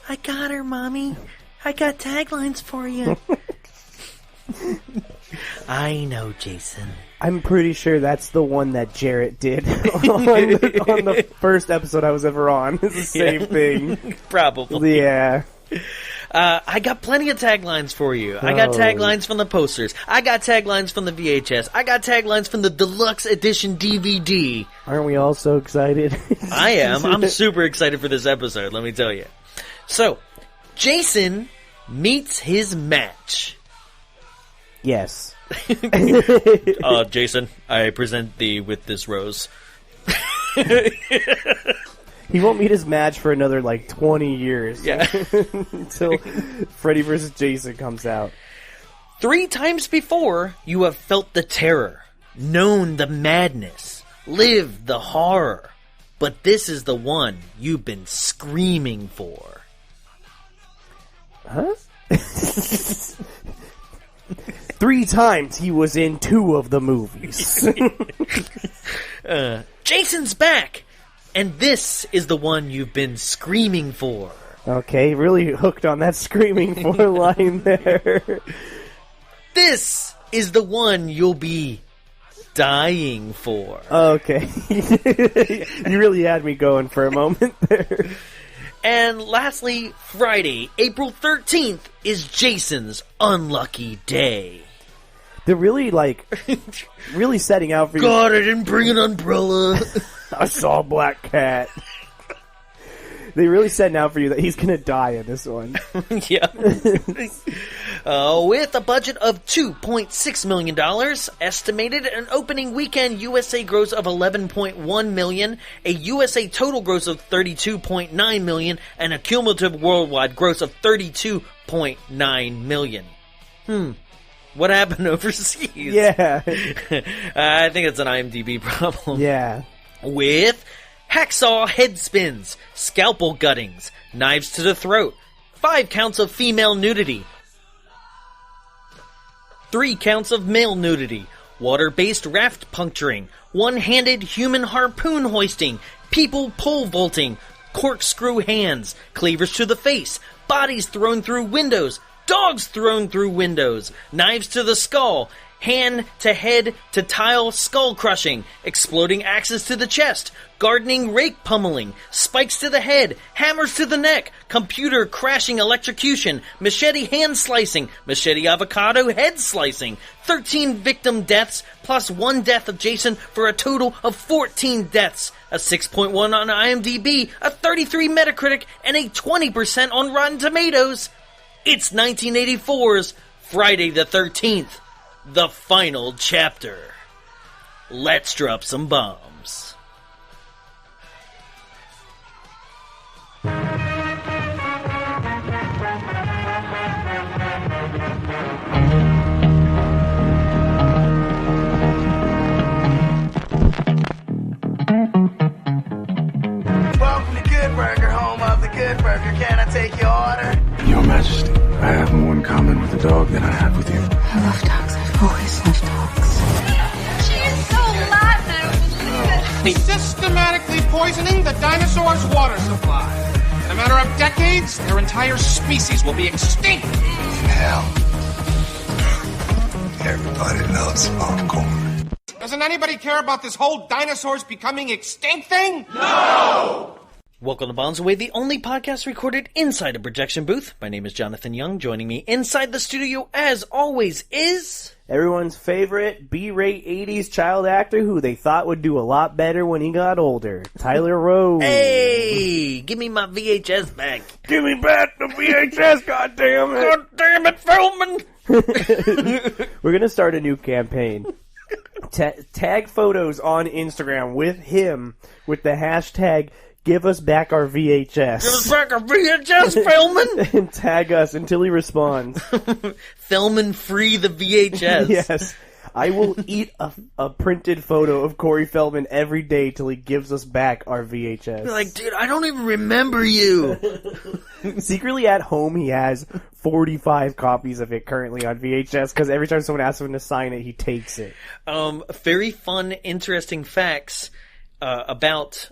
I got her, Mommy. I got taglines for you. I know, Jason. I'm pretty sure that's the one that Jarrett did on the first episode I was ever on. It's the same thing. Probably. Yeah. I got plenty of taglines for you. I got taglines from the posters. I got taglines from the VHS. I got taglines from the deluxe edition DVD. Aren't we all so excited? I am. I'm super excited for this episode, let me tell you. So, Jason meets his match. Yes. Jason, I present thee with this rose. He won't meet his match for another, 20 years. Yeah. Until Freddy vs. Jason comes out. 3 times before, you have felt the terror, known the madness, lived the horror. But this is the one you've been screaming for. Huh? 3 times he was in 2 of the movies. Jason's back! And this is the one you've been screaming for. Okay, really hooked on that screaming for line there. This is the one you'll be dying for. Okay. You really had me going for a moment there. And lastly, Friday, April 13th, is Jason's unlucky day. They're really, really setting out for you. God, I didn't bring an umbrella. I saw a black cat. They really setting out for you that he's going to die in this one. Yeah. With a budget of $2.6 million, estimated an opening weekend USA gross of $11.1 million, a USA total gross of $32.9 million, and a cumulative worldwide gross of $32.9 million. What happened overseas? Yeah. I think it's an IMDb problem. Yeah. With hacksaw head spins, scalpel guttings, knives to the throat, 5 counts of female nudity, 3 counts of male nudity, water-based raft puncturing, one-handed human harpoon hoisting, people pole vaulting, corkscrew hands, cleavers to the face, bodies thrown through windows, dogs thrown through windows, knives to the skull, hand to head to tile skull crushing, exploding axes to the chest, gardening rake pummeling, spikes to the head, hammers to the neck, computer crashing electrocution, machete hand slicing, machete avocado head slicing, 13 victim deaths plus 1 death of Jason for a total of 14 deaths, a 6.1 on IMDb, a 33 Metacritic, and a 20% on Rotten Tomatoes. It's 1984's Friday the 13th. The final chapter. Let's drop some bombs. Welcome to Good Burger, home of the Good Burger. Can I take your order? Your Majesty, I have more in common with the dog than I have with you. I love dogs. I've always loved dogs. She is so mad now. Systematically poisoning the dinosaurs' water supply. In a matter of decades, their entire species will be extinct. Hell. Everybody loves popcorn. Doesn't anybody care about this whole dinosaurs becoming extinct thing? Welcome to Bombs Away, the only podcast recorded inside a projection booth. My name is Jonathan Young. Joining me inside the studio, as always, is... Everyone's favorite B-rate 80s child actor who they thought would do a lot better when he got older, Tyler Rose. Hey! Give me my VHS back. Give me back the VHS, goddammit! God damn it, Feldman! We're going to start a new campaign. Tag photos on Instagram with him with the hashtag give us back our VHS. Give us back our VHS, Feldman! And tag us until he responds. Feldman, free the VHS. Yes. I will eat a printed photo of Corey Feldman every day till he gives us back our VHS. You're like, dude, I don't even remember you. Secretly at home, he has 45 copies of it currently on VHS, because every time someone asks him to sign it, he takes it. Very fun, interesting facts about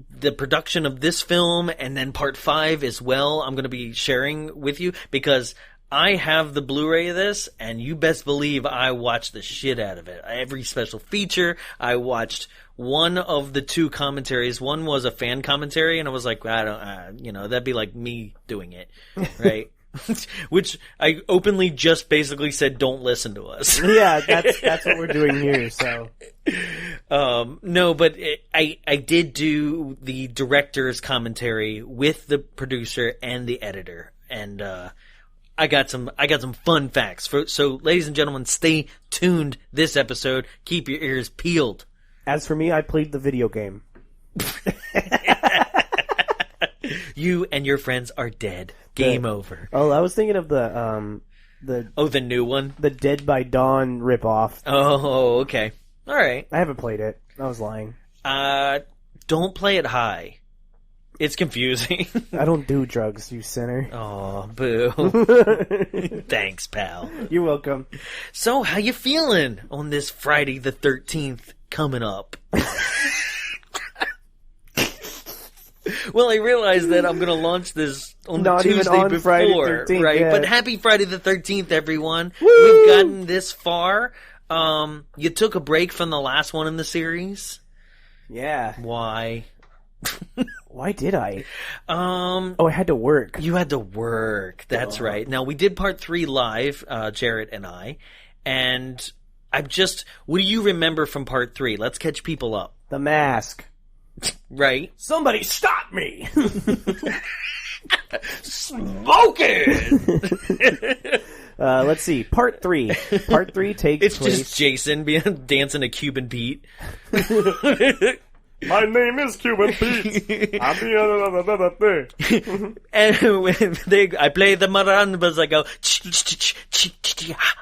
the production of this film, and then part 5 as well, I'm going to be sharing with you, because I have the Blu-ray of this, and you best believe I watched the shit out of it. Every special feature, I watched one of the 2 commentaries. One was a fan commentary, and I was like, that'd be like me doing it, right? Which I openly just basically said, don't listen to us. Yeah, that's what we're doing here, so. No, but I did do the director's commentary with the producer and the editor, and, I got some fun facts. So, ladies and gentlemen, stay tuned this episode. Keep your ears peeled. As for me, I played the video game. You and your friends are dead. Game over. Oh, I was thinking of the new one? The Dead by Dawn ripoff. Oh, okay. All right. I haven't played it. I was lying. Don't play it high. It's confusing. I don't do drugs, you sinner. Oh, boo. Thanks, pal. You're welcome. So, how you feeling on this Friday the 13th coming up? Well, I realize that I'm going to launch this on Not the Tuesday even on before, Friday 13th, right? yeah. But happy Friday the 13th, everyone. Woo! We've gotten this far. You took a break from the last one in the series. Yeah. Why? Why did I? I had to work. You had to work. That's right. Now, we did part 3 live, Jarrett and I, and what do you remember from part 3? Let's catch people up. The mask. Right. Somebody stop me! Smoking! Let's see. Part 3. Part 3 takes place... It's just Jason dancing a Cuban beat. My name is Cuban Pete. I'm the other. And when I play the marimbas, I go cheeky ha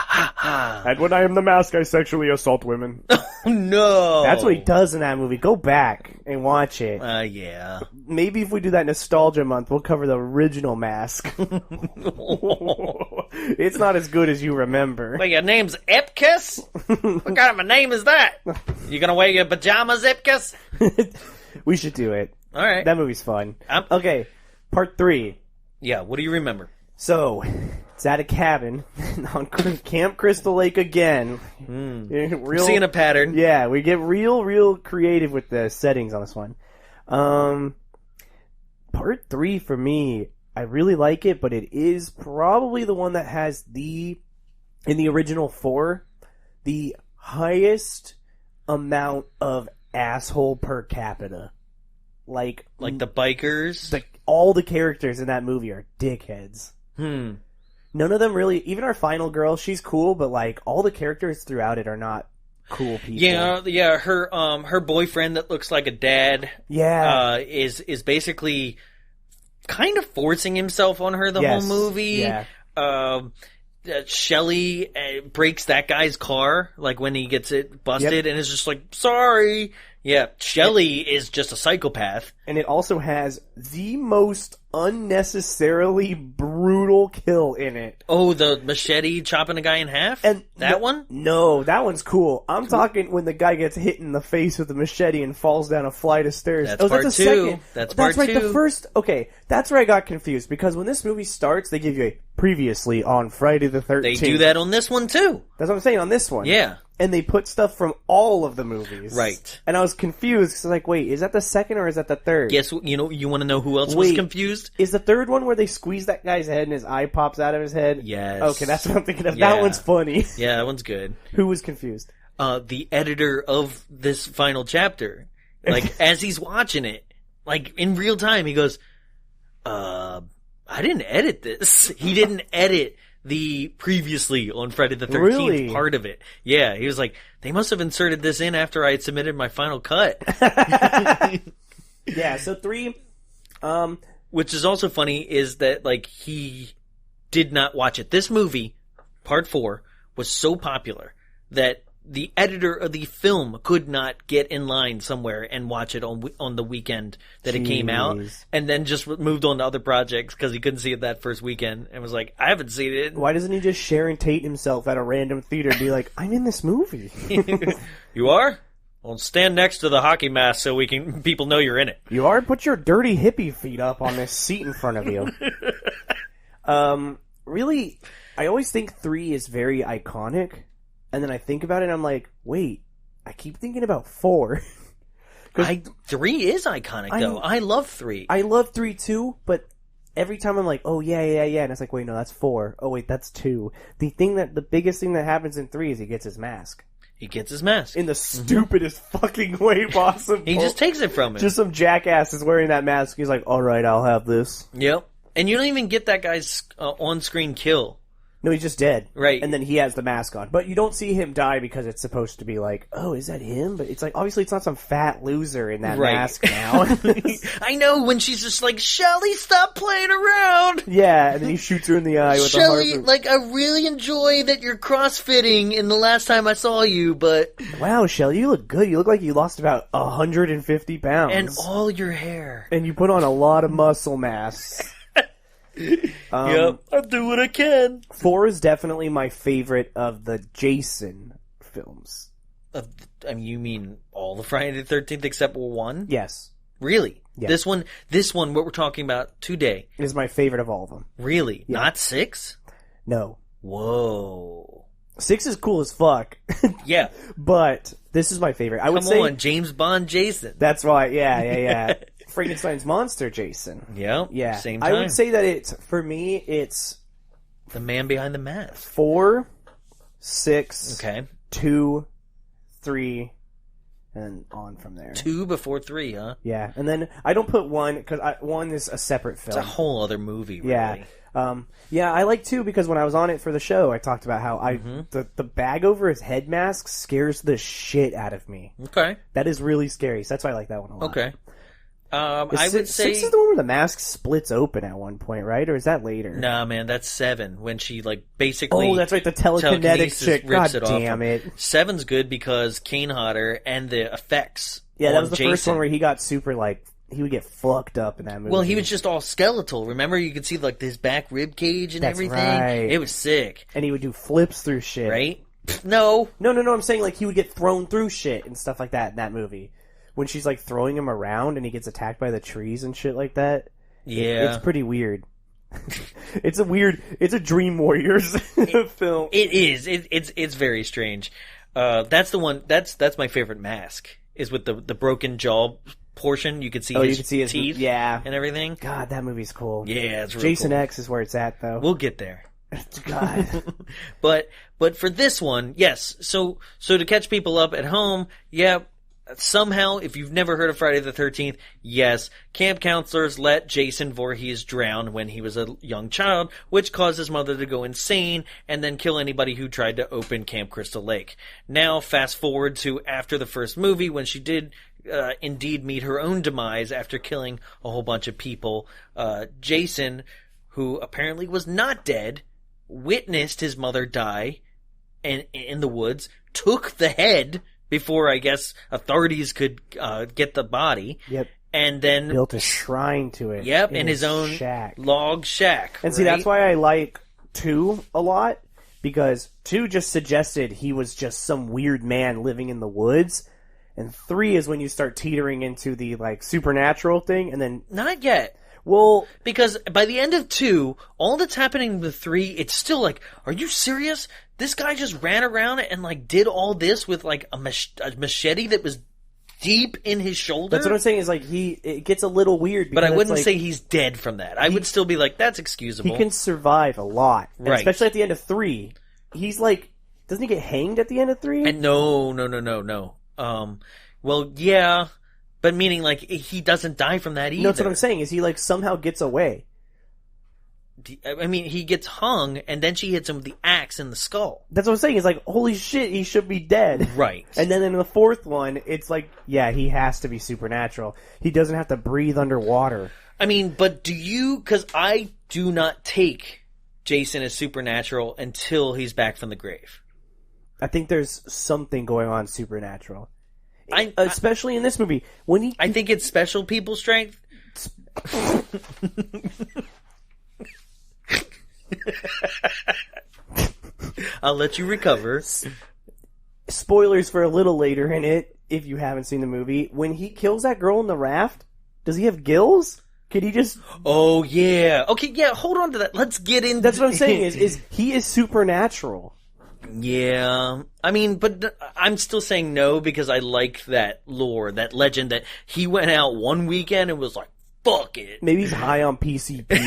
ha ha. And when I am the mask, I sexually assault women. No, that's what he does in that movie. Go back and watch it. Yeah. Maybe if we do that nostalgia month, we'll cover the original Mask. It's not as good as you remember. Well, your name's Ipkiss? What kind of a name is that? You gonna wear your pajamas, Ipkiss? We should do it. All right. That movie's fun. Okay, part 3. Yeah, what do you remember? So, it's at a cabin on Camp Crystal Lake again. Seeing a pattern. Yeah, we get real creative with the settings on this one. Part 3 for me, I really like it, but it is probably the one that has in the original 4, the highest amount of asshole per capita. Like the bikers? All the characters in that movie are dickheads. None of them really, even our final girl, she's cool, but like all the characters throughout it are not cool people. Yeah, her boyfriend that looks like a dad is basically kind of forcing himself on her the whole movie. Yeah. Shelley breaks that guy's car, like when he gets it busted, and is just like, sorry. Yeah, Shelley is just a psychopath. And it also has the most unnecessarily brutal kill in it. Oh, the machete chopping a guy in half? And that one? No, that one's cool. I'm talking when the guy gets hit in the face with the machete and falls down a flight of stairs. That's part 2. Second. That's part 2. That's right, the first... Okay, that's where I got confused, because when this movie starts, they give you a previously on Friday the 13th. They do that on this one, too. That's what I'm saying, on this one. Yeah. And they put stuff from all of the movies. Right. And I was confused, because I was like, wait, is that the second or is that the third? Guess, you want to know who else was confused? Is the third one where they squeeze that guy's head and his eye pops out of his head? Yes. Okay, that's what I'm thinking of. Yeah. That one's funny. Yeah, that one's good. Who was confused? The editor of this final chapter. Like, as he's watching it, like, in real time, he goes, I didn't edit this. He didn't edit the previously on Friday the 13th Really? part of it. Yeah, he was like, they must have inserted this in after I had submitted my final cut. Yeah, so 3, Which is also funny is that, like, he did not watch it. This movie, part 4, was so popular that the editor of the film could not get in line somewhere and watch it on the weekend that it came out, Jeez. and then just moved on to other projects because he couldn't see it that first weekend and was like, I haven't seen it. why doesn't he just Sharon Tate himself at a random theater and be like, I'm in this movie? You are? Well, stand next to the hockey mask so people know you're in it. You are? Put your dirty hippie feet up on this seat in front of you. Really, I always think 3 is very iconic, and then I think about it and I'm like, wait, I keep thinking about 4. 3 is iconic, though. I love 3. I love 3 too, but every time I'm like, oh yeah, and it's like, wait, no, that's 4. Oh wait, that's 2. The biggest thing that happens in 3 is he gets his mask. He gets his mask. In the stupidest fucking way possible. He just takes it from him. Just some jackass is wearing that mask. He's like, alright, I'll have this. Yep. And you don't even get that guy's on-screen kill. No, he's just dead. Right. And then he has the mask on. But you don't see him die because it's supposed to be like, oh, is that him? But it's like, obviously it's not some fat loser in that mask now. I know, when she's just like, Shelly, stop playing around! Yeah, and then he shoots her in the eye with a Shelly, harpoon. like, I really enjoy that you're crossfitting in the last time I saw you, but... Wow, Shelly, you look good. You look like you lost about 150 pounds. And all your hair. And you put on a lot of muscle mass. Yep, I'll do what I can. 4 is definitely my favorite of the Jason films. I mean, you mean all the Friday the 13th except 1? Yes. Really? Yeah. This one, what we're talking about today. Is my favorite of all of them. Really? Yeah. Not 6? No. Whoa. 6 is cool as fuck. Yeah. But this is my favorite. I would Come say on, James Bond Jason. that's why. Yeah. Frankenstein's monster Jason. Yep. Yeah. Same time. I would say that for me it's The man behind the mask. 4, 6, Okay. 2, 3, and on from there. 2 before 3, huh? Yeah, and then I don't put 1 because 1 is a separate film. It's a whole other movie, really. Yeah. Yeah, I like 2 because when I was on it for the show, I talked about how the bag over his head mask scares the shit out of me. Okay. That is really scary. So that's why I like that one a lot. Okay. I would say 6 is the one where the mask splits open at one point, right? Or is that later? Nah, man, that's 7 when she basically. Oh, that's right, the telekinetic chick. Rips God it off damn him. it! 7's good because Kane Hodder and the effects. Yeah, that on was the Jason. first one where he got super he would get fucked up in that movie. Well, he was just all skeletal. Remember, you could see his back rib cage and That's everything. right. It was sick, and he would do flips through shit. right? No, No, I'm saying he would get thrown through shit and stuff like that in that movie. When she's throwing him around and he gets attacked by the trees and shit like that. yeah, It's pretty weird. It's a Dream Warriors film. it is. It's very strange. That's the one. That's my favorite mask. Is with the broken jaw portion. You can see you his can see his teeth, yeah. and everything. God, that movie's cool. Yeah, it's really Jason cool. X is where it's at, though. We'll get there. God. But for this one, yes. So to catch people up at home, yeah. Somehow, if you've never heard of Friday the 13th, yes, camp counselors let Jason Voorhees drown when he was a young child, which caused his mother to go insane and then kill anybody who tried to open Camp Crystal Lake. Now, fast forward to after the first movie, when she did indeed meet her own demise after killing a whole bunch of people. Jason, who apparently was not dead, witnessed his mother die in the woods, took the head before, I guess, authorities could get the body. Yep. And then Built a shrine to it. Yep, in his own shack. log shack. And see, that's why I like 2 a lot, because 2 just suggested he was just some weird man living in the woods, and 3 is when you start teetering into the supernatural thing, and then Not yet. well, Because by the end of 2, all that's happening with 3, it's still are you serious? This guy just ran around and did all this with a machete that was deep in his shoulder? that's what I'm saying is it gets a little weird. But I because wouldn't it's say he's dead from that. I would still be that's excusable. he can survive a lot, and Right. especially at the end of 3. He's doesn't he get hanged at the end of 3? And no. Well, yeah, but meaning he doesn't die from that either. No, that's what I'm saying is he somehow gets away. I mean, he gets hung, and then she hits him with the axe in the skull. That's what I'm saying. It's like, holy shit, he should be dead. Right. And then in the fourth one, it's like, yeah, he has to be supernatural. He doesn't have to breathe underwater. I mean, but do you... Because I do not take Jason as supernatural until he's back from the grave. I think there's something going on supernatural. Especially in this movie. I think it's special people strength. I'll let you recover. Spoilers for a little later in it, if you haven't seen the movie. When he kills that girl in the raft, does he have gills? Could he just... Oh, yeah. Okay, yeah, hold on to that. Let's get into... That's what I'm saying, is he is supernatural. Yeah. I mean, but I'm still saying no because I like that lore, that legend that he went out one weekend and was like, fuck it. Maybe he's high on PCP.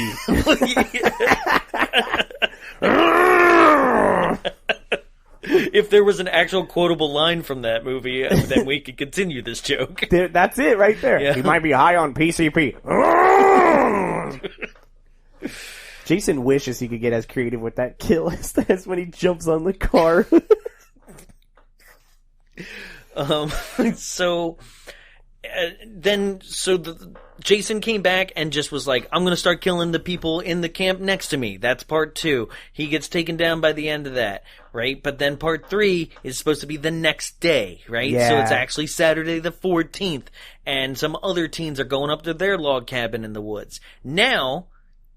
If there was an actual quotable line from that movie, then we could continue this joke. That's it right there. Yeah. He might be high on PCP. Jason wishes he could get as creative with that kill as when he jumps on the car. Jason came back and just was like, I'm going to start killing the people in the camp next to me. That's part 2. He gets taken down by the end of that, right? But then part 3 is supposed to be the next day, right? Yeah. So it's actually Saturday the 14th, and some other teens are going up to their log cabin in the woods. Now,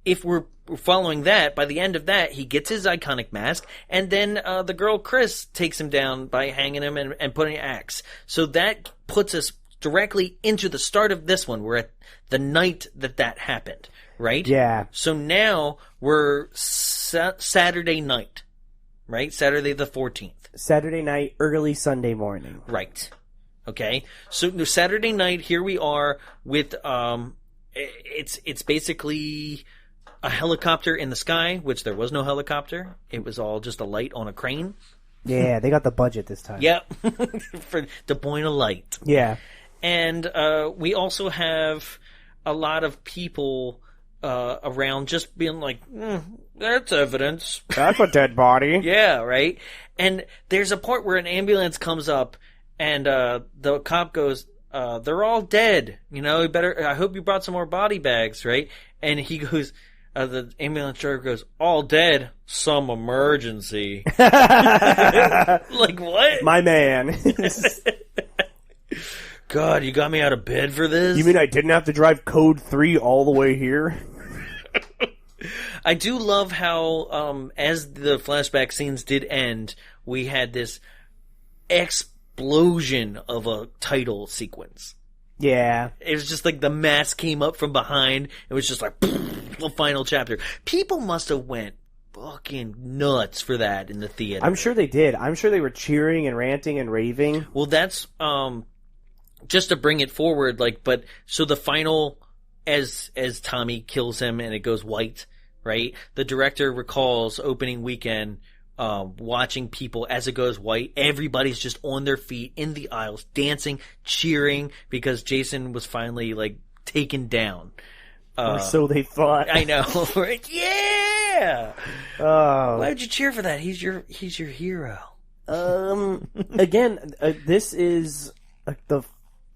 if we're following that, by the end of that, he gets his iconic mask, and then the girl Chris takes him down by hanging him and putting an axe. So that puts us directly into the start of this one. We're at the night that happened, right? Yeah. So now we're Saturday night, right? Saturday the 14th. Saturday night, early Sunday morning. Right. Okay. So Saturday night, here we are with it's basically a helicopter in the sky, which there was no helicopter. It was all just a light on a crane. Yeah, they got the budget this time. Yep. To point a light. Yeah. And we also have a lot of people around just being like, that's evidence. That's a dead body. Yeah, right? And there's a part where an ambulance comes up and the cop goes, they're all dead. You know, I hope you brought some more body bags, right? And he goes, the ambulance driver goes, all dead, some emergency. Like, what? My man. God, you got me out of bed for this? You mean I didn't have to drive code 3 all the way here? I do love how, as the flashback scenes did end, we had this explosion of a title sequence. Yeah. It was just like the mask came up from behind. It was just like, the final chapter. People must have went fucking nuts for that in the theater. I'm sure they did. I'm sure they were cheering and ranting and raving. Well, that's, just to bring it forward, but so the final, as Tommy kills him and it goes white, right? The director recalls opening weekend, watching people as it goes white. Everybody's just on their feet in the aisles, dancing, cheering because Jason was finally taken down. Or so they thought. I know, right? Yeah. Oh. Why would you cheer for that? He's your hero. Again, this is the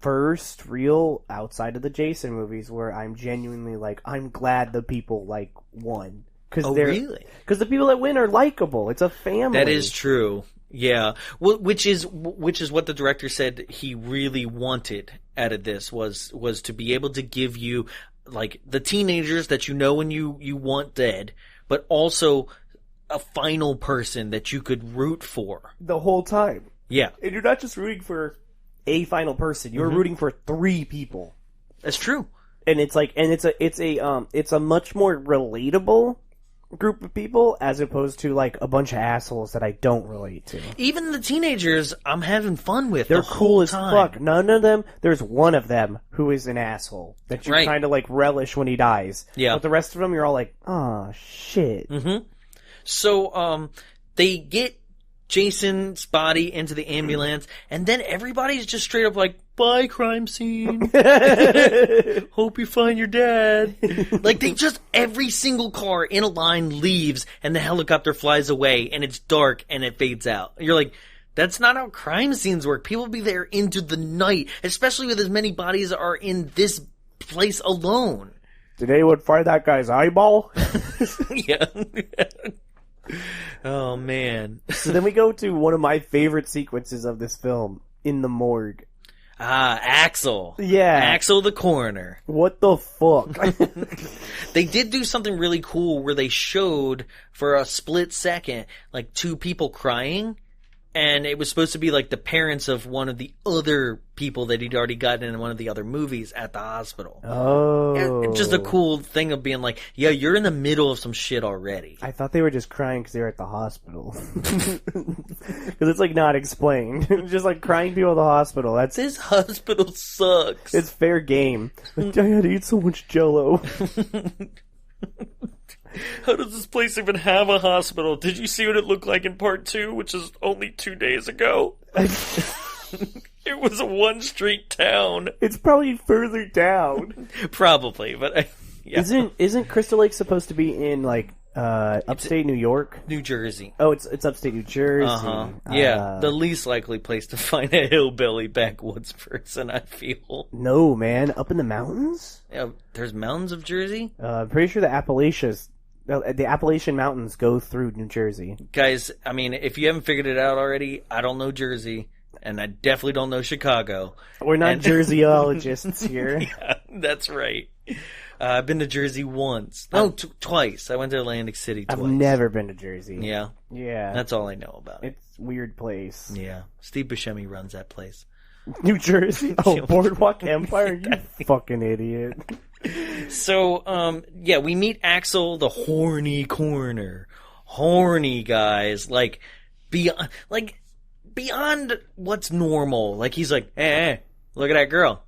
first real outside of the Jason movies where I'm genuinely I'm glad the people won. Really? Because the people that win are likable. It's a family. That is true. Yeah. Well, which is what the director said he really wanted out of this was to be able to give you the teenagers that when you want dead, but also a final person that you could root for the whole time. Yeah. And you're not just rooting for a final person. You're rooting for 3 people. That's true. And it's it's a much more relatable group of people as opposed to a bunch of assholes that I don't relate to. Even the teenagers I'm having fun with. They're the cool whole as time. fuck. None of them, there's one of them who is an asshole that you kind of relish when he dies. Yeah. But the rest of them you're all oh shit. Mm-hmm. So they get Jason's body into the ambulance, and then everybody's just straight up like, bye, crime scene. Hope you find your dad. Like, every single car in a line leaves, and the helicopter flies away, and it's dark, and it fades out. You're like, that's not how crime scenes work. People be there into the night, especially with as many bodies are in this place alone. Did anyone find that guy's eyeball? Yeah. Oh, man. So then we go to one of my favorite sequences of this film, in the morgue. Ah, Axel. Yeah. Axel the coroner. What the fuck? They did do something really cool where they showed, for a split second, like 2 people crying. And it was supposed to be like the parents of one of the other people that he'd already gotten in one of the other movies at the hospital. Oh. Just a cool thing of being like, yeah, you're in the middle of some shit already. I thought they were just crying because they were at the hospital. Because it's like not explained. Just like crying people at the hospital. This hospital sucks. It's fair game. Like, I had to eat so much Jell-O. How does this place even have a hospital? Did you see what it looked like in part 2, which is only 2 days ago? It was a one-street town. It's probably further down. Probably, but yeah. Isn't Crystal Lake supposed to be in like upstate New York? New Jersey. Oh, it's upstate New Jersey. Uh-huh. Yeah, the least likely place to find a hillbilly backwoods person, I feel. No, man, up in the mountains. Yeah, there's mountains of Jersey. I'm pretty sure the Appalachian Mountains go through New Jersey. Guys, I mean, if you haven't figured it out already, I don't know Jersey, and I definitely don't know Chicago. We're not Jerseyologists here. Yeah, that's right. I've been to Jersey once. No, twice. I went to Atlantic City twice. I've never been to Jersey. Yeah? Yeah. That's all I know about it. It's a weird place. Yeah. Steve Buscemi runs that place. New Jersey? Oh, Boardwalk Empire? You fucking idiot. So, yeah, we meet Axel, the horny coroner. Horny, guys. Like, beyond what's normal. Like, he's like, hey, look at that girl.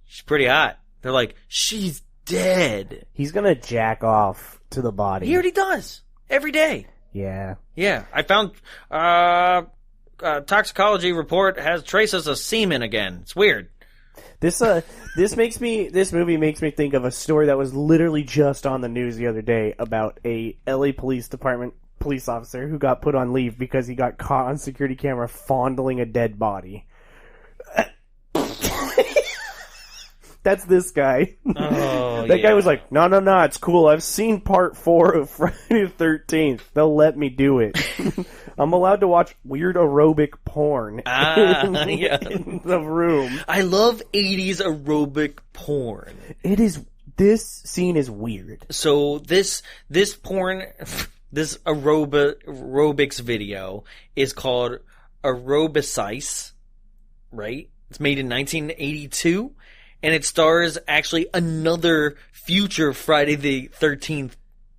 She's pretty hot. They're like, she's dead. He's gonna jack off to the body. He already does. Every day. Yeah. Yeah. I found, toxicology report has traces of semen again. It's weird. This movie makes me think of a story that was literally just on the news the other day about a LA Police Department police officer who got put on leave because he got caught on security camera fondling a dead body. That's this guy. Oh, that guy was like, no, it's cool. I've seen part 4 of Friday the 13th. They'll let me do it. I'm allowed to watch weird aerobic porn yeah. in the room. I love 80s aerobic porn. This scene is weird. So this porn, this aerobics video is called Aerobicize, right? It's made in 1982. And it stars actually another future Friday the 13th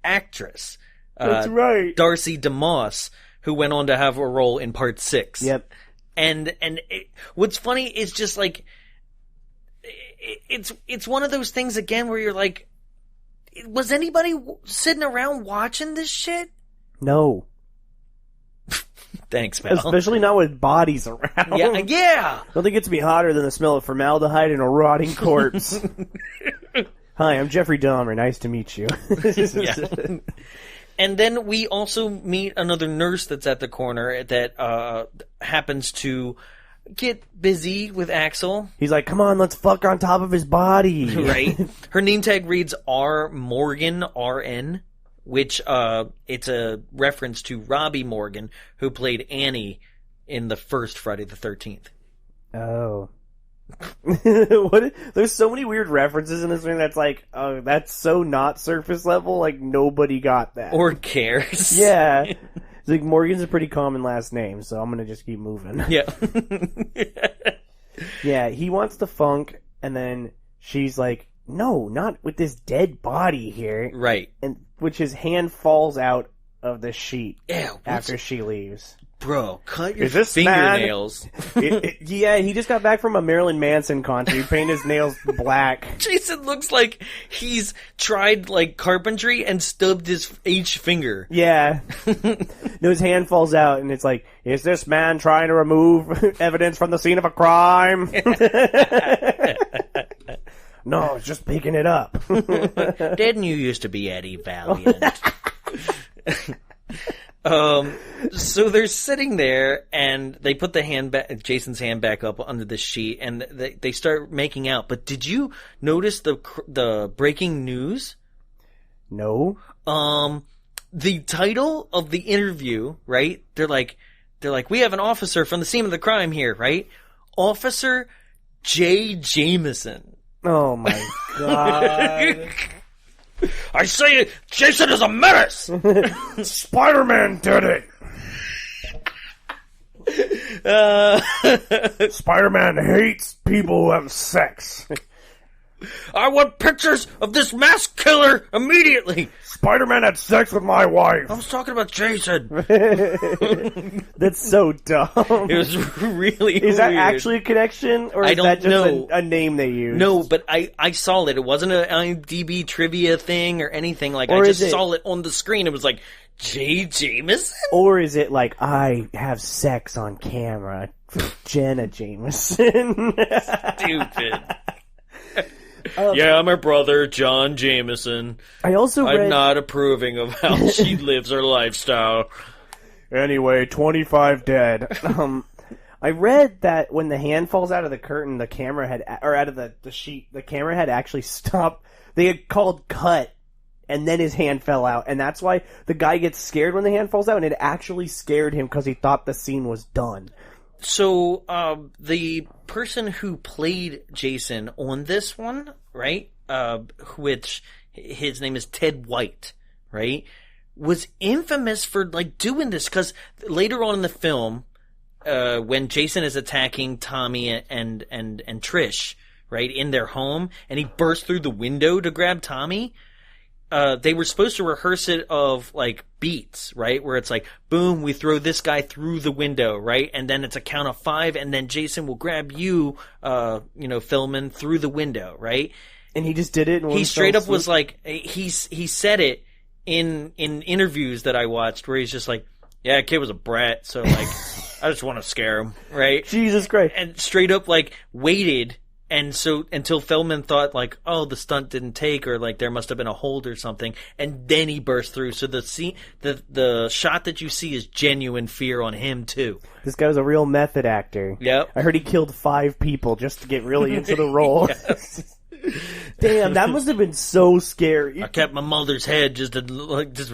actress. That's right. Darcy DeMoss, who went on to have a role in part 6. Yep. And what's funny is just like, it's one of those things again where you're like, was anybody sitting around watching this shit? No. Thanks, man. Especially not with bodies around. Yeah. Nothing gets me hotter than the smell of formaldehyde in a rotting corpse. Hi, I'm Jeffrey Dahmer. Nice to meet you. Yeah. And then we also meet another nurse that's at the corner that happens to get busy with Axel. He's like, come on, let's fuck on top of his body. Right. Her name tag reads R. Morgan, RN. Which, it's a reference to Robbie Morgan, who played Annie in the first Friday the 13th. Oh. There's so many weird references in this thing that's like, oh, that's so not surface level, like nobody got that. Or cares. Yeah. It's like, Morgan's a pretty common last name, so I'm gonna just keep moving. Yeah. Yeah, he wants to funk, and then she's like, no, not with this dead body here. Right. And which his hand falls out of the sheet after she leaves. Bro, cut your fingernails. Yeah, he just got back from a Marilyn Manson concert. He painted his nails black. Jason looks like he's tried, like, carpentry and stubbed his H finger. Yeah. No, his hand falls out, and it's like, is this man trying to remove evidence from the scene of a crime? No, it's just picking it up. Didn't you used to be Eddie Valiant? So they're sitting there, and they put the Jason's hand back up under the sheet, and they start making out. But did you notice the breaking news? No. The title of the interview, right? They're like, we have an officer from the scene of the crime here, right? Officer J. Jameson. Oh my god. I say it, Jason is a menace! Spider-Man did it! Spider-Man hates people who have sex. I want pictures of this mass killer immediately! Spider-Man had sex with my wife. I was talking about Jason. That's so dumb. It was really Is that weird. actually a connection? Or I is don't that just know. a name they use? No, but I saw it. It wasn't an IMDb trivia thing or anything. Like, Or I is just it- saw it on the screen. It was like, J. Jameson? Or is it like, I have sex on camera? Jenna Jameson. Stupid. Yeah, I'm her brother, John Jameson. I also read... I'm not approving of how she lives her lifestyle. Anyway, 25 dead. I read that when the hand falls out of the curtain, the camera had, or out of the sheet, the camera had actually stopped. They had called cut, and then his hand fell out, and that's why the guy gets scared when the hand falls out, and it actually scared him because he thought the scene was done. So, the person who played Jason on this one, right, which his name is Ted White, right, was infamous for, like, doing this, because later on in the film, when Jason is attacking Tommy and Trish, right, in their home, and he bursts through the window to grab Tommy, they were supposed to rehearse it of, like, beats, right? Where it's like, boom, we throw this guy through the window, right? And then it's a count of 5, and then Jason will grab you, Feldman, through the window, right? And he just did it. He straight up was like, he said it in interviews that I watched where he's just like, yeah, kid was a brat, so, like, I just want to scare him, right? Jesus Christ. And straight up, like, waited. And so until Feldman thought, like, oh, the stunt didn't take, or like there must have been a hold or something, and then he burst through. So the shot that you see is genuine fear on him too. This guy was a real method actor. Yep. I heard he killed 5 people just to get really into the role. Damn, that must have been so scary. I kept my mother's head just to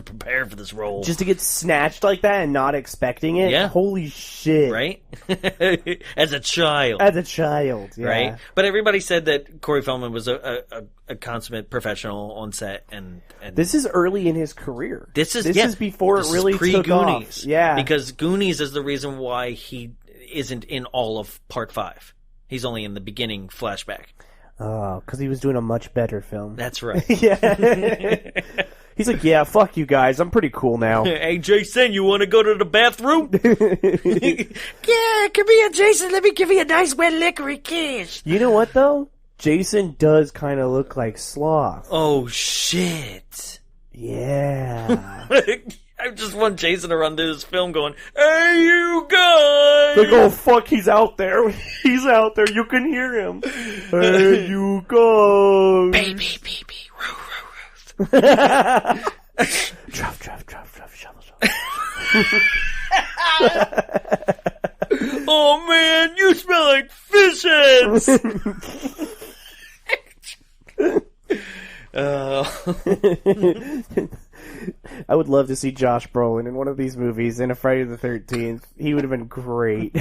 prepare for this role. Just to get snatched like that and not expecting it? Yeah. Holy shit. Right? As a child. As a child, yeah. Right? But everybody said that Corey Feldman was a consummate professional on set, and this is early in his career. This is before it really took off. Yeah. Because Goonies is the reason why he isn't in all of Part 5. He's only in the beginning flashback. Oh, because he was doing a much better film. That's right. Yeah. He's like, yeah, fuck you guys. I'm pretty cool now. Hey, Jason, you want to go to the bathroom? Yeah, come here, Jason. Let me give you a nice wet licorice kiss. You know what, though? Jason does kind of look like Sloth. Oh, shit. Yeah. I just want Jason to run through this film going, hey, you guys! Like, oh, fuck, he's out there. He's out there. You can hear him. Hey, you guys. Baby, roo, roo, roo. Drop, shovel. Oh, man, you smell like fish heads! I would love to see Josh Brolin in one of these movies in a Friday the 13th. He would have been great.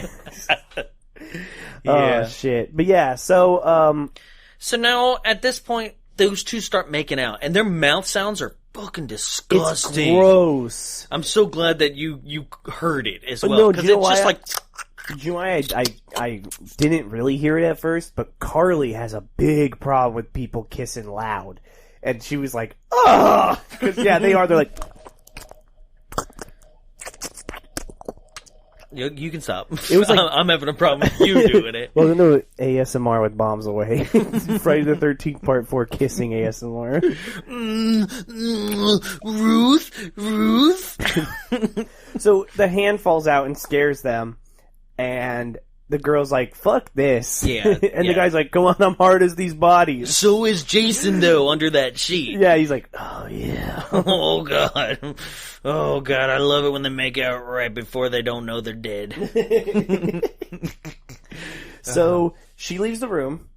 Yeah. Oh, shit. But yeah, so, So now, at this point, those two start making out, and their mouth sounds are fucking disgusting. it's gross. I'm so glad that you heard it as But well, no, because do you know it's just why like... Do you know why I didn't really hear it at first? But Carly has a big problem with people kissing loud. And she was like, ugh! Because, yeah, they're like... You can stop. It was like- I'm having a problem with you doing it. Well, no, ASMR with bombs away. Friday the 13th Part 4 kissing ASMR. Ruth? So the hand falls out and scares them, and the girl's like, fuck this. Yeah, and the guy's like, come on, I'm hard as these bodies. So is Jason, though, under that sheet. Yeah, he's like, oh, yeah. Oh, God. Oh, God, I love it when they make out right before they don't know they're dead. So she leaves the room.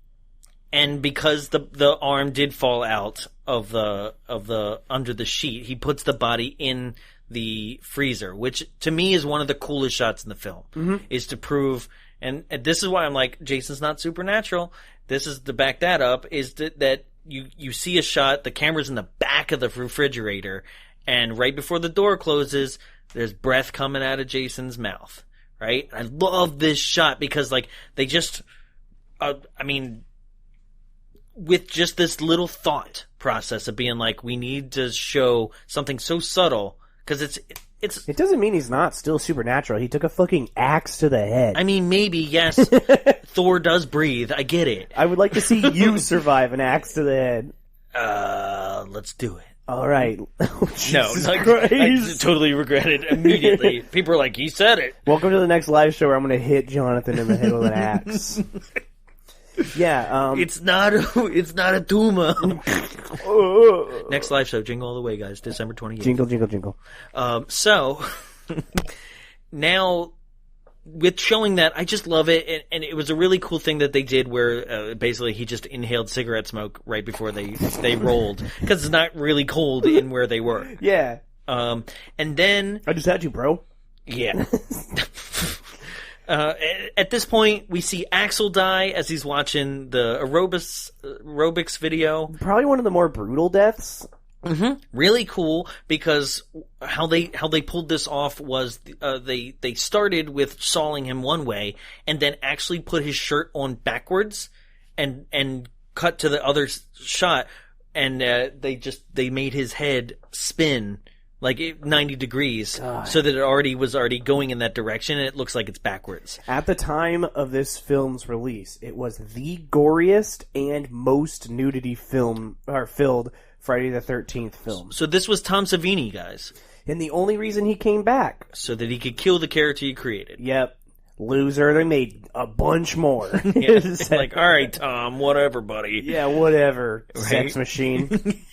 And because the arm did fall out of the under the sheet, he puts the body in the freezer, which to me is one of the coolest shots in the film, is to prove, and this is why I'm like, Jason's not supernatural. This is to back that up, is that you see a shot, the camera's in the back of the refrigerator, and right before the door closes, there's breath coming out of Jason's mouth, right? I love this shot because, like, they just, with just this little thought process of being like, we need to show something so subtle, because It doesn't mean he's not still supernatural. He took a fucking axe to the head. I mean, maybe, yes, Thor does breathe. I get it. I would like to see you survive an axe to the head. Let's do it. All right. Oh, Jesus I Christ. totally regret it immediately. People are like, he said it. Welcome to the next live show where I'm going to hit Jonathan in the head with an axe. Yeah, it's not a tumor. Next live show, Jingle All the Way, guys, December 28th. Jingle, jingle, jingle. So, now, with showing that, I just love it, and it was a really cool thing that they did where, basically, he just inhaled cigarette smoke right before they rolled, because it's not really cold in where they were. Yeah. And then... I just had you, bro. Yeah. At this point, we see Axel die as he's watching the aerobics video. Probably one of the more brutal deaths. Mm-hmm. Really cool, because how they pulled this off was they started with sawing him one way and then actually put his shirt on backwards and cut to the other shot, and they made his head spin like 90 degrees. God. So that it was already going in that direction, and it looks like it's backwards. At the time of this film's release, it was the goriest and most nudity filled Friday the 13th film. So this was Tom Savini, guys. And the only reason he came back, so that he could kill the character he created. Yep. Loser, they made a bunch more. Yeah. It's like, all right, Tom, whatever, buddy. Yeah, whatever, right? Sex machine.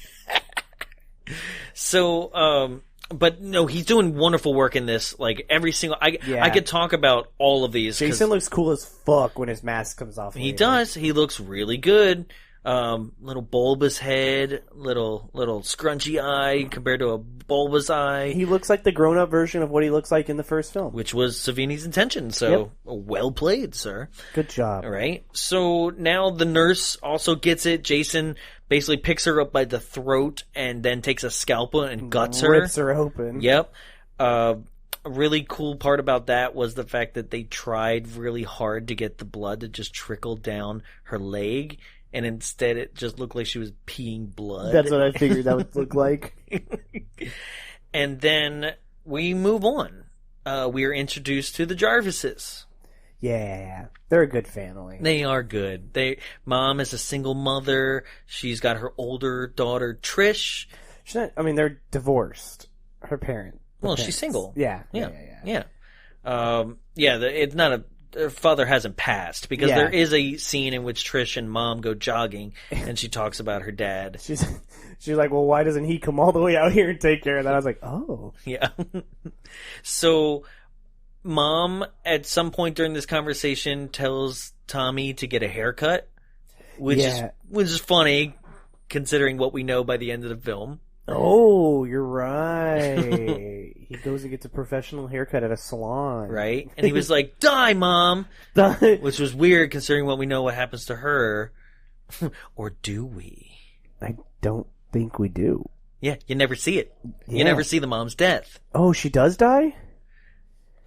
So, but no, he's doing wonderful work in this. Like, every single... I could talk about all of these. Jason looks cool as fuck when his mask comes off. He does. He looks really good. Little bulbous head, little scrunchy eye compared to a bulbous eye. He looks like the grown-up version of what he looks like in the first film. Which was Savini's intention, so well played, sir. Good job. All right. So now the nurse also gets it. Jason basically picks her up by the throat and then takes a scalpel and guts her. Rips her open. Yep. A really cool part about that was the fact that they tried really hard to get the blood to just trickle down her leg, and instead it just looked like she was peeing blood. That's what I figured that would look like. And then we move on. We are introduced to the Jarvises. Yeah, they're a good family. They are good. Mom is a single mother. She's got her older daughter, Trish. They're divorced. Her parent. She's single. Yeah. It's not her father hasn't passed, because there is a scene in which Trish and Mom go jogging, and she talks about her dad. She's like, well, why doesn't he come all the way out here and take care of that? I was like, oh. Yeah. So... Mom, at some point during this conversation, tells Tommy to get a haircut, which is funny, considering what we know by the end of the film. Oh, you're right. He goes and gets a professional haircut at a salon. Right? And he was like, die, Mom! Which was weird, considering what we know what happens to her. Or do we? I don't think we do. Yeah, you never see it. You never see the mom's death. Oh, she does die?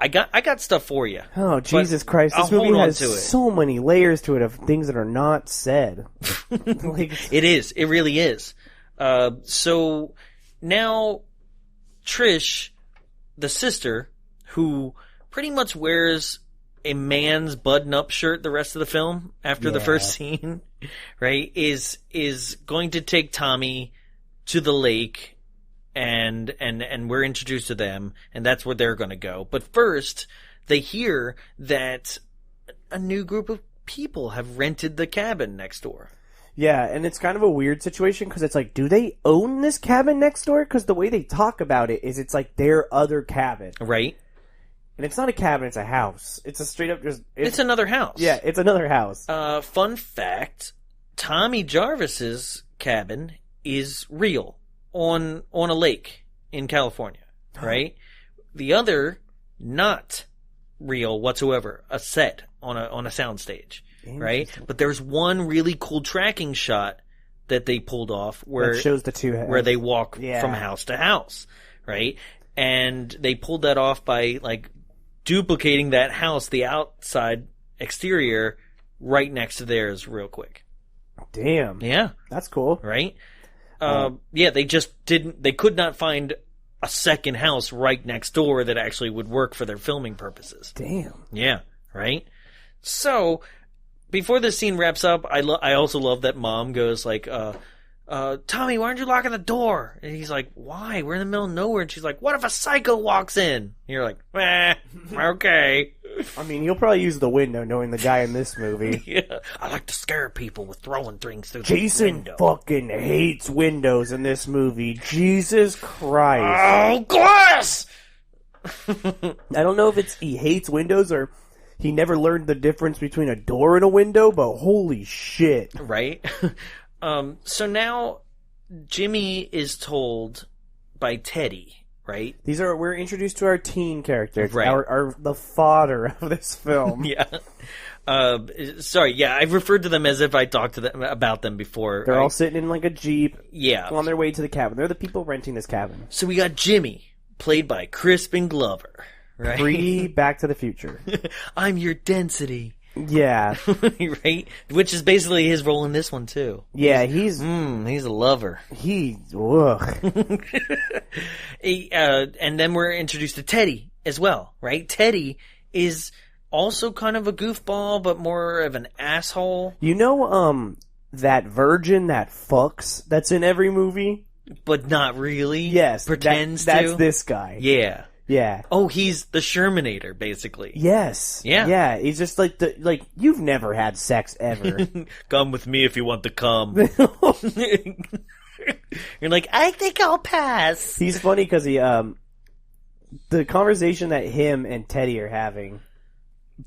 I got stuff for you. Oh, Jesus Christ. This movie has so many layers to it of things that are not said. It is. It really is. So now Trish, the sister, who pretty much wears a man's button-up shirt the rest of the film after the first scene, right, is going to take Tommy to the lake and we're introduced to them, and that's where they're going to go. But first, they hear that a new group of people have rented the cabin next door. Yeah, and it's kind of a weird situation because it's like, do they own this cabin next door? Because the way they talk about it is it's like their other cabin. Right. And it's not a cabin, it's a house. It's a straight up just... It's another house. Yeah, it's another house. Fun fact, Tommy Jarvis's cabin is real on a lake in California, right? The other, not real whatsoever, a set on a soundstage, right? But there's one really cool tracking shot that they pulled off where that shows the two heads. where they walk from house to house, right? And they pulled that off by like duplicating that house, the outside exterior, right next to theirs real quick. Damn. Yeah. That's cool. Right? Yeah, they could not find a second house right next door that actually would work for their filming purposes. Damn. Yeah, right? So, before this scene wraps up, I also love that Mom goes like, Tommy, why aren't you locking the door? And he's like, why? We're in the middle of nowhere. And she's like, what if a psycho walks in? And you're like, okay. I mean, he'll probably use the window knowing the guy in this movie. Yeah. I like to scare people with throwing things through the Jason window. fucking hates windows in this movie. Jesus Christ. Oh, glass! I don't know if it's he hates windows or he never learned the difference between a door and a window, but holy shit. Right? So now Jimmy is told by Teddy, right? We're introduced to our teen characters, right. the fodder of this film. Yeah. Sorry, yeah, I've referred to them as if I talked to them about them before. They're all sitting in like a Jeep. Yeah. On their way to the cabin. They're the people renting this cabin. So we got Jimmy, played by Crispin Glover, right? Pre Back to the Future. I'm your density. Yeah. Right? Which is basically his role in this one, too. Yeah, he's a lover. Ugh. And then we're introduced to Teddy as well, right? Teddy is also kind of a goofball, but more of an asshole. You know, that virgin that fucks that's in every movie? But not really? Yes. Pretends that's this guy. Yeah. Yeah. Oh, he's the Shermanator, basically. Yes. Yeah. Yeah. He's just like you've never had sex ever. Come with me if you want to come. You're like, I think I'll pass. He's funny because the conversation that him and Teddy are having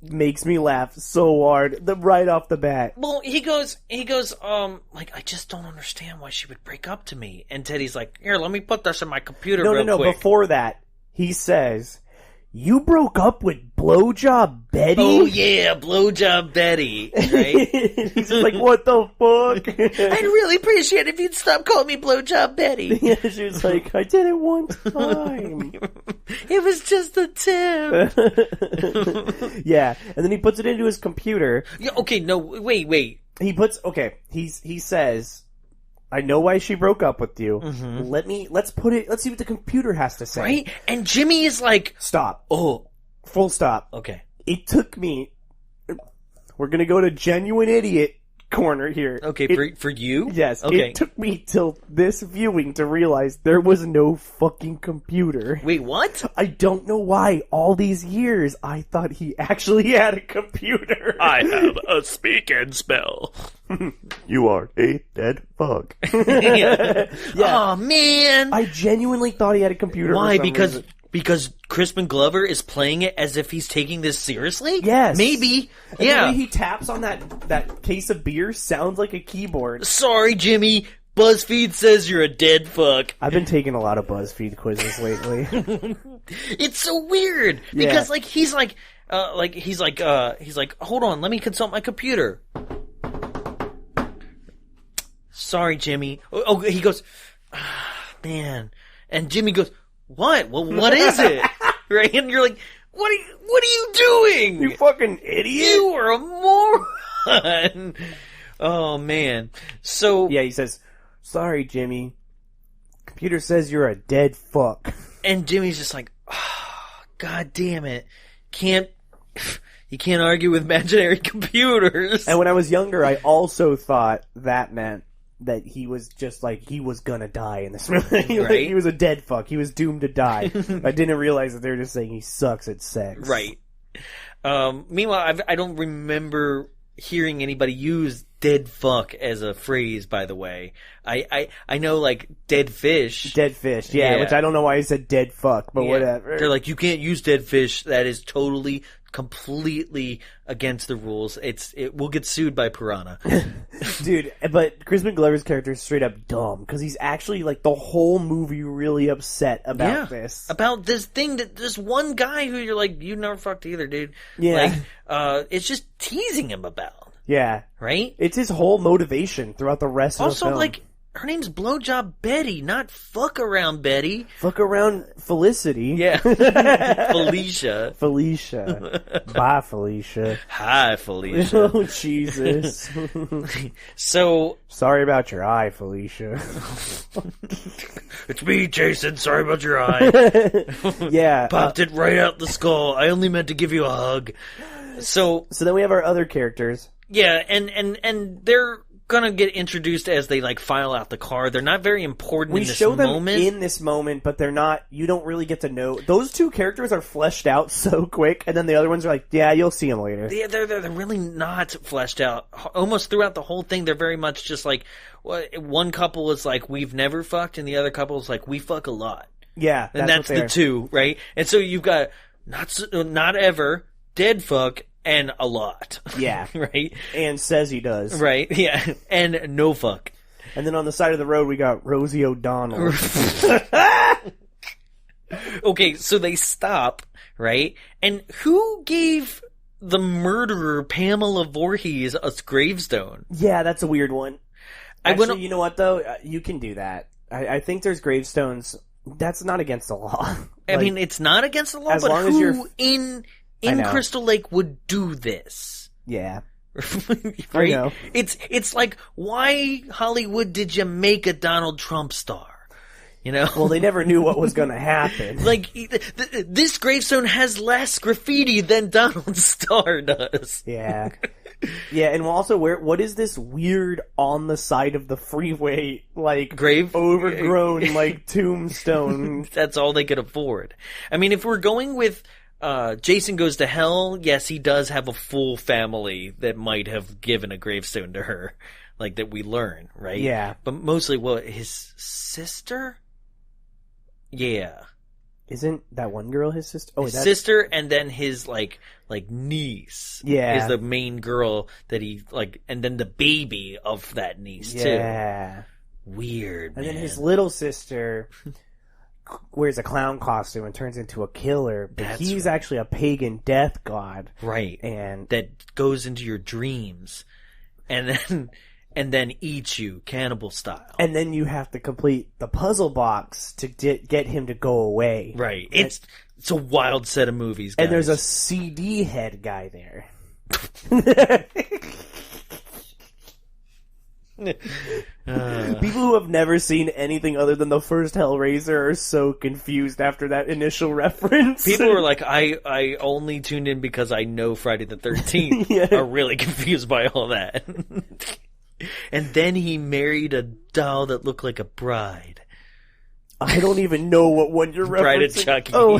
makes me laugh so hard right off the bat. Well, he goes, like, I just don't understand why she would break up to me. And Teddy's like, here, let me put this in my computer real quick. Before that, he says, you broke up with Blowjob Betty? Oh, yeah, Blowjob Betty, right? He's just like, what the fuck? I'd really appreciate it if you'd stop calling me Blowjob Betty. Yeah, she was like, I did it one time. It was just a tip. Yeah, and then he puts it into his computer. Yeah, okay, no, wait. He says, I know why she broke up with you. Mm-hmm. Let's see what the computer has to say. Right? And Jimmy is like, stop. Oh. Full stop. Okay. It took me, we're gonna go to genuine idiot corner here. Okay, for you? Yes. Okay. It took me till this viewing to realize there was no fucking computer. Wait, what? I don't know why all these years I thought he actually had a computer. I have a speak and spell. You are a dead fuck. Yeah. Oh, man. I genuinely thought he had a computer. Why? Because Crispin Glover is playing it as if he's taking this seriously? Yes. Maybe. And yeah. the way he taps on that case of beer sounds like a keyboard. Sorry, Jimmy. BuzzFeed says you're a dead fuck. I've been taking a lot of BuzzFeed quizzes lately. It's so weird. Because, he's like, hold on, let me consult my computer. Sorry, Jimmy. Oh, he goes, man. And Jimmy goes, what? Well, what is it? Right? And you're like, what are you doing? You fucking idiot. You are a moron. Oh, man. So. Yeah, he says, sorry, Jimmy. Computer says you're a dead fuck. And Jimmy's just like, oh, God damn it. You can't argue with imaginary computers. And when I was younger, I also thought that meant that he was just like, he was gonna die in this movie. Like, Right. he was a dead fuck. He was doomed to die. I didn't realize that they were just saying he sucks at sex. Right. Meanwhile, I don't remember hearing anybody use dead fuck as a phrase, by the way. I know, like, dead fish. Dead fish, yeah, which I don't know why he said dead fuck, but whatever. They're like, you can't use dead fish. That is totally, completely against the rules. We'll get sued by Piranha. Dude, but Crispin Glover's character is straight up dumb, because he's actually, like, the whole movie really upset about this. About this thing that this one guy who you're like, you never fucked either, dude. Yeah. Like, it's just teasing him about. Yeah. Right? It's his whole motivation throughout the rest of the film. Also, like, her name's Blowjob Betty, not Fuck Around Betty. Fuck around Felicity. Yeah. Felicia. Felicia. Bye, Felicia. Hi, Felicia. Oh, Jesus. So... Sorry about your eye, Felicia. It's me, Jason. Sorry about your eye. Yeah. Popped it right out the skull. I only meant to give you a hug. So then we have our other characters. Yeah, and they're gonna get introduced as they, like, file out the car. They're not very important in this moment. We show them in this moment, but they're not, you don't really get to know. Those two characters are fleshed out so quick, and then the other ones are like, yeah, you'll see them later. Yeah, they're really not fleshed out. Almost throughout the whole thing, they're very much just like, one couple is like, we've never fucked, and the other couple is like, we fuck a lot. Yeah, and that's the two, right? And so you've got not ever, dead fuck, and a lot. Yeah. Right? And says he does. Right, yeah. And no fuck. And then on the side of the road, we got Rosie O'Donnell. Okay, so they stop, right? And who gave the murderer, Pamela Voorhees, a gravestone? Yeah, that's a weird one. Actually, you know what, though? You can do that. I think there's gravestones. That's not against the law. I mean, it's not against the law, as but long as who you're... in Crystal Lake would do this? Yeah. Right? I know. It's like, why, Hollywood, did you make a Donald Trump star? You know? Well, they never knew what was going to happen. Like, this gravestone has less graffiti than Donald Starr does. Yeah. Yeah, and also, what is this weird on the side of the freeway, like, grave? Overgrown, like, tombstone? That's all they could afford. I mean, if we're going with Jason Goes to Hell, yes, he does have a full family that might have given a gravestone to her, like, that we learn, right? Yeah. But mostly, his sister? Yeah. Isn't that one girl his sister? Oh, his sister, and then his, like niece. Yeah. Is the main girl that he, like, and then the baby of that niece, too. Yeah. Weird, and man. then his little sister wears a clown costume and turns into a killer, but he's actually a pagan death god. Right. And that goes into your dreams and then eats you cannibal style. And then you have to complete the puzzle box to get him to go away. Right. It's a wild set of movies, guys. And there's a CD head guy there. People who have never seen anything other than the first Hellraiser are so confused after that initial reference. People were like, I only tuned in because I know Friday the 13th. Are really confused by all that. And then he married a doll that looked like a bride. I don't even know what one you're referencing. Bride of Chucky. Oh.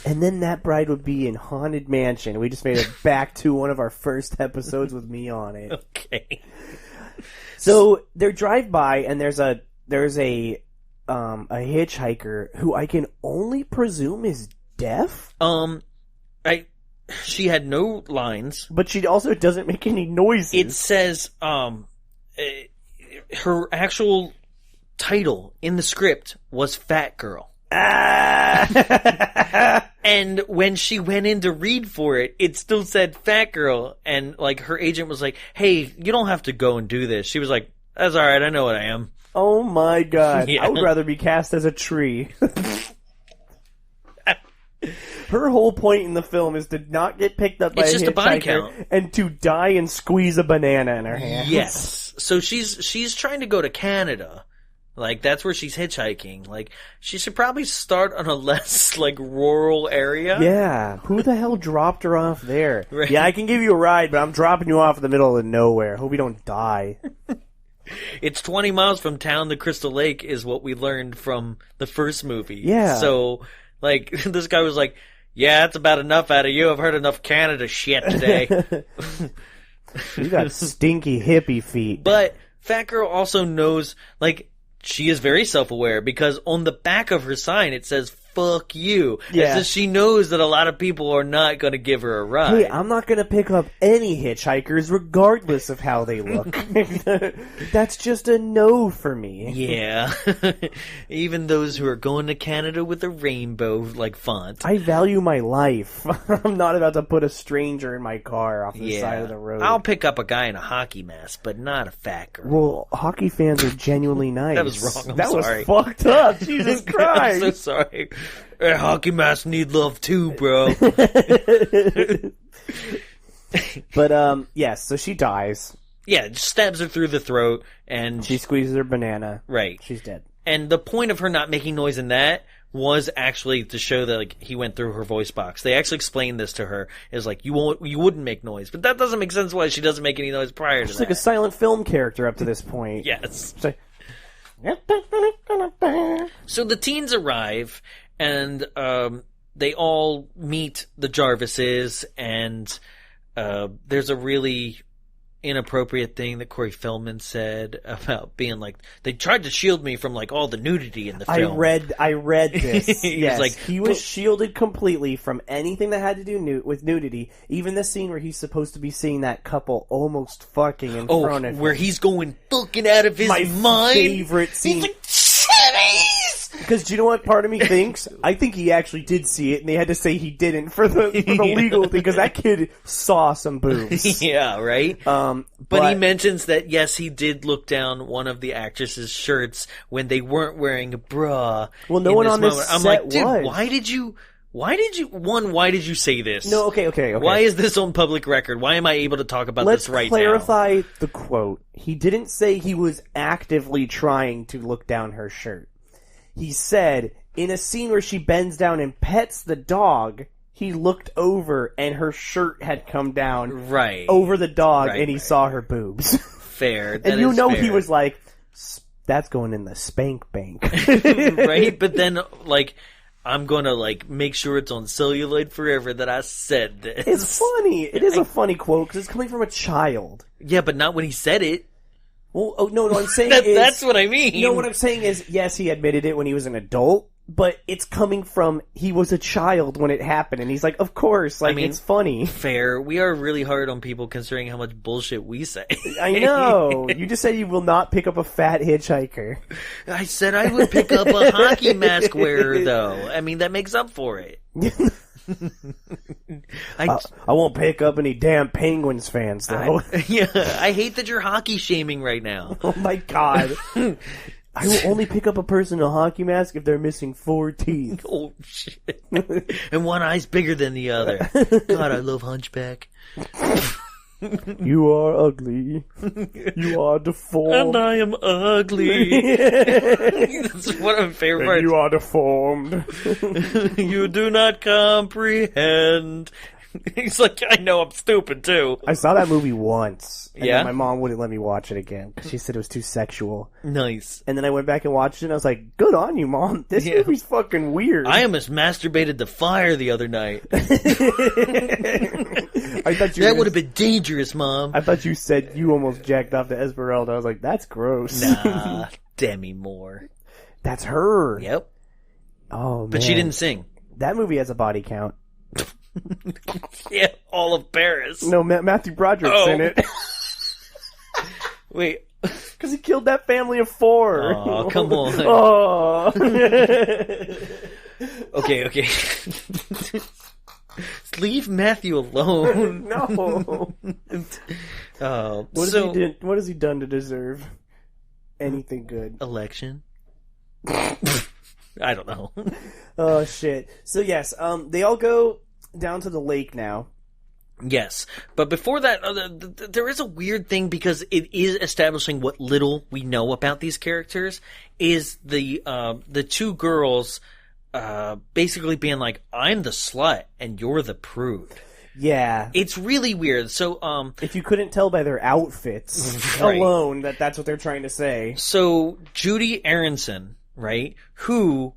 And then that bride would be in Haunted Mansion. We just made it back to one of our first episodes with me on it. Okay. So they drive by, and there's a hitchhiker who I can only presume is deaf. She had no lines, but she also doesn't make any noises. It says her actual title in the script was Fat Girl. And when she went in to read for it, it still said Fat Girl, and like her agent was like, "Hey, you don't have to go and do this." She was like, "That's all right, I know what I am." Oh my god. Yeah. I would rather be cast as a tree. Her whole point in the film is to not get picked up by it's just a body hitchhiker count. And to die and squeeze a banana in her hand. Yes. So she's trying to go to Canada. Like, that's where she's hitchhiking. Like, she should probably start on a less, like, rural area. Yeah. Who the hell dropped her off there? Right. Yeah, I can give you a ride, but I'm dropping you off in the middle of nowhere. Hope you don't die. It's 20 miles from town to Crystal Lake is what we learned from the first movie. Yeah. So, like, this guy was like, yeah, that's about enough out of you. I've heard enough Canada shit today. You got stinky hippie feet. But Fat Girl also knows, like, she is very self-aware because on the back of her sign it says, fuck you. Yeah. As if she knows that a lot of people are not going to give her a ride. Hey, I'm not going to pick up any hitchhikers regardless of how they look. That's just a no for me. Yeah. Even those who are going to Canada with a rainbow, like, font. I value my life. I'm not about to put a stranger in my car off the side of the road. I'll pick up a guy in a hockey mask, but not a fat girl. Well, hockey fans are genuinely nice. That was wrong. I'm that sorry. was fucked up. Jesus Christ. I'm so sorry. Hey, hockey masks need love too, bro. But, yes, so she dies. Yeah, just stabs her through the throat, and She squeezes her banana. right. She's dead. And the point of her not making noise in that was actually to show that, like, he went through her voice box. They actually explained this to her. Is like, you wouldn't make noise. But that doesn't make sense why she doesn't make any noise prior to She's that. like a silent film character up to this point. Yes. She's like, So the teens arrive, and they all meet the Jarvises, and there's a really inappropriate thing that Corey Feldman said about being like, they tried to shield me from, like, all the nudity in the film. I read this. He Yes, was like, he was shielded completely from anything that had to do with nudity. Even the scene where he's supposed to be seeing that couple almost fucking in front of him. where he's going fucking out of his My mind. favorite scene. He's like, shitties! Because do you know what part of me thinks? I think he actually did see it, and they had to say he didn't for the legal thing, because that kid saw some boobs. Yeah, right? But he mentions that, yes, he did look down one of the actresses' shirts when they weren't wearing a bra. Well, no one on this I'm set like, dude, was. why did you say this? No, okay. Why is this on public record? Why am I able to talk about Let's this right clarify the quote. He didn't say he was actively trying to look down her shirt. He said, in a scene where she bends down and pets the dog, he looked over and her shirt had come down Right. over the dog, Right, and he right. saw her boobs. Fair. That And you is know fair. he was like, that's going in the spank bank. Right? But then, like, I'm gonna, like, make sure it's on celluloid forever that I said this. It's funny. It is a funny quote because it's coming from a child. Yeah, but not when he said it. Well, no, I'm saying That's what I mean. No, what I'm saying is, yes, he admitted it when he was an adult, but it's coming from, he was a child when it happened, and he's like, of course, like, I mean, it's funny. Fair. We are really hard on people considering how much bullshit we say. I know. You just said you will not pick up a fat hitchhiker. I said I would pick up a hockey mask wearer, though. I mean, that makes up for it. I won't pick up any damn Penguins fans, though. I hate that you're hockey shaming right now. Oh my god. I will only pick up a person in a hockey mask if they're missing 4 teeth. Oh, shit. And one eye's bigger than the other. God, I love Hunchback. You are ugly. You are deformed. And I am ugly. That's one of my favorite parts. You are deformed. You do not comprehend. He's like, I know I'm stupid, too. I saw that movie once. And Yeah? then my mom wouldn't let me watch it again because she said it was too sexual. Nice. And then I went back and watched it and I was like, good on you, Mom. This Yeah. movie's fucking weird. I almost masturbated to fire the other night. I thought you That would have been dangerous, Mom. I thought you said you almost jacked off to Esmeralda. I was like, that's gross. Nah, Demi Moore. That's her. Yep. Oh, man. But she didn't sing. That movie has a body count. Yeah, all of Paris. No, Matthew Broderick's Oh. in it. Wait. Because he killed that family of 4. Oh, come on. Oh. Okay. Leave Matthew alone. No. What has he done to deserve anything good? Election? I don't know. Oh, shit. So, yes, they all go down to the lake now. Yes, but before that, there is a weird thing because it is establishing what little we know about these characters. Is the two girls basically being like, "I'm the slut and you're the prude." Yeah, it's really weird. So, if you couldn't tell by their outfits right. alone that's what they're trying to say. So Judie Aronson, right? Who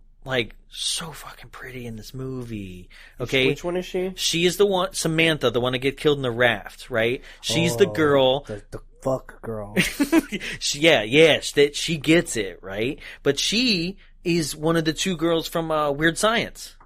so fucking pretty in this movie. Okay. Which one is she? She is the one, Samantha, the one that get killed in the raft, right? She's the girl. The fuck girl. She gets it, right? But she is one of the two girls from Weird Science.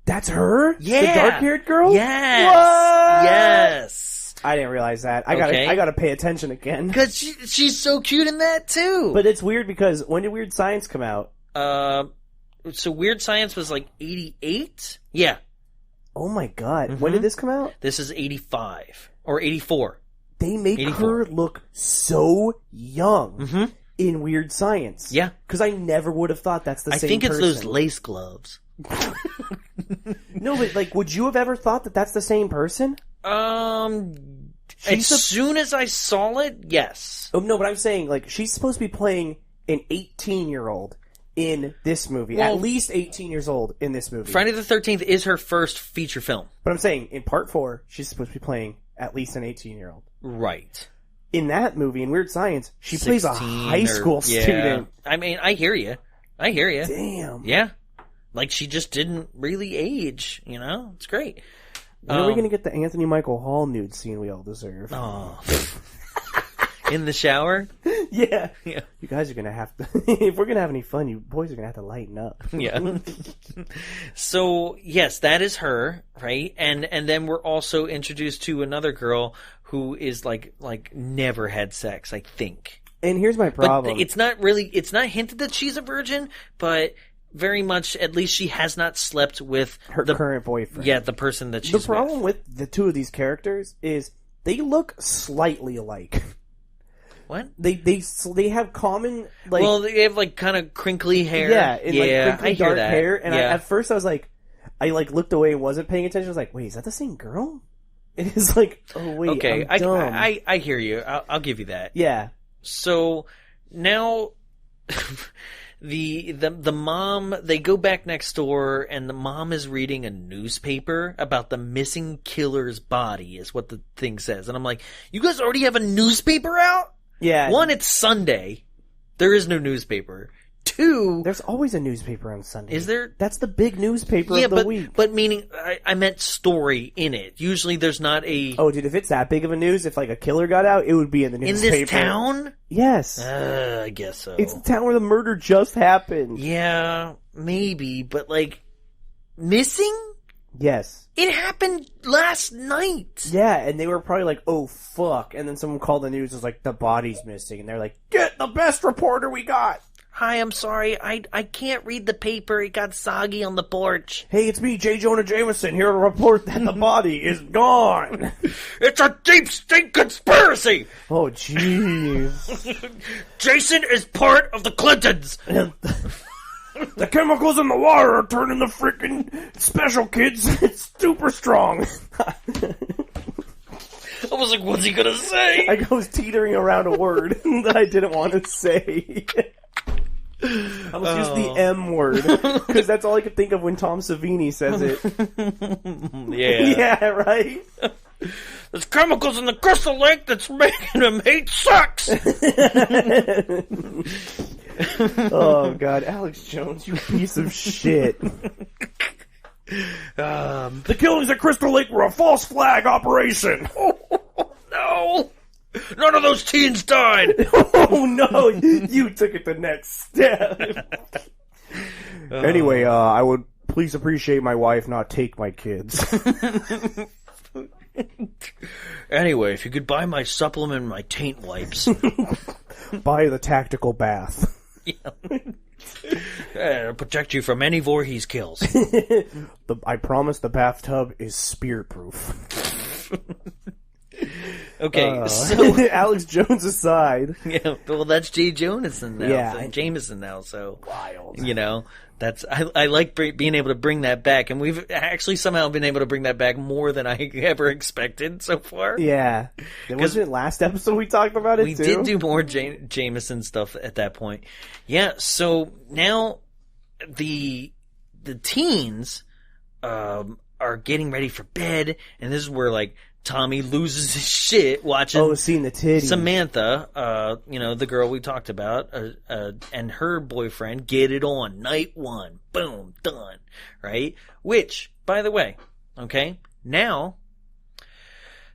That's her? Yeah. The dark-haired girl? Yes. What? Yes. I didn't realize that. I gotta pay attention again. Because she's so cute in that, too. But it's weird because when did Weird Science come out? So Weird Science was 88? Yeah. Oh my god. When did this come out? This is 85. Or 84. They make 84. her look so young in Weird Science. Yeah. Because I never would have thought that's the same person. I think it's those lace gloves. No, but would you have ever thought that that's the same person? As soon as I saw it, yes. Oh, no, but I'm saying, she's supposed to be playing an 18-year-old in this movie. Well, at least 18 years old in this movie. Friday the 13th is her first feature film. But I'm saying, in part 4, she's supposed to be playing at least an 18-year-old. Right. In that movie, in Weird Science, she plays a high school student. I mean, I hear you. Damn. Yeah. She just didn't really age, It's great. When are we going to get the Anthony Michael Hall nude scene we all deserve? Oh. In the shower? Yeah. You guys are going to have to... if we're going to have any fun, you boys are going to have to lighten up. Yeah. So, yes, that is her, right? And then we're also introduced to another girl who is, never had sex, I think. And here's my problem. But it's not hinted that she's a virgin, but... very much, at least she has not slept with her current boyfriend. Yeah, the person that she's with. The problem with the two of these characters is they look slightly alike. What? They have common well, they have kind of crinkly hair. Yeah, and crinkly dark hair. And at first I was I looked away and wasn't paying attention. I was like, wait, is that the same girl? It is oh wait, okay, I'm dumb. I hear you. I'll give you that. Yeah. So now. The mom, they go back next door and the mom is reading a newspaper about the missing killer's body is what the thing says. And I'm like, you guys already have a newspaper out? Yeah. One, it's Sunday. There is no newspaper. Two, there's always a newspaper on Sunday. Is there? That's the big newspaper of the week. But meaning, I meant story in it. Usually there's not a... Oh, dude, if it's that big of a news, if a killer got out, it would be in the newspaper. In this town? Yes. I guess so. It's the town where the murder just happened. Yeah, maybe, but missing? Yes. It happened last night. Yeah, and they were probably oh fuck, and then someone called the news, was the body's missing, and they're like, get the best reporter we got! Hi, I'm sorry, I can't read the paper, it got soggy on the porch. Hey, it's me, J. Jonah Jameson, here to report that the body is gone! It's a deep state conspiracy! Oh, jeez. Jason is part of the Clintons! The chemicals in the water are turning the freaking special kids super strong. I was like, what's he gonna say? I was teetering around a word that I didn't want to say. I was use the M word, because that's all I could think of when Tom Savini says it. Yeah. Yeah, right? There's chemicals in the Crystal Lake that's making him hate sex! Oh, God. Alex Jones, you piece of shit. The killings at Crystal Lake were a false flag operation. No! None of those teens died! Oh, no! You took it the next step. Anyway, I would please appreciate my wife not take my kids. Anyway, if you could buy my supplement and my taint wipes. Buy the tactical bath. Yeah. It'll protect you from any Voorhees kills. I promise the bathtub is spear-proof. Okay, so Alex Jones aside. Yeah, well, that's Jay Jameson now. Yeah. Jameson now, so Wild. you know, that's I like being able to bring that back, and we've actually somehow been able to bring that back more than I ever expected so far. Yeah. Wasn't it last episode we talked about it We too? did do more Jameson stuff at that point. Yeah, so now the teens are getting ready for bed, and this is where like Tommy loses his shit watching seeing the titties. Samantha, the girl we talked about, and her boyfriend get it on. Night one. Boom. Done. Right? Which, by the way, okay, now,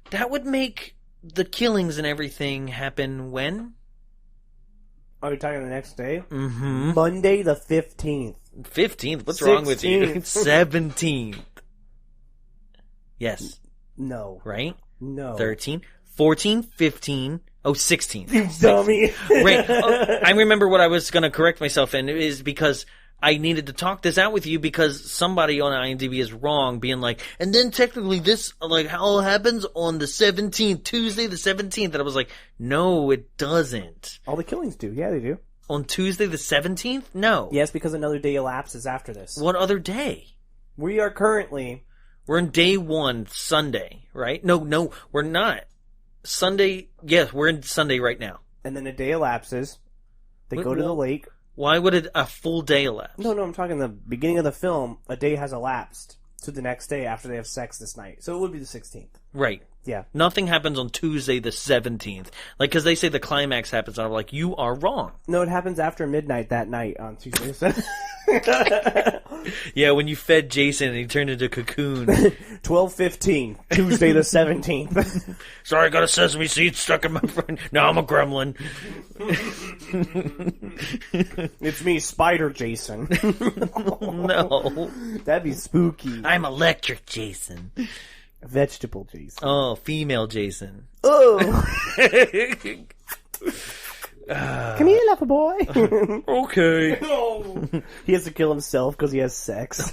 that would make the killings and everything happen when? Are we talking the next day? Mm-hmm. Monday the 15th. 15th? What's wrong with you? 17th. Yes. No. Right? No. 13, 14, 15, 16. You dummy. Right. Oh, I remember what I was going to correct myself in is because I needed to talk this out with you because somebody on IMDb is wrong, being like, and then technically this, like, all happens on the 17th, Tuesday the 17th. And I was like, no, it doesn't. All the killings do. Yeah, they do. On Tuesday the 17th? No. Yes, because another day elapses after this. What other day? We are currently... We're in day one, Sunday, right? No, we're not. Sunday, yes, we're in Sunday right now. And then a day elapses. They go to the lake. Why would a full day elapse? No, I'm talking the beginning of the film. A day has elapsed to the next day after they have sex this night. So it would be the 16th. Right. Yeah. Nothing happens on Tuesday the 17th. Like, because they say the climax happens, and I'm like, you are wrong. No, it happens after midnight that night on Tuesday. Yeah, when you fed Jason and he turned into a cocoon. 12:15, Tuesday the 17th. Sorry, I got a sesame seed stuck in my brain. Now I'm a gremlin. It's me, Spider Jason. No. That'd be spooky. I'm electric Jason. Vegetable Jason. Oh, female Jason. Oh. Come here, lover boy. Okay. He has to kill himself because he has sex.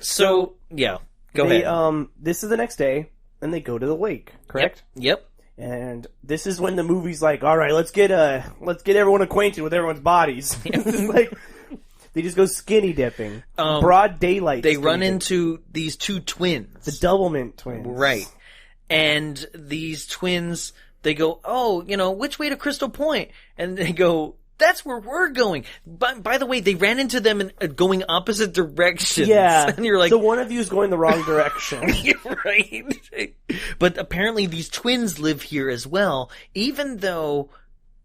So, yeah. Go ahead. This is the next day, and they go to the lake, correct? Yep. And this is when the movie's like, all right, let's get everyone acquainted with everyone's bodies. Like, they just go skinny dipping. Broad daylight. They run into these two twins. The Doublemint twins. Right. And these twins, they go, oh, which way to Crystal Point? And they go, that's where we're going. By the way, they ran into them in going opposite directions. Yeah. And you're like, so one of you is going the wrong direction. You're right. But apparently these twins live here as well, even though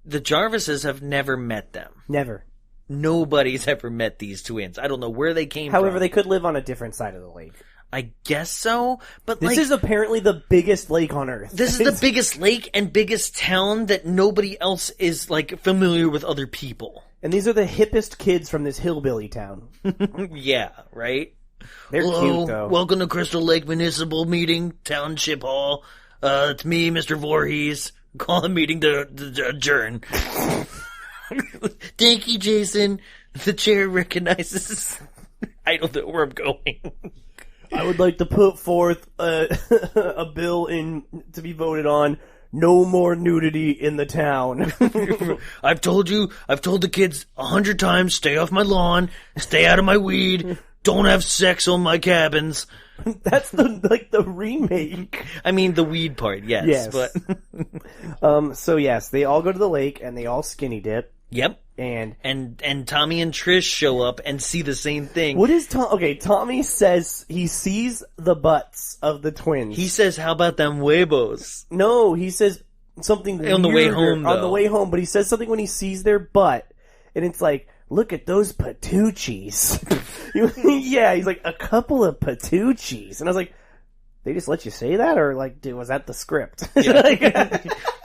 the Jarvises have never met them. Never. Nobody's ever met these twins. I don't know where they came from. However, they could live on a different side of the lake. I guess so, but this is apparently the biggest lake on Earth. This is the biggest lake and biggest town that nobody else is, like, familiar with other people. And these are the hippest kids from this hillbilly town. Yeah, right? They're Hello, cute, though. Welcome to Crystal Lake Municipal Meeting, Township Hall. It's me, Mr. Voorhees. Call the meeting to adjourn. Thank you, Jason. The chair recognizes... I don't know where I'm going. I would like to put forth a bill to be voted on. No more nudity in the town. I've told the kids 100 times, stay off my lawn, stay out of my weed, don't have sex on my cabins. That's the remake. I mean, the weed part, yes. But so yes, they all go to the lake and they all skinny dip. Yep. And Tommy and Trish show up and see the same thing. What is Tom? Okay, Tommy says he sees the butts of the twins. He says, "How about them huevos?" No, he says something on the way home. On the way home, but he says something when he sees their butt, and it's like, "Look at those patucci's." Yeah, he's like, "A couple of patucci's," and I was like, "They just let you say that, or like, dude, was that the script?" Yeah.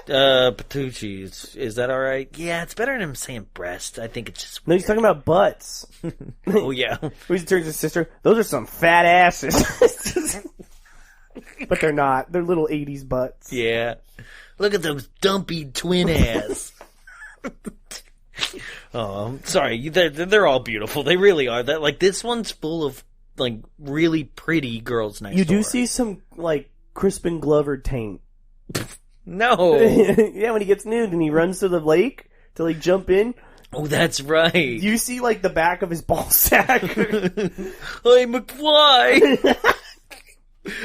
Patucci's. Is that all right? Yeah, it's better than him saying breast. I think it's just weird. No, he's talking about butts. Oh, yeah. He turns to his sister. Those are some fat asses. But they're not. They're little 80s butts. Yeah. Look at those dumpy twin ass. Oh, sorry. They're all beautiful. They really are. This one's full of, like, really pretty girls next door. You do see some, like, Crispin Glover taint. No. Yeah, when he gets nude and he runs to the lake to like jump in. Oh, that's right. You see like the back of his ball sack. Hey, McFly.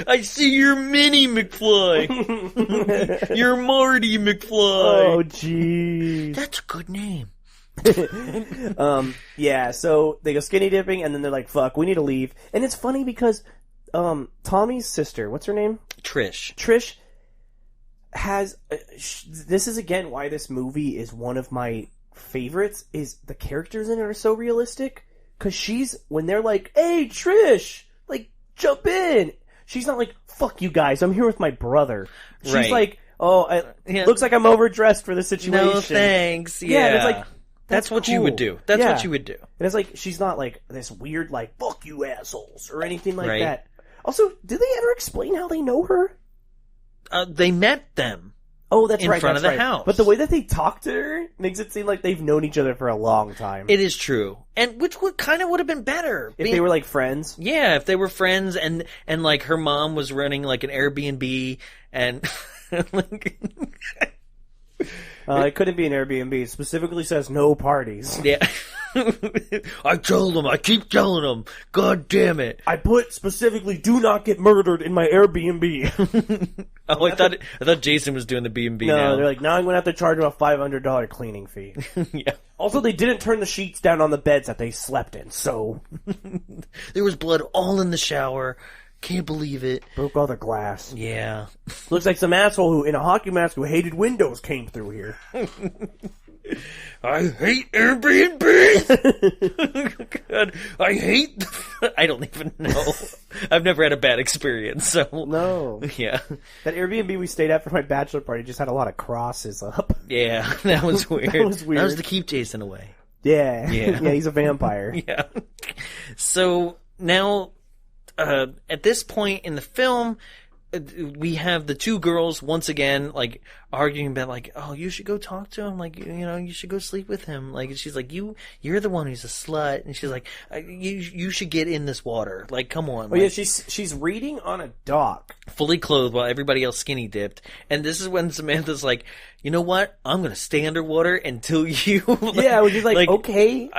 I see your Minnie McFly. You're Marty McFly. Oh, jeez. That's a good name. Yeah, so they go skinny dipping and then they're like, fuck, we need to leave. And it's funny because Tommy's sister, what's her name? Trish has this is again why this movie is one of my favorites, is the characters in it are so realistic. Because she's, when they're like, hey, Trish, like, jump in, she's not like, fuck you guys, I'm here with my brother. She's right. like, looks like I'm overdressed for the situation. No thanks. Yeah, and it's like, that's what cool. you would do. That's what you would do. And it's like, she's not like this weird, like, fuck you assholes, or anything like Right. that. Also, did they ever explain how they know her? They met them. Oh, that's in right. front that's of the right. house. But the way that they talk to her makes it seem like they've known each other for a long time. It is true. And which would have been better. If they were like friends. Yeah, if they were friends and like her mom was running like an Airbnb and like It couldn't be an Airbnb. It specifically says no parties. yeah. I keep telling them. God damn it. I put specifically do not get murdered in my Airbnb. Oh, I thought Jason was doing the B&B No, now. they're like, now I'm going to have to charge them a $500 cleaning fee. Yeah. Also, they didn't turn the sheets down on the beds that they slept in, so... There was blood all in the shower. Can't believe it. Broke all the glass. Yeah. Looks like some asshole who, in a hockey mask who hated windows, came through here. I hate Airbnb. God, I hate. I don't even know. I've never had a bad experience. So No. yeah, That Airbnb we stayed at for my bachelor party just had a lot of crosses up. yeah, that was weird. That was weird. That was to keep Jason away. Yeah. Yeah. Yeah, he's a vampire. Yeah. So now, at this point in the film, we have the two girls once again like arguing about like, oh, you should go talk to him, like, you know, you should go sleep with him. Like, she's like, you're the one who's a slut, and she's like, you should get in this water. Like, come on. Oh, yeah, she's reading on a dock. Fully clothed while everybody else skinny dipped. And this is when Samantha's like, you know what? I'm going to stay underwater until you... Yeah, which is like, okay.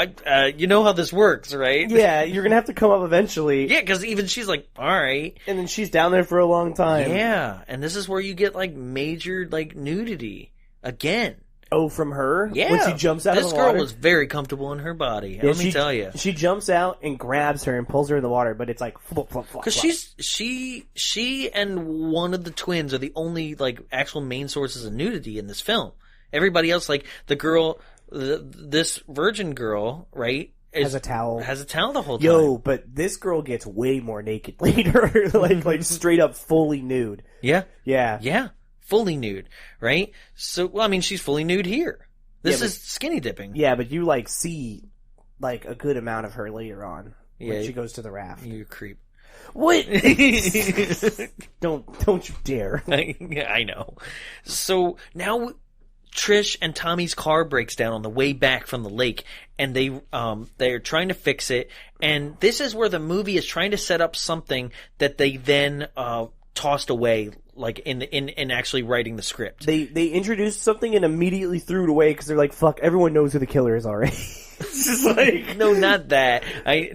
You know how this works, right? Yeah, you're going to have to come up eventually. Yeah, because even she's like, all right. And then she's down there for a long time. Yeah, and this is where you get like major like nudity again. Oh, from her? Yeah. When she jumps out of the water? This girl was very comfortable in her body. Yeah, Let me tell you. She jumps out and grabs her and pulls her in the water, but it's like flop, flop, flop. Because she and one of the twins are the only like actual main sources of nudity in this film. Everybody else, like the girl, this virgin girl, right? Has a towel. Has a towel the whole time. Yo, but this girl gets way more naked later. like straight up fully nude. Yeah. Yeah. Yeah. Fully nude, right? So, well, I mean, she's fully nude here. This Yeah, is skinny dipping. Yeah, but you like see like a good amount of her later on when Yeah. she goes to the raft. You creep. What? Don't you dare. I know. So now Trish and Tommy's car breaks down on the way back from the lake, and they're trying to fix it. And this is where the movie is trying to set up something that they then tossed away, like in actually writing the script. They introduced something and immediately threw it away because they're like, "Fuck, everyone knows who the killer is already." It's just like, No, not that.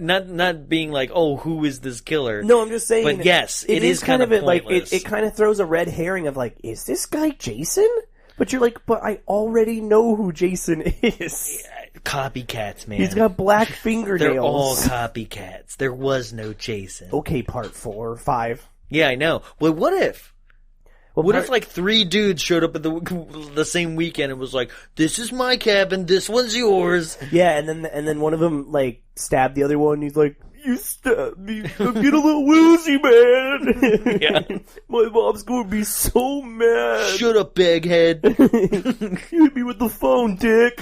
Not being like, oh, who is this killer? no, I'm just saying. But yes, it is kind of it. Like pointless. it kind of throws a red herring of like, is this guy Jason? But you're like, but I already know who Jason is. Copycats, man. He's got black fingernails. They're all copycats. There was no Jason. Okay, part 4 or 5. Yeah, I know. Well, what if? Well, What if like 3 dudes showed up at the same weekend and was like, "This is my cabin. This one's yours." Yeah, and then one of them like stabbed the other one. And he's like, "You stabbed me. I'm getting a little woozy, man." Yeah. My mom's going to be so mad. Shut up, baghead. Hit me with the phone, dick.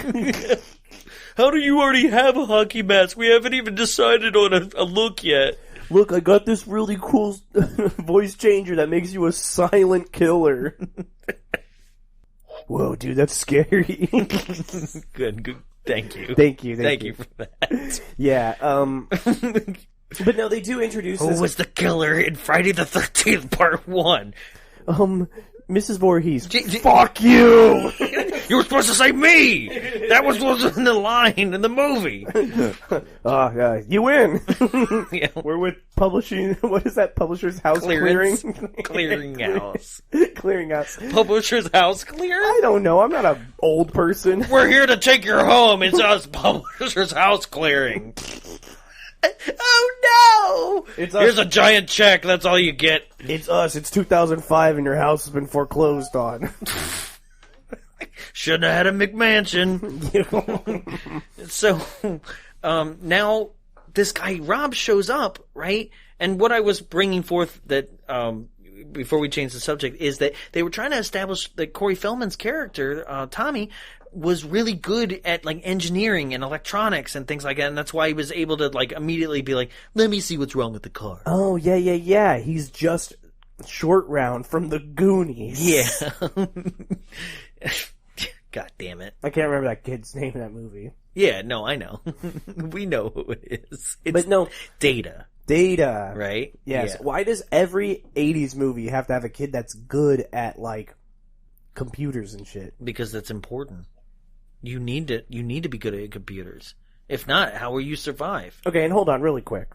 How do you already have a hockey mask? We haven't even decided on a look yet. Look, I got this really cool voice changer that makes you a silent killer. Whoa, dude, that's scary. Good. Thank you. Thank you. Thank you for that. Yeah, But no, they do introduce Who this. was the killer in Friday the 13th Part 1? Mrs. Voorhees. Fuck you! You were supposed to say me! That was in the line in the movie. You win! Yeah. We're with publishing... What is that? Publisher's House Clearance. Clearing? Clearinghouse. Clearinghouse. Publisher's House clear? I don't know. I'm not an old person. We're here to take your home. It's us, Publisher's House clearing. Oh no! Here's a giant check. That's all you get. It's us. It's 2005 and your house has been foreclosed on. Shouldn't have had a McMansion. So, now this guy Rob shows up, right? And what I was bringing forth that, before we change the subject, is that they were trying to establish that Corey Feldman's character, Tommy, was really good at like engineering and electronics and things like that, and that's why he was able to like immediately be like, "Let me see what's wrong with the car." Oh yeah. He's just Short Round from the Goonies. Yeah. God damn it! I can't remember that kid's name in that movie. Yeah, no, I know. We know who it is. It's but no, Data, right? Yes. Yeah. Why does every 80s movie have to have a kid that's good at like computers and shit? Because that's important. You need to be good at computers. If not, how will you survive? Okay, and hold on really quick.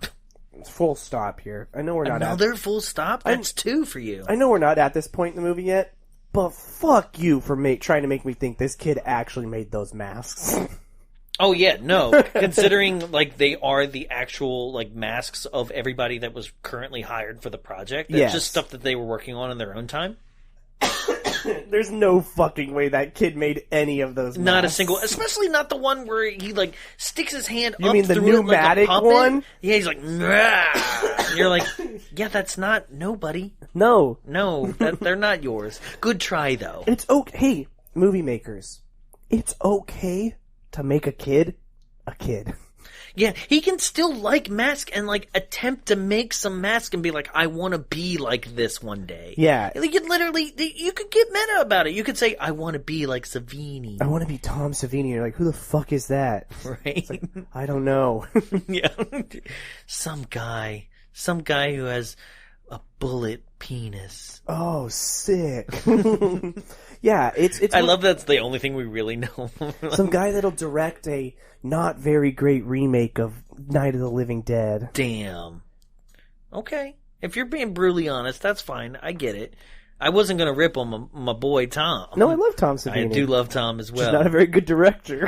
Full stop here. I know we're not Another full stop? That's 2 for you. I know we're not at this point in the movie yet, but fuck you for trying to make me think this kid actually made those masks. Oh yeah, no. Considering like they are the actual like masks of everybody that was currently hired for the project. That's just stuff that they were working on in their own time. There's no fucking way that kid made any of those masks. Not a single, especially not the one where he like sticks his hand You up mean the through pneumatic it like a puppet. one? Yeah, he's like, "Nah." And you're like, yeah, that's not nobody. No, they're not yours. Good try though. It's okay. Hey, movie makers, it's okay to make a kid a kid. Yeah, he can still like mask and like attempt to make some mask and be like, I want to be like this one day. Yeah. You could literally, you could get meta about it. You could say, I want to be like Savini. I want to be Tom Savini. You're like, who the fuck is that? Right? Like, I don't know. Yeah. Some guy who has a bullet penis. Oh, sick. Yeah, it's. I love that's the only thing we really know. Some guy that'll direct a not very great remake of Night of the Living Dead. Damn. Okay. If you're being brutally honest, that's fine. I get it. I wasn't going to rip on my boy Tom. No, I love Tom Savini. I do love Tom as well. He's not a very good director.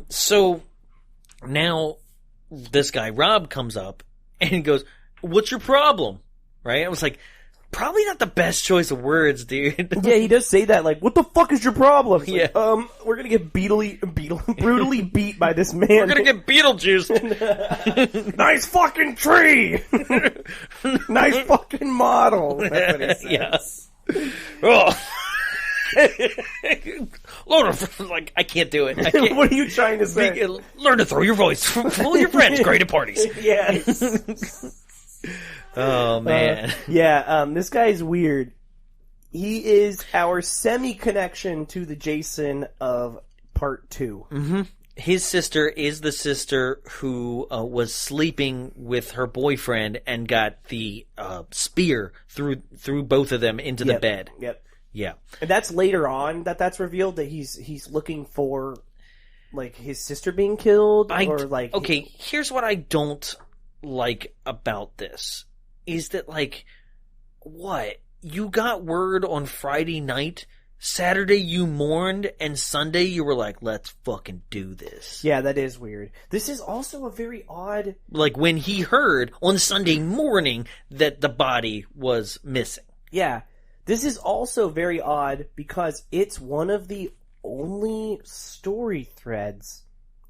So now this guy Rob comes up and he goes, "What's your problem?" Right? I was like, probably not the best choice of words, dude. Yeah, he does say that. Like, what the fuck is your problem? It's yeah. Like, we're gonna get brutally beat by this man. We're gonna get Beetlejuiced. Nice fucking tree. Nice fucking model. That's what he says. Yeah. Oh. Like, I can't do it. I can't. What are you trying to say? Learn to throw your voice. Fool your friends. Great at parties. Yes. Oh man. This guy is weird. He is our semi-connection to the Jason of Part 2. Mm-hmm. His sister is the sister who was sleeping with her boyfriend and got the spear through both of them into the bed. Yep. Yeah. And that's later on that's revealed that he's looking for like his sister being killed Okay, here's what I don't like about this. Is that like, what? You got word on Friday night, Saturday you mourned, and Sunday you were like, let's fucking do this. Yeah, that is weird. This is also a very odd... Like when he heard on Sunday morning that the body was missing. Yeah. This is also very odd because it's one of the only story threads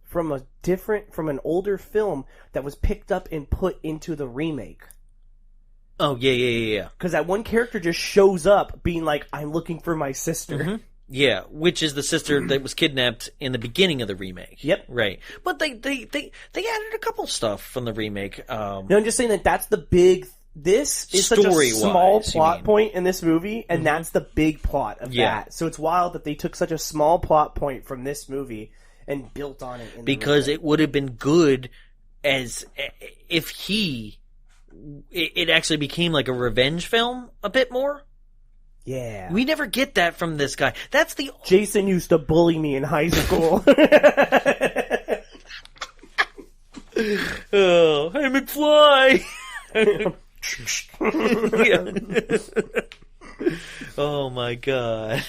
from an older film that was picked up and put into the remake. Oh, yeah. Because that one character just shows up being like, I'm looking for my sister. Mm-hmm. Yeah, which is the sister that was kidnapped in the beginning of the remake. Yep. Right. But they added a couple stuff from the remake. No, I'm just saying that's the big... This is such a small plot point in this movie, and that's the big plot of that. So it's wild that they took such a small plot point from this movie and built on it. Because it would have been good as if it actually became like a revenge film a bit more. Yeah. We never get that from this guy. That's the Jason used to bully me in high school. Oh, hey McFly. Oh my god.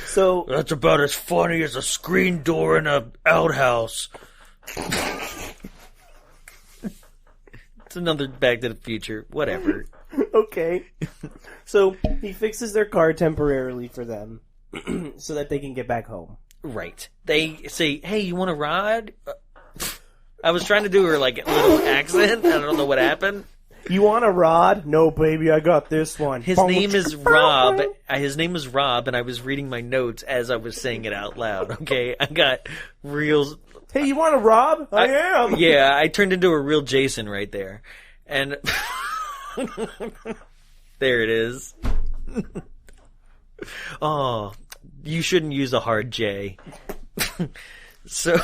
So that's about as funny as a screen door in a outhouse. It's another Back to the Future. Whatever. okay. So he fixes their car temporarily for them so that they can get back home. Right. They say, hey, you want to ride? I was trying to do her, like, little accent. I don't know what happened. You want a rod? No, baby, I got this one. His name is Rob. His name is Rob, and I was reading my notes as I was saying it out loud, okay? I got real... Hey, you want a Rob? I am. Yeah, I turned into a real Jason right there. And... there it is. Oh... You shouldn't use a hard J. So,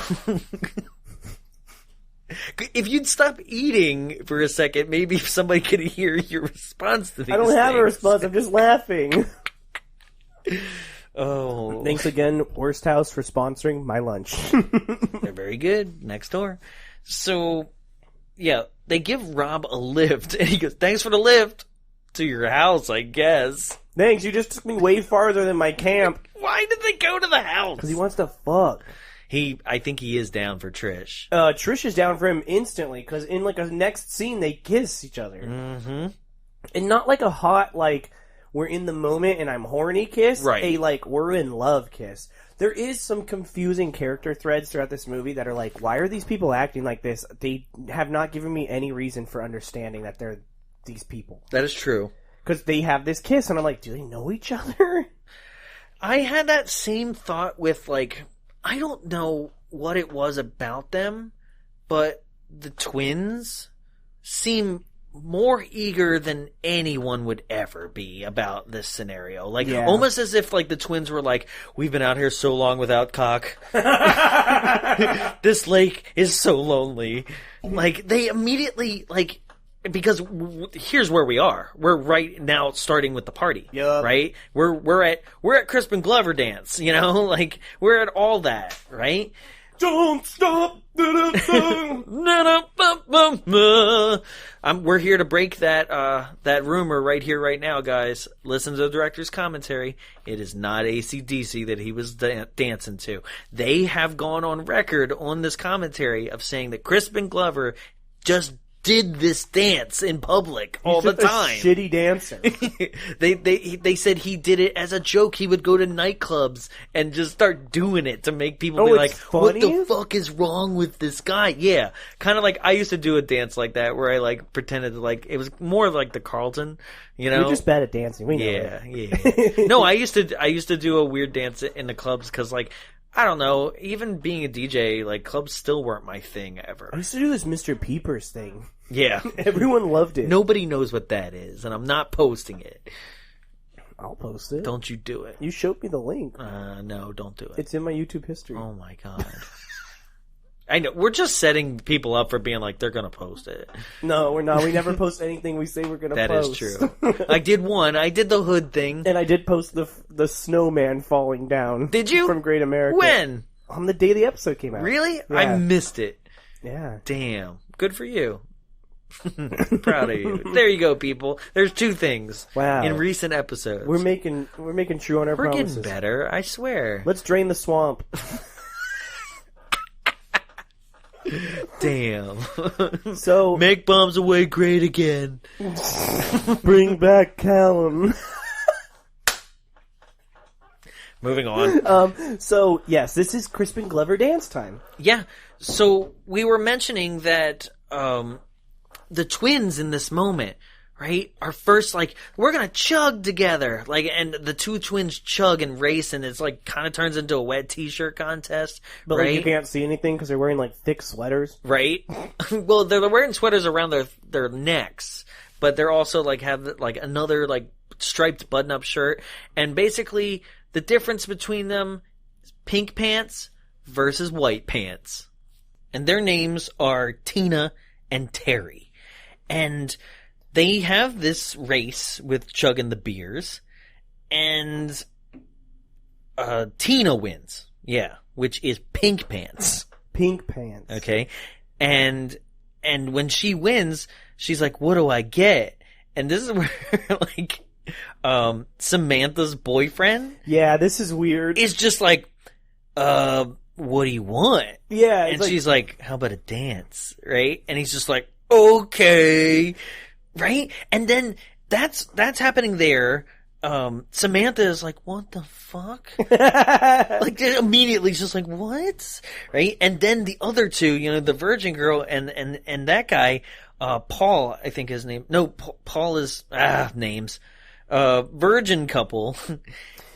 if you'd stop eating for a second, maybe somebody could hear your response to these I don't have things. a response. I'm just laughing. Oh. Thanks again, Worst House, for sponsoring my lunch. They're very good. Next door. So, yeah, they give Rob a lift, and he goes, thanks for the lift to your house, I guess. Thanks, you just took me way farther than my camp. Why did they go to the house? Because he wants to fuck. I think he is down for Trish. Trish is down for him instantly, because in, like, a next scene, they kiss each other. Mm-hmm. And not like a hot, like, we're in the moment and I'm horny kiss. Right. A, like, we're in love kiss. There is some confusing character threads throughout this movie that are like, why are these people acting like this? They have not given me any reason for understanding that they're these people. That is true. Because they have this kiss, and I'm like, do they know each other? I had that same thought with, like, I don't know what it was about them, but the twins seem more eager than anyone would ever be about this scenario. Like, almost as if, like, the twins were like, we've been out here so long without cock. This lake is so lonely. Like, they immediately, like... Because here's where we are. We're right now starting with the party. Yep. Right? We're at Crispin Glover dance, you know? Like, we're at all that, right? Don't stop! We're here to break that rumor right here, right now, guys. Listen to the director's commentary. It is not AC/DC that he was dancing to. They have gone on record on this commentary of saying that Crispin Glover just did this dance in public all the time. A shitty dancer. They said he did it as a joke. He would go to nightclubs and just start doing it to make people be like, funny? what the fuck is wrong with this guy? Yeah. Kind of like I used to do a dance like that where I like pretended to like, it was more like the Carlton, you know? You're just bad at dancing. We know it. Yeah. No, I used to do a weird dance in the clubs because like, I don't know, even being a DJ, like, clubs still weren't my thing ever. I used to do this Mr. Peepers thing. Yeah. Everyone loved it. Nobody knows what that is, and I'm not posting it. I'll post it. Don't you do it. You showed me the link. No, don't do it. It's in my YouTube history. Oh my god. I know. We're just setting people up for being like, they're going to post it. No, we're not. We never post anything we say we're going to post. That is true. I did one. I did the hood thing. And I did post the snowman falling down. Did you? From Great America. When? On the day the episode came out. Really? Yeah. I missed it. Yeah. Damn. Good for you. Proud of you. There you go, people. There's two things. Wow. In recent episodes. We're making true on our promises. We're getting better, I swear. Let's drain the swamp. Damn. So make Bombs Away great again. Bring back Callum. Moving on. So yes, this is Crispin Glover dance time. Yeah. So we were mentioning that the twins in this moment, right, are first like, we're gonna chug together, like, and the two twins chug and race, and it's like kind of turns into a wet t-shirt contest, but right? Like, you can't see anything because they're wearing like thick sweaters, right? Well, they're wearing sweaters around their necks, but they're also like have like another like striped button-up shirt, and basically the difference between them is pink pants versus white pants. and their names are Tina and Terry. And they have this race with chugging the beers, and Tina wins. Yeah, which is Pink Pants. Pink Pants. Okay. And when she wins, she's like, what do I get? And this is where, like, Samantha's boyfriend. Yeah, this is weird. Is just like, what do you want? Yeah. And she's like, how about a dance? Right? And he's just like, okay. Right? And then that's happening there. Samantha is like, what the fuck? Like, immediately she's just like, what? Right? And then the other two, the virgin girl and that guy, Paul, I think his name. No, Paul is, names. Virgin couple.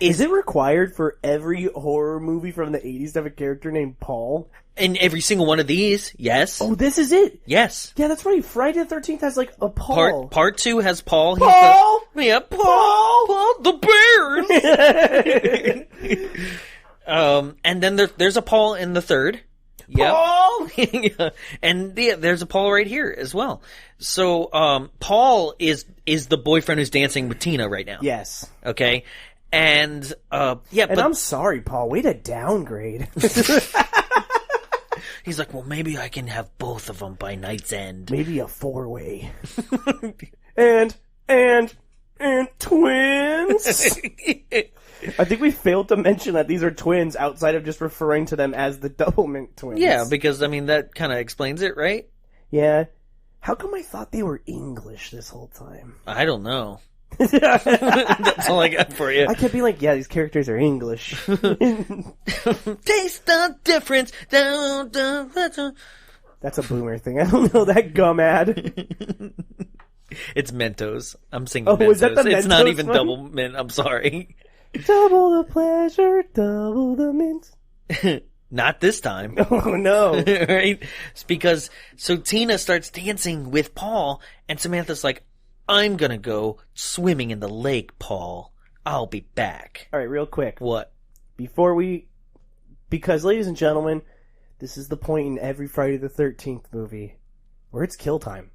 Is it required for every horror movie from the 80s to have a character named Paul? In every single one of these, yes. Oh, this is it? Yes. Yeah, that's right. Friday the 13th has, like, a Paul. Part 2 has Paul. Paul! Paul the bear! And then there's a Paul in the third. Yep. Paul! Yeah. And there's a Paul right here as well. So, Paul is the boyfriend who's dancing with Tina right now. Yes. Okay? And, And I'm sorry, Paul. Way to downgrade. He's like, well, maybe I can have both of them by night's end. Maybe a 4-way. and twins. I think we failed to mention that these are twins outside of just referring to them as the Doublemint twins. Yeah, because, that kind of explains it, right? Yeah. How come I thought they were English this whole time? I don't know. That's all I got for you. I kept being like, yeah, these characters are English. Taste the difference. That's a boomer thing. I don't know that gum ad. It's Mentos. I'm singing Oh, Mentos. is that the It's Mentos not even one? double mint. I'm sorry. Double the pleasure, double the mint. Not this time. Oh, no. Right? It's because, so Tina starts dancing with Paul, and Samantha's like, I'm gonna go swimming in the lake, Paul. I'll be back. All right, real quick. What? Because, ladies and gentlemen, this is the point in every Friday the 13th movie where it's kill time.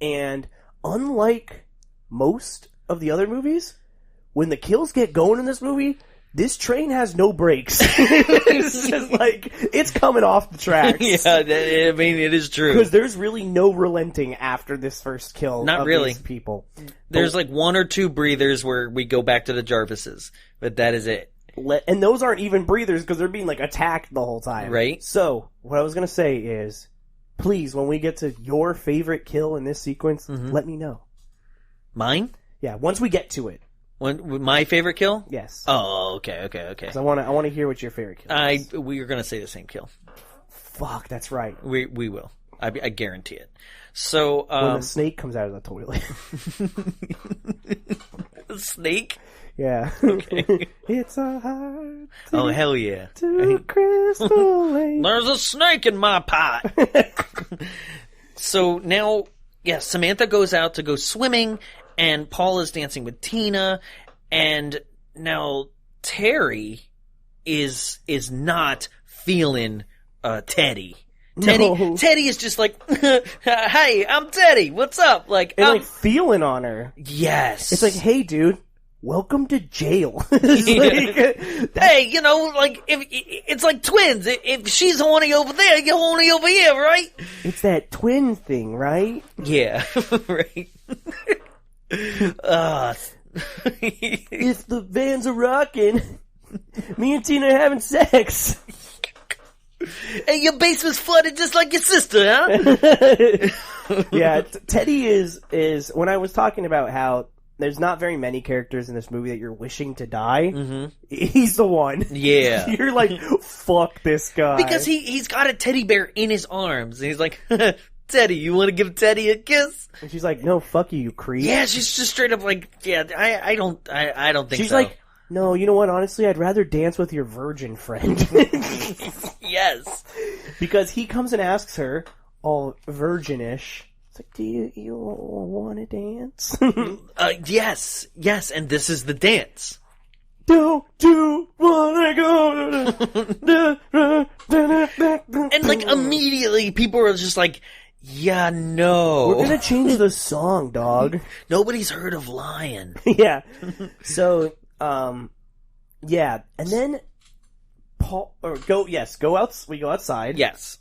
And unlike most of the other movies, when the kills get going in this movie, this train has no brakes. It's just like, it's coming off the tracks. Yeah, I mean, it is true. Because there's really no relenting after this first kill Not of really. these people. There's like one or two breathers where we go back to the Jarvises, but that is it. And those aren't even breathers because they're being like attacked the whole time. Right. So, what I was going to say is, please, when we get to your favorite kill in this sequence, let me know. Mine? Yeah, once we get to it. My favorite kill? Yes. Oh, okay. 'Cause I want to hear what your favorite kill is. We are going to say the same kill. Fuck, that's right. We will. I guarantee it. So, when the snake comes out of the toilet. The snake? Yeah. Okay. It's a hard Oh, hell yeah. to Crystal Lake. There's a snake in my pot. So now, Samantha goes out to go swimming, and Paul is dancing with Tina, and now Terry is not feeling Teddy. No. Teddy is just like, hey, I'm Teddy. What's up? Like, And like feeling on her. yes. It's like, hey, dude, welcome to jail. It's like, hey, like if it's like twins. If she's horny over there, you're horny over here, right? it's that twin thing, right? Yeah, right. If the vans are rocking, me and Tina are having sex. Hey, your basement's flooded just like your sister, huh? Yeah, Teddy is when I was talking about how there's not very many characters in this movie that you're wishing to die, he's the one. Yeah. You're like, fuck this guy. Because he's got a teddy bear in his arms, and he's like, Teddy, you want to give Teddy a kiss? And she's like, no, fuck you creep. Yeah, she's just straight up like, yeah, I don't think She's so. like, no, you know what, honestly, I'd rather dance with your virgin friend. Yes. Because he comes and asks her, all virginish, it's like, do you want to dance? Yes, and this is the dance. don't you wanna go? And like immediately people are just like, yeah, no. We're gonna change the song, dog. Nobody's heard of Lion. Yeah. So, yeah. And then we go outside. Yes.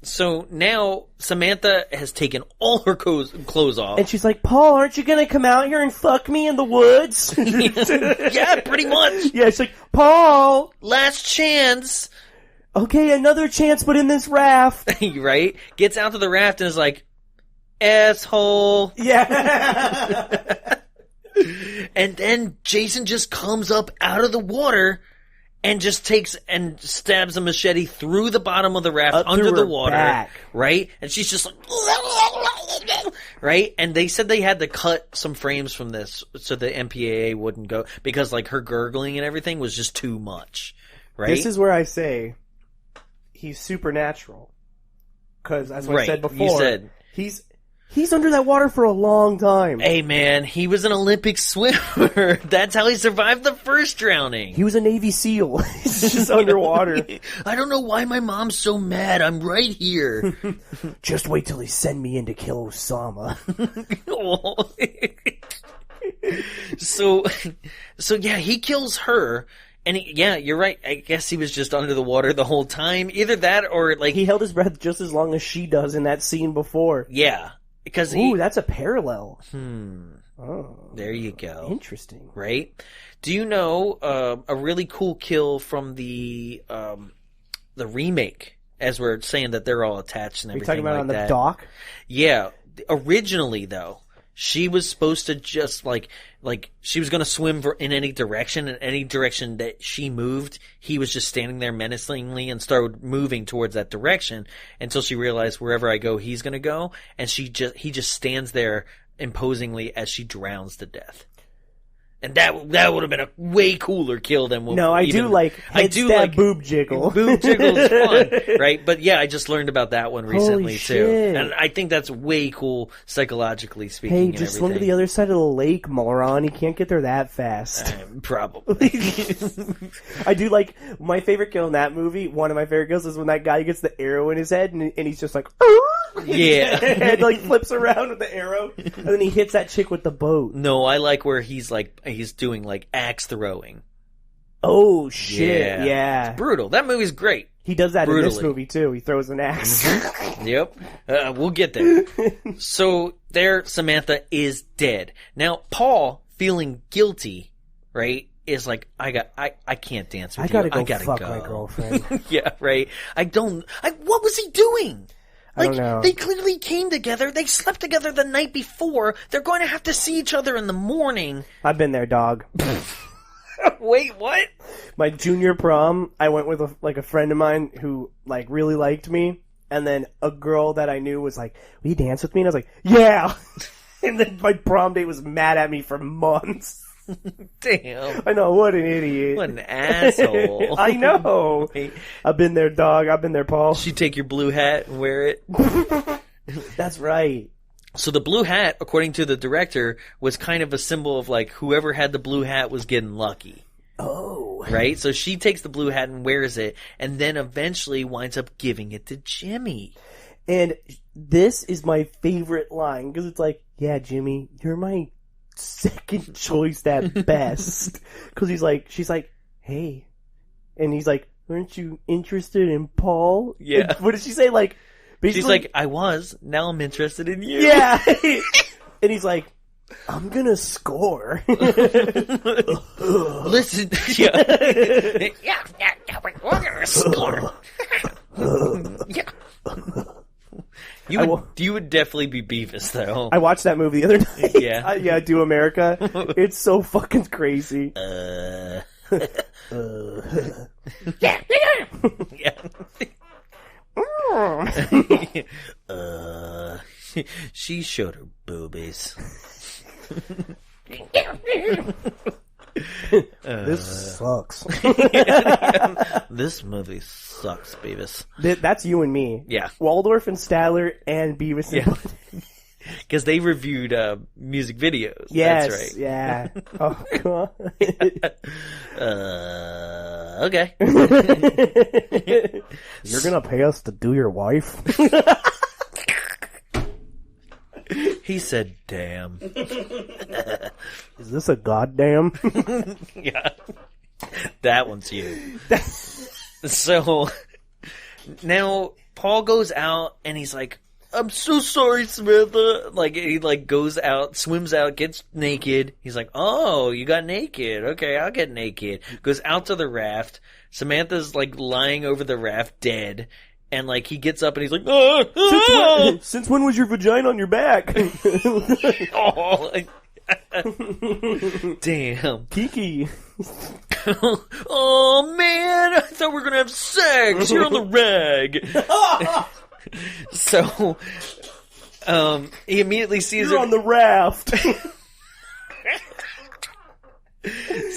So now Samantha has taken all her clothes off. And she's like, Paul, aren't you gonna come out here and fuck me in the woods? Yeah, pretty much. Yeah, she's like, Paul! Last chance. Okay, another chance, but in this raft. Right? Gets out to the raft and is like, asshole. Yeah. And then Jason just comes up out of the water and just takes and stabs a machete through the bottom of the raft Up under through the her water. back. Right? And she's just like, right? And they said they had to cut some frames from this so the MPAA wouldn't go, because like her gurgling and everything was just too much. Right? This is where I say he's supernatural. Because, as I said before, you said. He's under that water for a long time. Hey man, he was an Olympic swimmer. That's how he survived the first drowning. He was a Navy SEAL. He's just underwater. I don't know why my mom's so mad. I'm right here. Just wait till they send me in to kill Osama. So yeah, he kills her. And yeah, you're right. I guess he was just under the water the whole time. Either that or like... He held his breath just as long as she does in that scene before. Yeah. Because Ooh, that's a parallel. Oh. There you go. Interesting. Right? Do you know a really cool kill from the remake, as we're saying that they're all attached and everything like that? Are you talking about on the dock? Yeah. Originally, though, she was supposed to just like she was going to swim in any direction, and any direction that she moved, he was just standing there menacingly and started moving towards that direction until she realized wherever I go, he's going to go, and he just stands there imposingly as she drowns to death. And that would have been a way cooler kill than what. No, I do like boob jiggle. Boob jiggle is fun, right? But yeah, I just learned about that one recently Holy too, shit. and I think that's way cool psychologically speaking. Hey, and just everything. swim to the other side of the lake, moron. You can't get there that fast. Probably. I do like my favorite kill in that movie. One of my favorite kills is when that guy gets the arrow in his head and he's just like, yeah, and like flips around with the arrow, and then he hits that chick with the boat. No, I like where he's doing like axe throwing. Oh shit! Yeah. It's brutal. That movie's great. He does that Brutally. in this movie too. He throws an axe. Yep. We'll get there. So there, Samantha is dead. Now, Paul, feeling guilty, right, is like, I can't dance with you. I gotta fuck go. my girlfriend. Yeah, right. What was he doing? I don't know. They clearly came together. They slept together the night before. They're going to have to see each other in the morning. I've been there, dog. Wait, what? My junior prom, I went with a friend of mine who like really liked me, and then a girl that I knew was like, "Will you dance with me?" And I was like, "Yeah." And then my prom date was mad at me for months. Damn. I know, what an idiot. What an asshole. I know. I've been there, dog. I've been there, Paul. She take your blue hat and wear it. That's right. So the blue hat, according to the director, was kind of a symbol of like whoever had the blue hat was getting lucky. Oh. Right? So she takes the blue hat and wears it, and then eventually winds up giving it to Jimmy. And this is my favorite line, because it's like, yeah, Jimmy, you're my second choice at best. Because she's like, hey. And he's like, aren't you interested in Paul? Yeah. And what did she say? Like, basically, she's like, I was. Now I'm interested in you. Yeah. And he's like, I'm gonna score. Listen. Yeah. Yeah, we're gonna score. Yeah. You would definitely be Beavis, though. I watched that movie the other night. Yeah. Yeah, Do America. It's so fucking crazy. Yeah. She showed her boobies. This sucks. This movie sucks, Beavis. That's you and me. Yeah. Waldorf and Statler and Beavis and Butthead. Because they reviewed music videos. Yes, That's right. yeah. Oh, God. Okay. You're gonna pay us to do your wife? He said, damn. Is this a goddamn? Yeah. That one's you. So, now, Paul goes out, and he's like, I'm so sorry, Samantha. Like, he, like, goes out, swims out, gets naked. He's like, oh, you got naked. Okay, I'll get naked. Goes out to the raft. Samantha's, like, lying over the raft, dead. And, like, he gets up and he's like, Since when was your vagina on your back? oh, like, damn. Kiki. Oh, man, I thought we were gonna have sex. You're on the rag. So, he immediately sees You're her on the raft.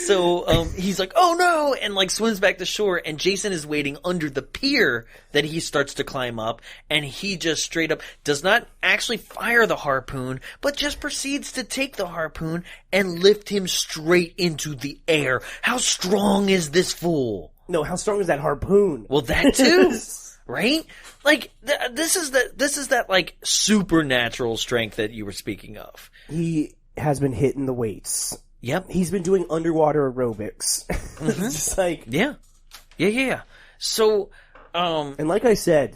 So, he's like, oh no, and like swims back to shore, and Jason is waiting under the pier that he starts to climb up, and he just straight up does not actually fire the harpoon, but just proceeds to take the harpoon and lift him straight into the air. How strong is this fool? No, how strong is that harpoon? Well, that too. Right? Like, this is that, like, supernatural strength that you were speaking of. He has been hitting the weights. Yep. He's been doing underwater aerobics. It's just like... Yeah. So, And like I said,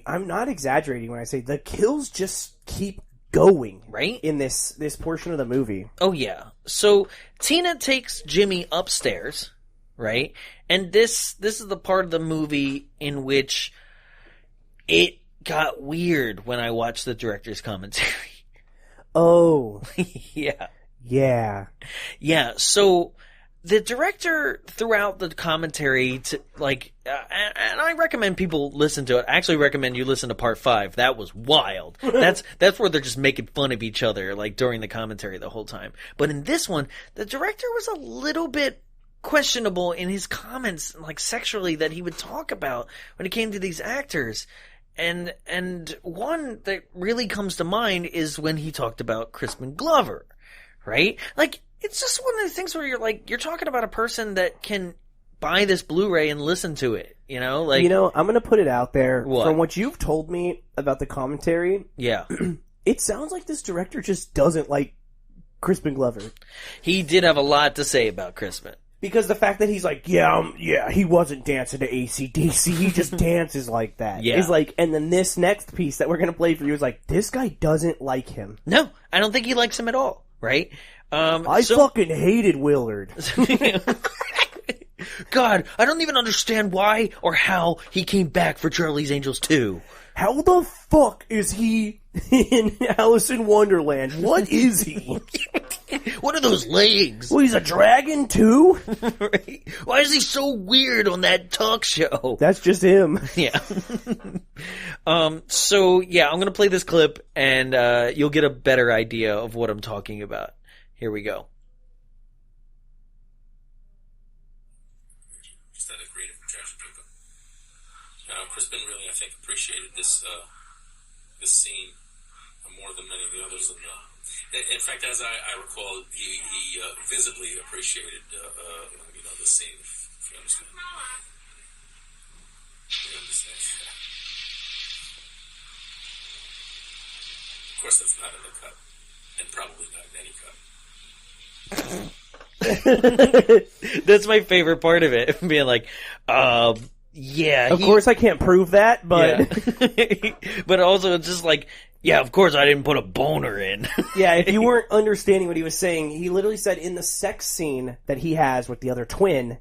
I'm not exaggerating when I say the kills just keep going. Right? In this portion of the movie. Oh, yeah. So, Tina takes Jimmy upstairs, right? And this is the part of the movie in which it got weird when I watched the director's commentary. Oh. Yeah. Yeah. Yeah, so the director throughout the commentary to like and I recommend people listen to it. I actually recommend you listen to part 5. That was wild. That's where they're just making fun of each other like during the commentary the whole time. But in this one, the director was a little bit questionable in his comments like sexually that he would talk about when it came to these actors. And one that really comes to mind is when he talked about Crispin Glover. Right? Like, it's just one of the things where you're talking about a person that can buy this Blu-ray and listen to it, you know? Like, you know, I'm gonna put it out there. What? From what you've told me about the commentary, yeah. it sounds like this director just doesn't like Crispin Glover. He did have a lot to say about Crispin. Because the fact that he's like, yeah, he wasn't dancing to AC/DC, he just dances like that. Yeah. Is like, and then this next piece that we're gonna play for you is like, this guy doesn't like him. No, I don't think he likes him at all. Right? I fucking hated Willard. God, I don't even understand why or how he came back for Charlie's Angels 2. How the fuck is he in Alice in Wonderland? What is he? What are those legs? Well, he's a dragon too? Right? Why is he so weird on that talk show? That's just him. Yeah. So yeah, I'm gonna play this clip and you'll get a better idea of what I'm talking about. Here we go. Just had a great interaction with them. Crispin really, I think, appreciated this scene more than many of the others. In fact, as I recall, he visibly appreciated the scene. If you understand. You understand. Of course, that's not in the cut, and probably not in any cut. That's my favorite part of it. Being like, yeah. Of course I can't prove that, but... Yeah. But also it's just like, yeah, of course I didn't put a boner in. Yeah, if you weren't understanding what he was saying, he literally said in the sex scene that he has with the other twin,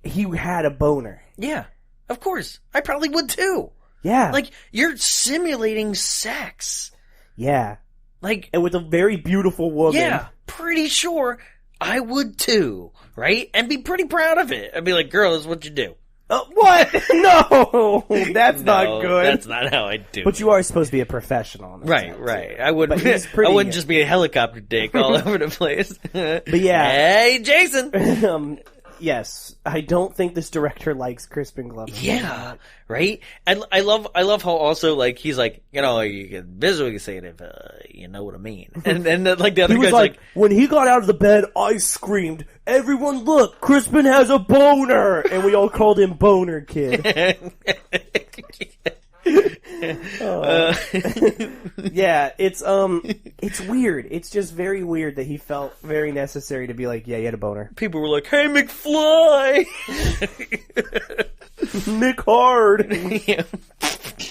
he had a boner. Yeah, of course. I probably would too. Yeah. Like, you're simulating sex. Yeah. Like... And with a very beautiful woman. Yeah, pretty sure I would too, right? And be pretty proud of it. I'd be like, girl, this is what you do. What? No! That's not good. That's not how I do But you are supposed to be a professional. Right. I wouldn't just be a helicopter dick all over the place. But yeah. Hey, Jason! yes, I don't think this director likes Crispin Glover. Yeah, right? I love how also, like, he's like, you know, you can visually say it if, you know what I mean. And then, like, the other He was guy's like, like, when he got out of the bed, I screamed, "Everyone look, Crispin has a boner!" And we all called him Boner Kid. Yeah, it's weird. It's just very weird that he felt very necessary to be like, yeah, he had a boner. people were like, hey, McFly! Nick Hard!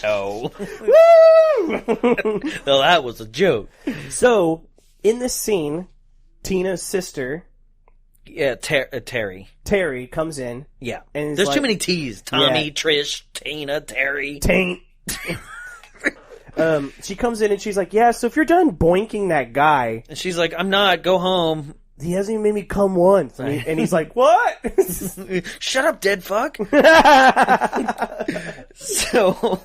No. Woo! Well, that was a joke. So, in this scene, Tina's sister, Yeah, Terry. Terry, comes in. Yeah. And is there's like, too many T's. Tommy, Yeah. Trish, Tina, Terry. Taint. She comes in and she's like, yeah, so if you're done boinking that guy, And she's like, I'm not, go home. he hasn't even made me come once. And he's like, what? Shut up, dead fuck. So,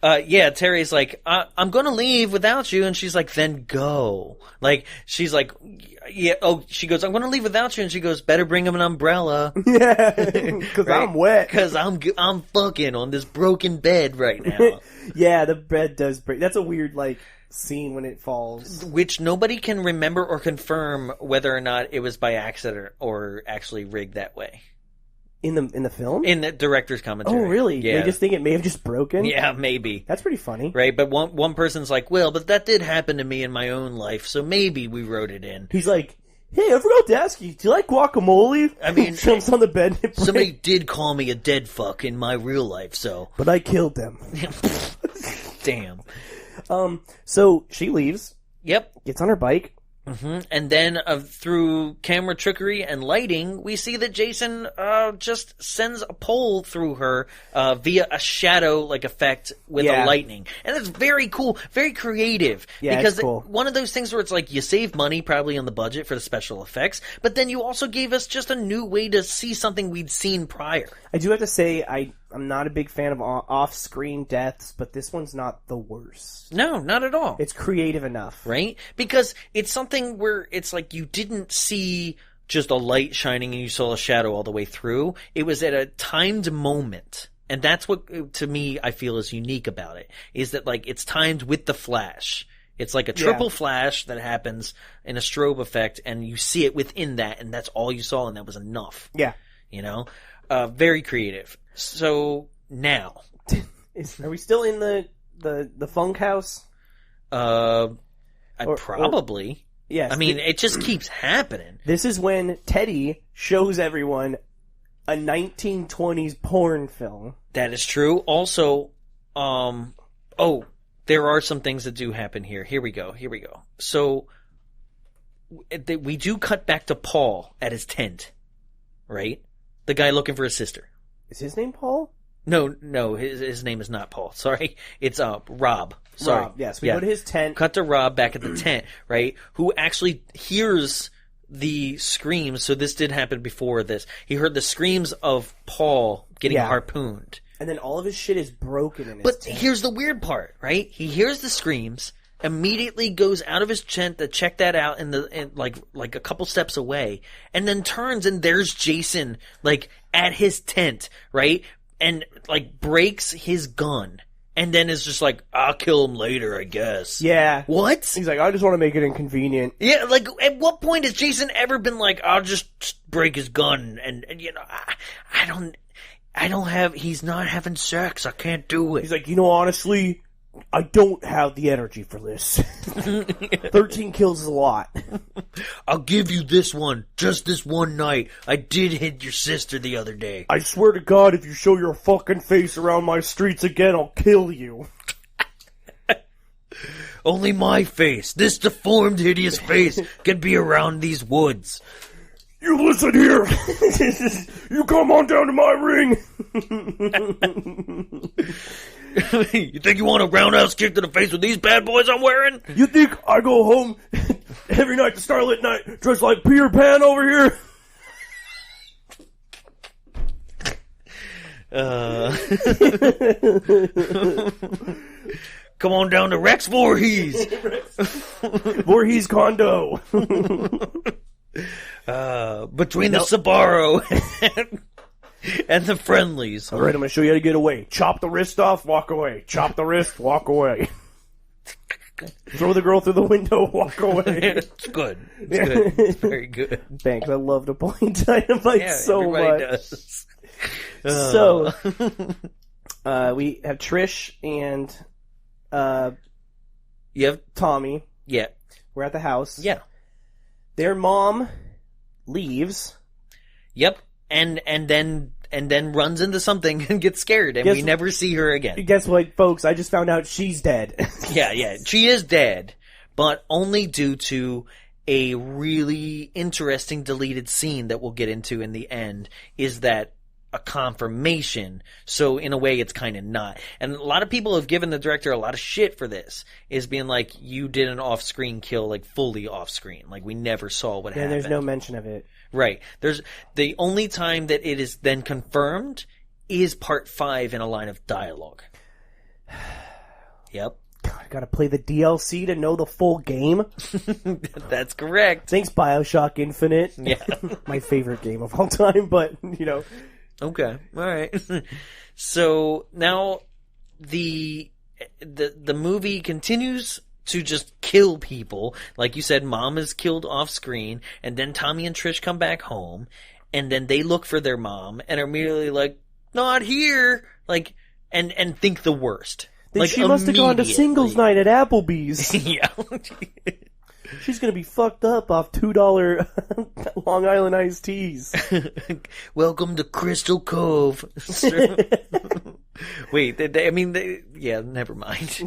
yeah, Terry's like, I'm gonna leave without you. And she's like, then go. Like, she's like, yeah, oh, she goes, I'm gonna leave without you. And she goes, better bring him an umbrella. Yeah, because I'm wet. Because I'm fucking on this broken bed right now. Yeah, the bed does break. That's a weird, like, scene when it falls. Which nobody can remember or confirm whether or not it was by accident or actually rigged that way. In the film? In the director's commentary. Oh, really? Yeah. They just think it may have just broken? Yeah, maybe. That's pretty funny. Right, but one person's like, well, but that did happen to me in my own life, so maybe we wrote it in. He's like, hey, I forgot to ask you, do you like guacamole? I mean, jumps on the bed and Somebody did call me a dead fuck in my real life, so. But I killed them. Damn. So she leaves. Yep. Gets on her bike. Mm-hmm. And then through camera trickery and lighting, we see that Jason just sends a pole through her via a shadow-like effect with the lightning. And it's very cool, very creative. Yeah, because it's cool. One of those things where it's like you save money probably on the budget for the special effects, but then you also gave us just a new way to see something we'd seen prior. I do have to say, I'm not a big fan of off-screen deaths, but this one's not the worst. No, not at all. It's creative enough. Right? Because it's something where it's like you didn't see just a light shining and you saw a shadow all the way through. It was at a timed moment. And that's what, to me, I feel is unique about it. Is that, like, it's timed with the flash. It's like a triple flash that happens in a strobe effect, and you see it within that, and that's all you saw, and that was enough. Yeah. You know? Very creative. So, now. Are we still in the funk house? Probably. Yes. I mean, it just keeps happening. This is when Teddy shows everyone a 1920s porn film. That is true. Also, there are some things that do happen here. Here we go. So, we do cut back to Paul at his tent, right? The guy looking for his sister. Is his name Paul? No, his name is not Paul. Sorry. It's, Rob. Sorry. Rob, yes. We go to his tent. Cut to Rob back at the tent, right? Who actually hears the screams. So this did happen before this. He heard the screams of Paul getting harpooned. And then all of his shit is broken in his But tent. here's the weird part, right? He hears the screams, immediately goes out of his tent to check that out like a couple steps away, and then turns and there's Jason, like, at his tent, right? And, like, breaks his gun. And then is just like, I'll kill him later, I guess. Yeah. What? He's like, I just want to make it inconvenient. Yeah, like, at what point has Jason ever been like, I'll just break his gun and you know, I don't have, he's not having sex, I can't do it. He's like, honestly, I don't have the energy for this. 13 kills is a lot. I'll give you this one, just this one night. I did hit your sister the other day. I swear to God, if you show your fucking face around my streets again, I'll kill you. Only my face, this deformed, hideous face, can be around these woods. You listen here. You come on down to my ring. You think you want a roundhouse kick to the face with these bad boys I'm wearing? You think I go home every night to Starlit Night dressed like Peter Pan over here? Come on down to Rex Voorhees. Voorhees condo. Between the Sbarro and the friendlies. All right, I'm going to show you how to get away. Chop the wrist off, walk away. Chop the wrist, walk away. Throw the girl through the window, walk away. It's good. It's good. It's very good. Thanks, I love Napoleon Dynamite so much. Does. So, we have Trish and you have Tommy. Yeah. We're at the house. Yeah. Their mom leaves. Yep. And then runs into something and gets scared, and we never see her again. Guess what, folks? I just found out she's dead. Yeah, she is dead, but only due to a really interesting deleted scene that we'll get into in the end. Is that a confirmation? So in a way, it's kind of not. And a lot of people have given the director a lot of shit for this, is being like, you did an off-screen kill, like fully off-screen, like we never saw what happened. And there's no mention of it. Right. There's the only time that it is then confirmed is part 5 in a line of dialogue. Yep. God, I gotta play the DLC to know the full game. That's correct. Thanks, BioShock Infinite. Yeah. My favorite game of all time, but, you know. Okay. All right. So now the movie continues to just kill people. Like you said, mom is killed off screen, and then Tommy and Trish come back home, and then they look for their mom and are immediately like, not here, like, and think the worst. Then like, she must have gone to singles night at Applebee's. Yeah. She's gonna be fucked up off $2 Long Island iced teas. Welcome to Crystal Cove. Wait, yeah, never mind.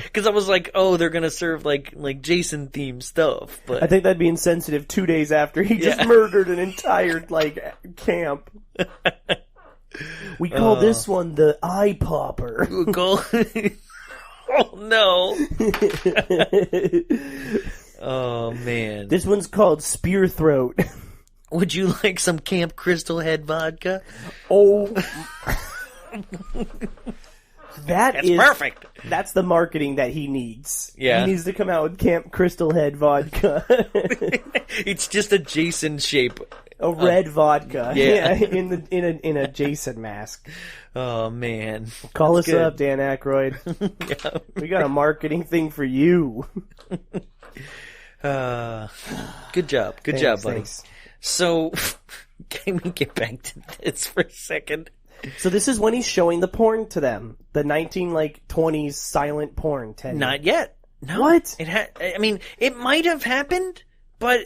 Because I was like, oh, they're gonna serve like Jason themed stuff. But I think that'd be insensitive 2 days after he just murdered an entire camp. We call this one the Eye Popper. Oh no. Oh man. This one's called Spear Throat. Would you like some Camp Crystal Head vodka? Oh. That's perfect. That's the marketing that he needs. Yeah. He needs to come out with Camp Crystal Head vodka. It's just a Jason shape. A red vodka. Yeah. in a Jason mask. Oh man. Call That's us good. up, Dan Aykroyd. Yeah. We got a marketing thing for you. Good job. Good job, buddy. Thanks. So, can we get back to this for a second? So this is when he's showing the porn to them. The 1920s silent porn. Not yet. No. What? It might have happened, but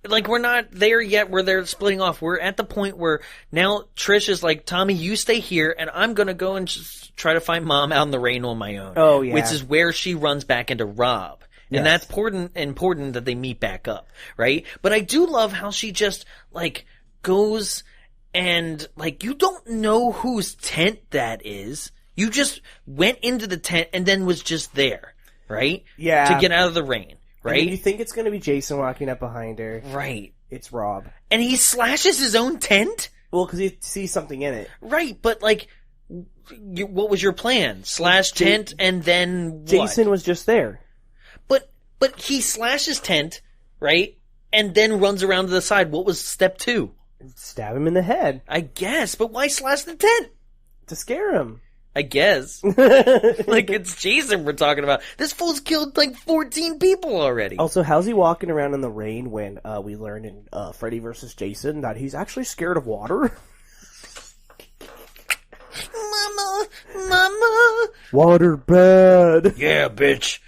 like we're not there yet where they're splitting off. We're at the point where now Trish is like, Tommy, you stay here, and I'm going to go and just try to find Mom out in the rain on my own. Oh, yeah. Which is where she runs back into Rob. And that's important that they meet back up, right? But I do love how she just, like, goes and, like, you don't know whose tent that is. You just went into the tent and then was just there, right? Yeah. To get out of the rain, right? And you think it's going to be Jason walking up behind her. Right. It's Rob. And he slashes his own tent? Well, because he sees something in it. Right, but, like, what was your plan? Slash tent and then what? Jason was just there. But he slashes tent, right? And then runs around to the side. What was step 2? Stab him in the head. I guess, but why slash the tent? To scare him. I guess. Like, it's Jason we're talking about. This fool's killed, like, 14 people already. Also, how's he walking around in the rain when we learn in Freddy vs. Jason that he's actually scared of water? Mama! Water bad. Yeah, bitch.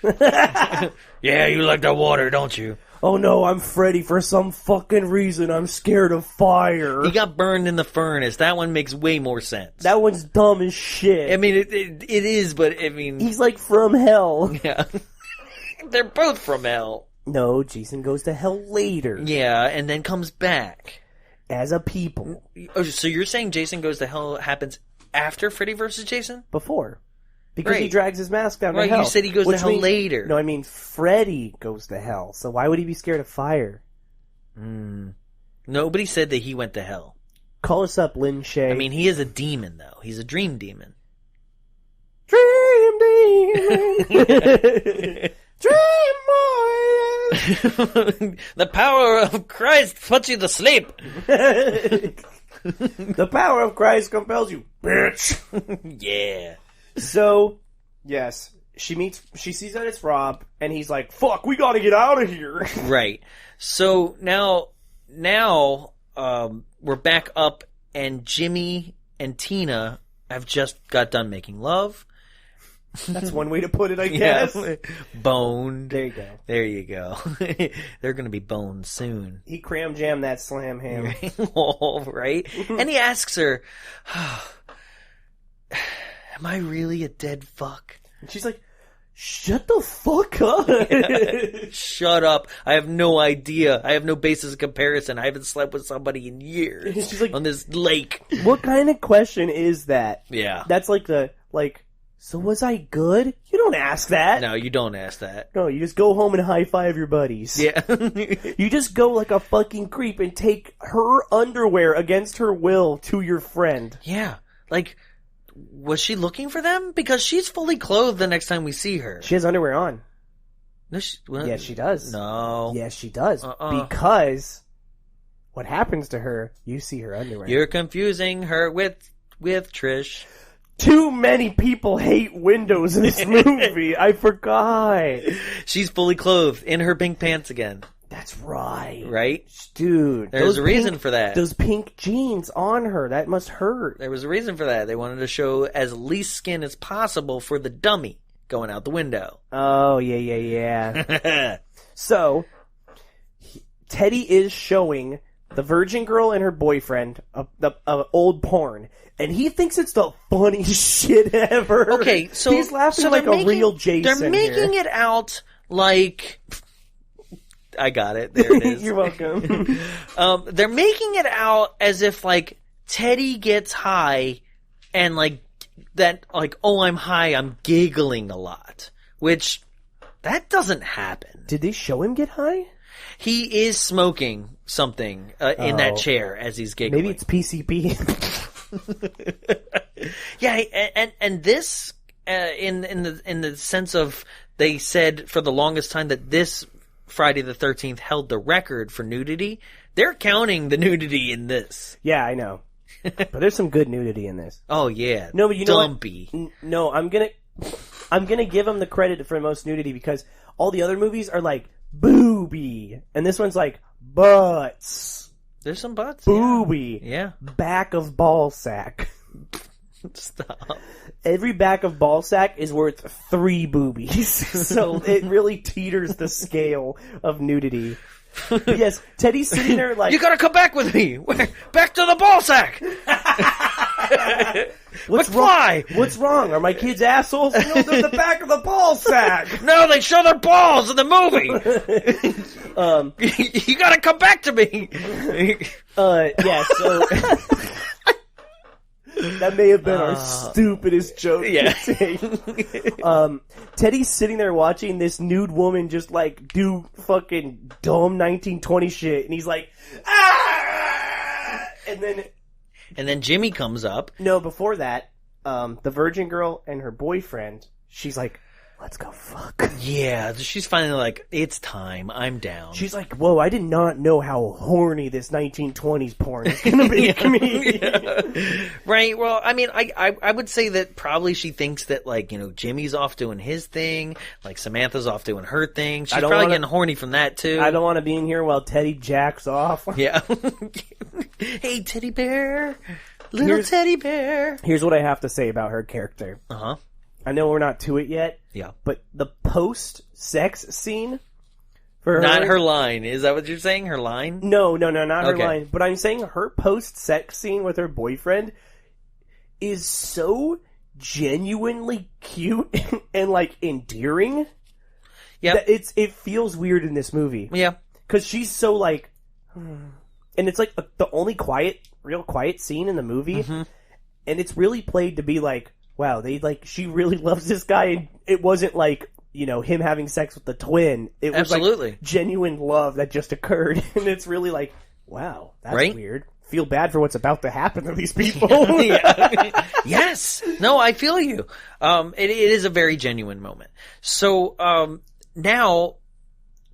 Yeah, you like that water, don't you? Oh no, I'm Freddy. For some fucking reason, I'm scared of fire. He got burned in the furnace. That one makes way more sense. That one's dumb as shit. I mean, it is, but I mean... He's like from hell. Yeah. They're both from hell. No, Jason goes to hell later. Yeah, and then comes back. As a people. Oh, so you're saying Jason Goes to Hell happens after Freddy vs. Jason? Before. Because he Right. drags his mask down to Right, hell. you said he goes to hell later. No, I mean Freddy goes to hell. So why would he be scared of fire? Nobody said that he went to hell. Call us up, Lynn Shay. I mean, he is a demon, though. He's a dream demon. Dream demon. Dream boy. The power of Christ puts you to sleep. The power of Christ compels you, bitch. Yeah. So, yes, she sees that it's Rob, and he's like, fuck, we gotta get out of here. Right. So now, we're back up, and Jimmy and Tina have just got done making love. That's one way to put it, I guess. Boned. There you go. There you go. They're going to be boned soon. He cram jammed that slam ham. Right? And he asks her, am I really a dead fuck? And she's like, shut the fuck up. Shut up. I have no idea. I have no basis of comparison. I haven't slept with somebody in years. She's like, on this lake. What kind of question is that? Yeah. That's like so was I good? You don't ask that. No, you don't ask that. No, you just go home and high five your buddies. Yeah. You just go like a fucking creep and take her underwear against her will to your friend. Yeah. Like, was she looking for them? Because she's fully clothed the next time we see her. She has underwear on. No, yes, she does. No. Yes, she does. Because what happens to her, you see her underwear. You're confusing her with Trish. Too many people hate windows in this movie. I forgot. She's fully clothed in her pink pants again. That's right. Right? Dude. There's a reason for that. Those pink jeans on her. That must hurt. There was a reason for that. They wanted to show as least skin as possible for the dummy going out the window. Oh, yeah. So, Teddy is showing the virgin girl and her boyfriend old porn. And he thinks it's the funniest shit ever. Okay, so he's laughing like a real Jason. They're making it out like... I got it. There it is. You're welcome. They're making it out as if, like, Teddy gets high and, like, that, like, oh, I'm high, I'm giggling a lot. Which, that doesn't happen. Did they show him get high? He is smoking something in that chair as he's giggling. Maybe it's PCP. Yeah, and this in the sense of they said for the longest time that this Friday the 13th held the record for nudity. They're counting the nudity in this. Yeah, I know, but there's some good nudity in this. Oh yeah, no, but you know Dumpy. What? No, I'm gonna give them the credit for most nudity because all the other movies are like booby, and this one's like butts. There's some butts. Booby. Yeah. Back of ball sack. Stop. Every back of ball sack is worth 3 boobies. So it really teeters the scale of nudity. But yes, Teddy's sitting there like... You gotta come back with me! Back to the ball sack! McFly! What's wrong? Are my kids assholes? No, they're the back of the ball sack! No, they show their balls in the movie! You gotta come back to me! Yeah, so... That may have been our stupidest joke. Yeah. Teddy's sitting there watching this nude woman just like do fucking dumb 1920 shit, and he's like, ah! And then Jimmy comes up. No, before that, the virgin girl and her boyfriend, she's like, let's go fuck. Yeah, she's finally like, it's time, I'm down. She's like, whoa, I did not know how horny this 1920s porn is gonna make me. Yeah. Right, well, I mean, I would say that probably she thinks that, like, you know, Jimmy's off doing his thing, like Samantha's off doing her thing. She's probably getting horny from that, too. I don't want to be in here while Teddy jacks off. Yeah. Hey, teddy bear. Little teddy bear. Here's what I have to say about her character. Uh-huh. I know we're not to it yet. Yeah. But the post-sex scene for her... Not her line. Is that what you're saying? Her line? No, not her line. But I'm saying her post-sex scene with her boyfriend is so genuinely cute and, like, endearing. Yeah. It feels weird in this movie. Yeah. Because she's so, like... And it's, like, the only real quiet scene in the movie. Mm-hmm. And it's really played to be, like... Wow, she really loves this guy, and it wasn't like, you know, him having sex with the twin. It was absolutely like genuine love that just occurred, and it's really like, wow, that's weird. Feel bad for what's about to happen to these people. Yes. No, I feel you. It is a very genuine moment. So, now,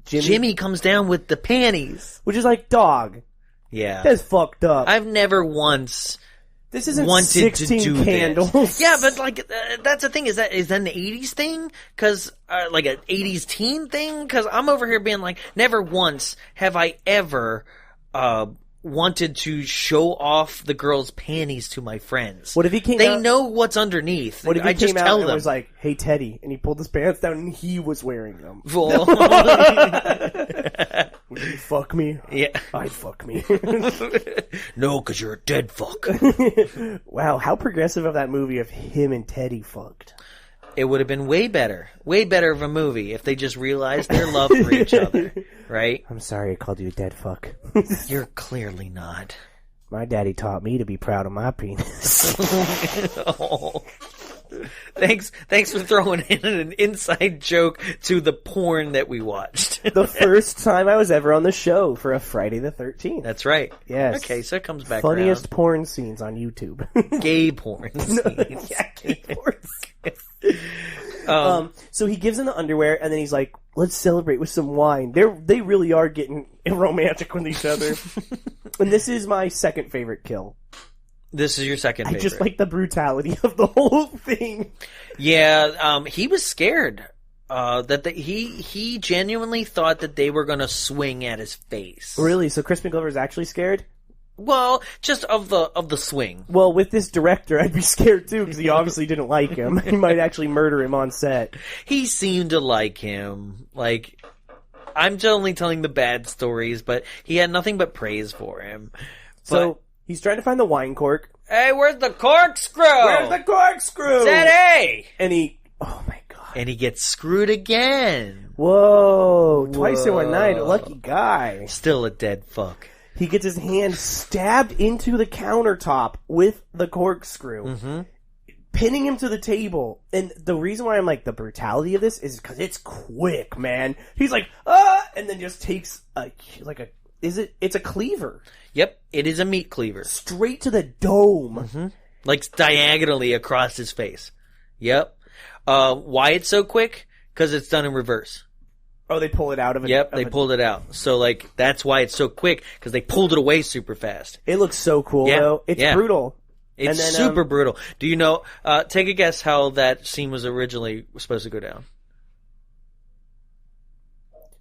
Jimmy comes down with the panties. Which is like, dog. Yeah. That's fucked up. I've never once This isn't wanted 16 to do candles. This. Yeah, but like that's the thing. Is that an '80s thing? Because like an '80s teen thing? Because I'm over here being like, never once have I ever wanted to show off the girl's panties to my friends. What if he came They out? know what's underneath. What if he I just came tell out and them. was like, "Hey Teddy," and he pulled his pants down and he was wearing them? Well, Would you fuck me? yeah. I'd fuck me. No, because you're a dead fuck. Wow, how progressive of that movie if him and Teddy fucked. It would have been way better of a movie if they just realized their love for each other, right? I'm sorry I called you a dead fuck. You're clearly not. My daddy taught me to be proud of my penis. Oh. Thanks for throwing in an inside joke to the porn that we watched. The first time I was ever on the show for a Friday the 13th. That's right. Yes. Okay, so it comes back Funniest porn scenes on YouTube. around. Gay porn scenes. Yeah, gay porn scenes. So he gives him the underwear, and then he's like, "Let's celebrate with some wine." They really are getting romantic with each other. And this is my second favorite kill. This is your second I favorite. just like the brutality of the whole thing. Yeah, he was scared. He genuinely thought that they were going to swing at his face. Really? So Crispin Glover's actually scared? Well, just of the swing. Well, with this director, I'd be scared too, because he obviously didn't like him. He might actually murder him on set. He seemed to like him. Like, I'm just only telling the bad stories, but he had nothing but praise for him. So he's trying to find the wine cork. Hey, where's the corkscrew? Where's the corkscrew? Teddy! And he... Oh my god. And he gets screwed again. Whoa. Twice in one night. A lucky guy. Still a dead fuck. He gets his hand stabbed into the countertop with the corkscrew, pinning him to the table. And the reason why I'm like, the brutality of this is because it's quick, man. He's like, ah! And then just takes it's a cleaver. Yep, it is a meat cleaver. Straight to the dome. Like diagonally across his face. Yep. Why it's so quick? Because it's done in reverse. Oh, they pull it out of it? Yep, they pulled it out. So, like, that's why it's so quick, because they pulled it away super fast. It looks so cool, though. It's brutal. It's and then, super brutal. Do you know, take a guess how that scene was originally supposed to go down?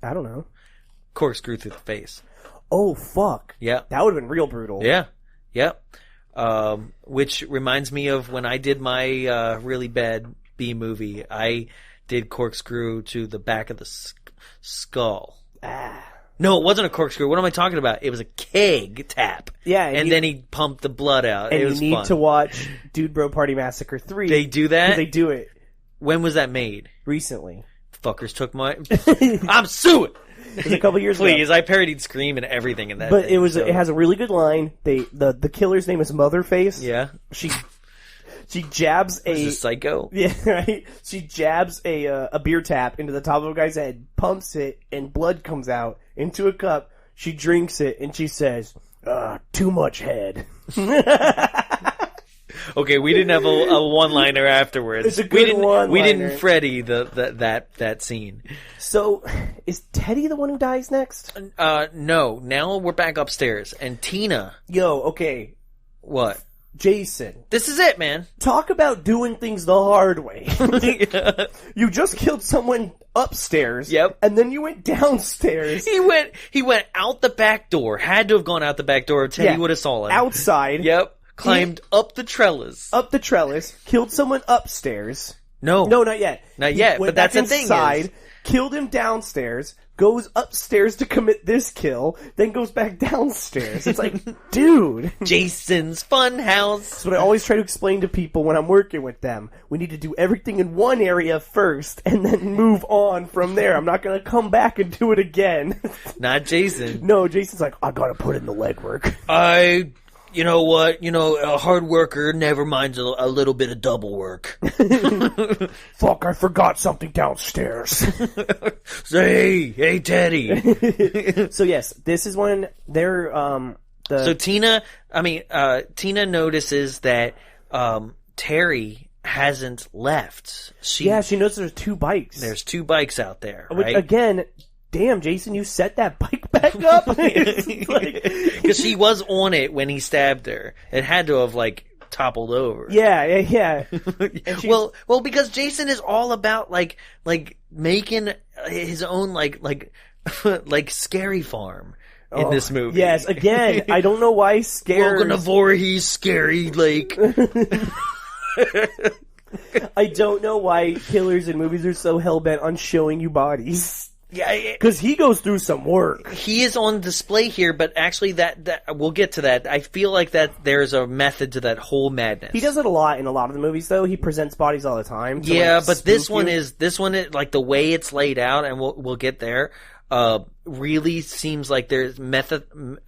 I don't know. Corkscrew through the face. Oh, fuck. Yeah. That would have been real brutal. Yeah. Yep. Which reminds me of when I did my really bad B movie. I did corkscrew to the back of the skull. No, it wasn't a corkscrew. What am I talking about? It was a keg tap. Yeah. And then he pumped the blood out. And it was you need fun. to watch Dude Bro Party Massacre 3. They do that? They do it. When was that made? Recently. Fuckers took my... I'm suing! It was a couple years ago. Please, I parodied Scream and everything in that. But thing, it has a really good line. The killer's name is Motherface. Yeah. She jabs a psycho. Yeah, right. She jabs a beer tap into the top of a guy's head, pumps it, and blood comes out into a cup. She drinks it and she says, "Too much head." Okay, we didn't have a one-liner afterwards. It's a good one-liner. We didn't Freddy that scene. So, is Teddy the one who dies next? No. Now we're back upstairs, and Tina. Yo, okay. What? Jason. This is it, man. Talk about doing things the hard way. Yeah. You just killed someone upstairs. Yep. And then you went downstairs. He went out the back door. Had to have gone out the back door. Teddy would have saw him. Outside. Yep. Climbed up the trellis. Up the trellis. Killed someone upstairs. No, not yet. Not yet, but that's the thing is... Killed him downstairs, goes upstairs to commit this kill, then goes back downstairs. It's like, dude. Jason's fun house. That's what I always try to explain to people when I'm working with them. We need to do everything in one area first, and then move on from there. I'm not going to come back and do it again. Not Jason. No, Jason's like, I got to put in the legwork. You know what? A hard worker never minds a little bit of double work. Fuck, I forgot something downstairs. Hey, Teddy. So yes, this is when they're, So Tina notices that, Terry hasn't left. She knows there's two bikes. There's two bikes out there, Which, right? again, damn, Jason, you set that bike back up? Because she was on it when he stabbed her. It had to have, like, toppled over. Yeah. Well, because Jason is all about, like making his own, like scary farm in this movie. Yes, again, I don't know why scares... Welcome to Voorhees Scary Lake. I don't know why killers in movies are so hell-bent on showing you bodies. Yeah, because he goes through some work. He is on display here, but actually that we'll get to that. I feel like that there's a method to that whole madness. He does it a lot in a lot of the movies, though. He presents bodies all the time. Yeah, but this one is like the way it's laid out, and we'll get there. Really seems like there's methodically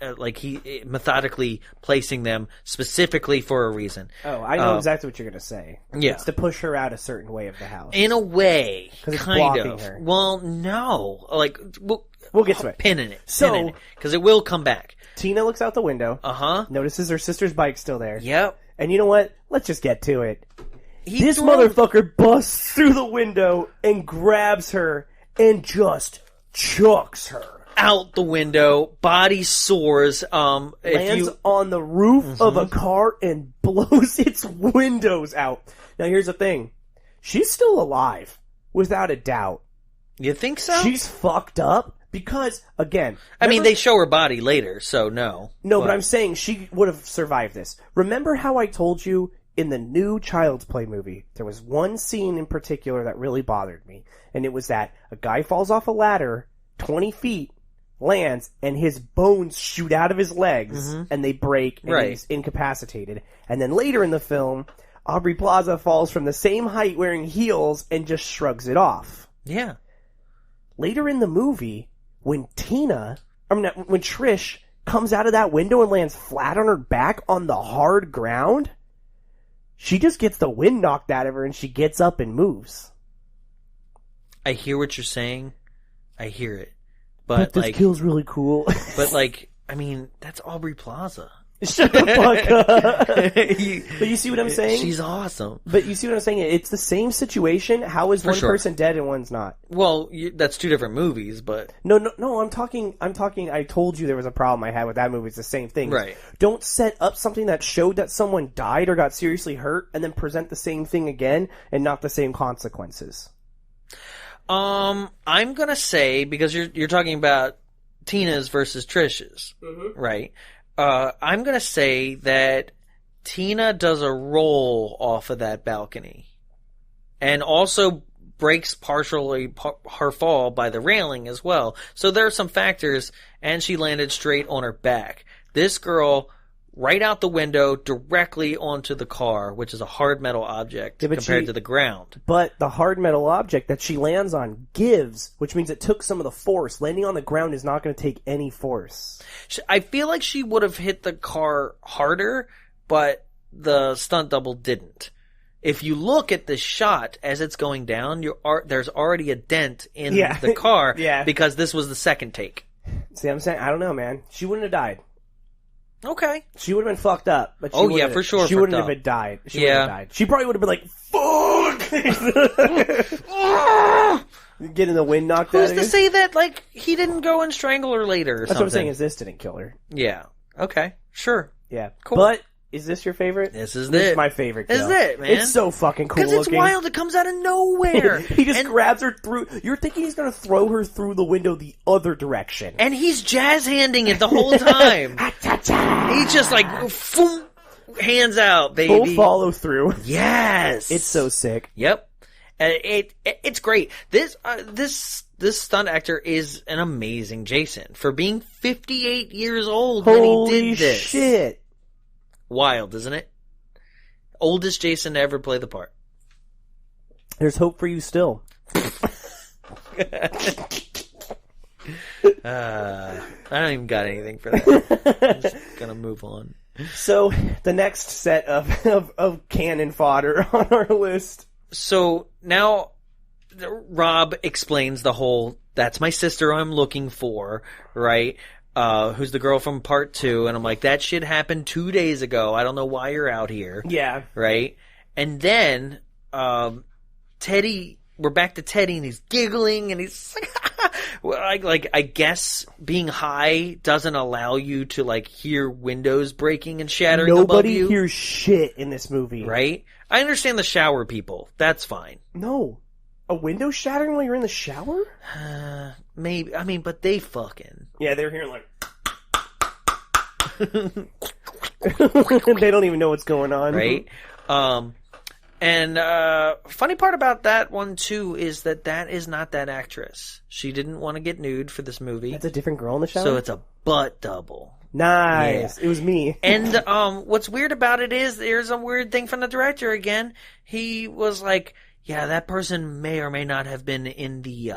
placing them specifically for a reason. Oh, I know exactly what you're going to say. Yeah. It's to push her out a certain way of the house. In a way, kind of. Her. Well, no. Like, we'll get to it. Pin in it. So, because it will come back. Tina looks out the window. Uh-huh. Notices her sister's bike still there. Yep. And you know what? Let's just get to it. This motherfucker busts through the window and grabs her and just chucks her out the window. Body soars. Lands on the roof of a car and blows its windows out. Now here's the thing: she's still alive, without a doubt. You think so? She's fucked up because, again, I mean, they show her body later, so no. No, but I'm saying she would have survived this. Remember how I told you in the new Child's Play movie, there was one scene in particular that really bothered me, and it was that a guy falls off a ladder 20 feet, lands, and his bones shoot out of his legs, and they break, and he's incapacitated. And then later in the film, Aubrey Plaza falls from the same height wearing heels and just shrugs it off. Yeah. Later in the movie, when Trish comes out of that window and lands flat on her back on the hard ground, she just gets the wind knocked out of her and she gets up and moves. I hear what you're saying. I hear it. But this kill's really cool. But, like, I mean, that's Aubrey Plaza. Shut the fuck up. But you see what I'm saying? She's awesome. But you see what I'm saying? It's the same situation. How is one person dead and one's not? Well, that's two different movies, but... No, I'm talking, I told you there was a problem I had with that movie. It's the same thing. Right. Don't set up something that showed that someone died or got seriously hurt and then present the same thing again and not the same consequences. I'm gonna say, because you're talking about Tina's versus Trish's, right? I'm gonna say that Tina does a roll off of that balcony, and also breaks partially her fall by the railing as well. So there are some factors, and she landed straight on her back. This girl, right out the window, directly onto the car, which is a hard metal object compared to the ground. But the hard metal object that she lands on gives, which means it took some of the force. Landing on the ground is not going to take any force. I feel like she would have hit the car harder, but the stunt double didn't. If you look at the shot as it's going down, there's already a dent in the car because this was the second take. See what I'm saying? I don't know, man. She wouldn't have died. Okay. She would have been fucked up. But for sure. She wouldn't have died. She wouldn't have died. She probably would have been like, fuck! Getting the wind knocked out of her. Who's to say that, like, he didn't go and strangle her later or something? That's what I'm saying, is this didn't kill her. Yeah. Okay. Sure. Yeah. Cool. But, is this your favorite? This is my favorite kill. This is it, man. It's so fucking cool looking. Because it's wild. It comes out of nowhere. He just grabs her through. You're thinking he's going to throw her through the window the other direction. And he's jazz-handing it the whole time. He's just like, boom, hands out, baby. Full follow through. Yes. It's so sick. Yep. It's great. This stunt actor is an amazing Jason for being 58 years old when he did this. Holy shit. Wild, isn't it? Oldest Jason to ever play the part. There's hope for you still. I don't even got anything for that. I'm just gonna move on. So, the next set of cannon fodder on our list. So, now, Rob explains the whole, that's my sister I'm looking for, right? Who's the girl from part 2, and I'm like, that shit happened 2 days ago. I don't know why you're out here. Yeah. Right? And then, Teddy, we're back to Teddy, and he's giggling, and he's like, Well, I guess being high doesn't allow you to like hear windows breaking and shattering above Nobody you. hears shit in this movie. Right? I understand the shower people. That's fine. No. A window shattering while you're in the shower? Maybe. I mean, but they fucking. Yeah, they're hearing like... They don't even know what's going on. Right? And funny part about that one, too, is that is not that actress. She didn't want to get nude for this movie. That's a different girl in the shower? So it's a butt double. Nice. Yeah. It was me. And what's weird about it is there's a weird thing from the director again. He was like, yeah, that person may or may not have been in the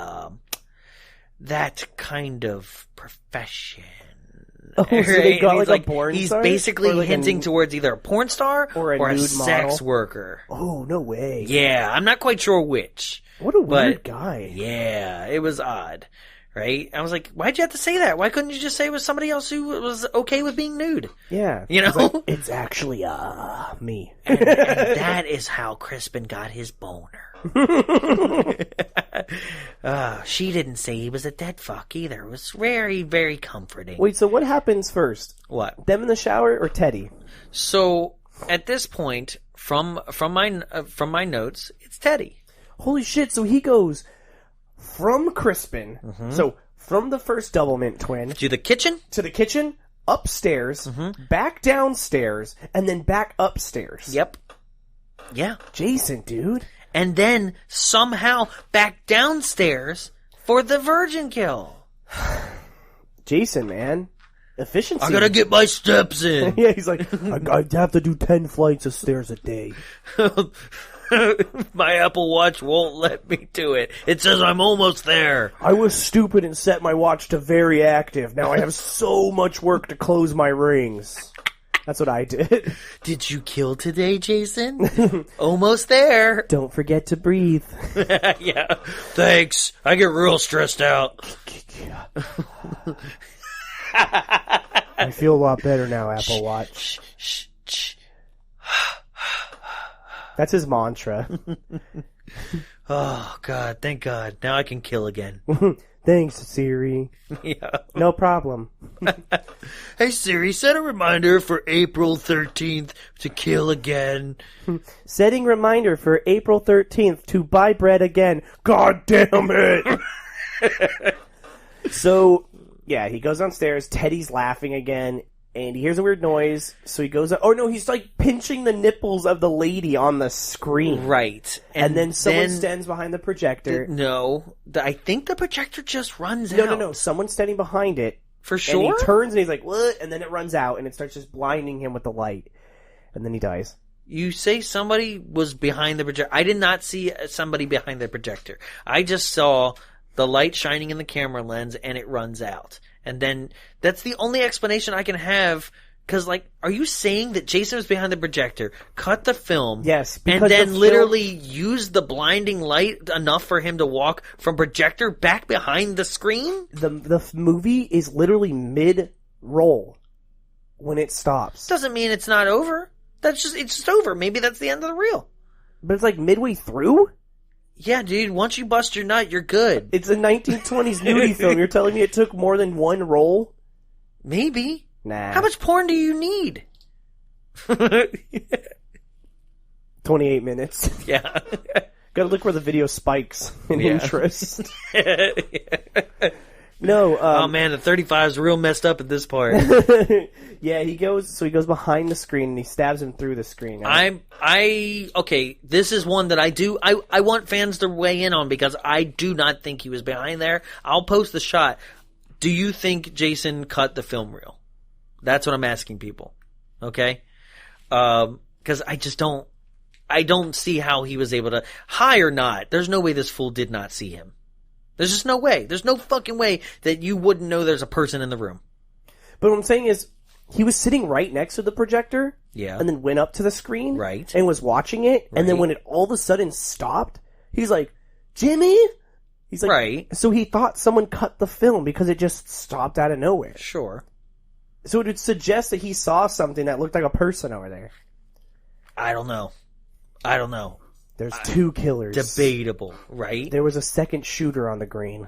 that kind of profession. Oh, so they got He's like a porn he's star? basically Or like hinting towards either a porn star or a nude sex model? worker. Oh, no way. Yeah, I'm not quite sure which. What a weird But, guy. Yeah, it was odd. Right? I was like, why'd you have to say that? Why couldn't you just say it was somebody else who was okay with being nude? Yeah. You know? It's, like, it's actually, me. and that is how Crispin got his boner. She didn't say he was a dead fuck either. It was very, very comforting. Wait, so what happens first? What? Them in the shower or Teddy? So, at this point, from my notes, it's Teddy. Holy shit, so he goes from Crispin, so from the first double mint twin, To the kitchen? to the kitchen, upstairs, back downstairs, and then back upstairs. Yep. Yeah. Jason, dude. And then somehow back downstairs for the virgin kill. Jason, man. Efficiency. I gotta get my steps in. Yeah, he's like, I have to do 10 flights of stairs a day. My Apple Watch won't let me do it. It says I'm almost there. I was stupid and set my watch to very active. Now I have so much work to close my rings. That's what I did. Did you kill today, Jason? Almost there. Don't forget to breathe. Yeah. Thanks. I get real stressed out. I feel a lot better now, Apple Watch. Shh, shh. That's his mantra. Oh, God. Thank God. Now I can kill again. Thanks, Siri. Yeah. No problem. Hey, Siri, set a reminder for April 13th to kill again. Setting reminder for April 13th to buy bread again. God damn it! So, yeah, he goes downstairs. Teddy's laughing again, and he hears a weird noise. So he goes, oh no, he's like pinching the nipples of the lady on the screen. Right. And then someone stands behind the projector. No. I think the projector just runs out. No. Someone's standing behind it. For sure? And he turns and he's like, what? And then it runs out and it starts just blinding him with the light. And then he dies. You say somebody was behind the projector. I did not see somebody behind the projector. I just saw the light shining in the camera lens and it runs out. And then that's the only explanation I can have. Because, like, are you saying that Jason was behind the projector, cut the film, yes, and then literally used the blinding light enough for him to walk from projector back behind the screen? The movie is literally mid-roll when it stops. Doesn't mean it's not over. It's just over. Maybe that's the end of the reel. But it's like midway through? Yeah, dude, once you bust your nut, you're good. It's a 1920s nudie film. You're telling me it took more than one roll? Maybe. Nah. How much porn do you need? 28 minutes. Yeah. Gotta look where the video spikes in interest. No, oh man, the 35 is real messed up at this part. Yeah, he goes behind the screen and he stabs him through the screen. Okay, this is one that I want fans to weigh in on because I do not think he was behind there. I'll post the shot. Do you think Jason cut the film reel? That's what I'm asking people. Okay? Because I don't see how he was able to, high or not, there's no way this fool did not see him. There's just no way. There's no fucking way that you wouldn't know there's a person in the room. But what I'm saying is, he was sitting right next to the projector. Yeah. And then went up to the screen. Right. And was watching it. Right. And then when it all of a sudden stopped, he's like, Jimmy? He's like, right. So he thought someone cut the film because it just stopped out of nowhere. Sure. So it would suggest that he saw something that looked like a person over there. I don't know. There's 2 killers. Debatable, right? There was a second shooter on the green.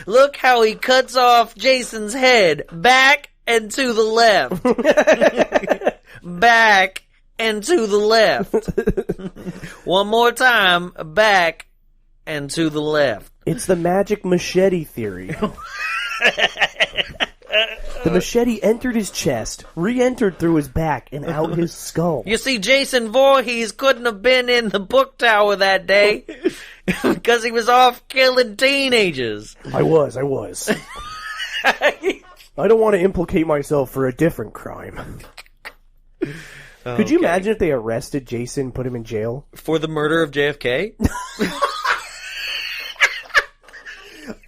Look how he cuts off Jason's head. Back and to the left. Back and to the left. One more time. Back and to the left. It's the magic machete theory. The machete entered his chest, re-entered through his back, and out his skull. You see, Jason Voorhees couldn't have been in the book tower that day because he was off killing teenagers. I was. I don't want to implicate myself for a different crime. Could you imagine if they arrested Jason, put him in jail? For the murder of JFK?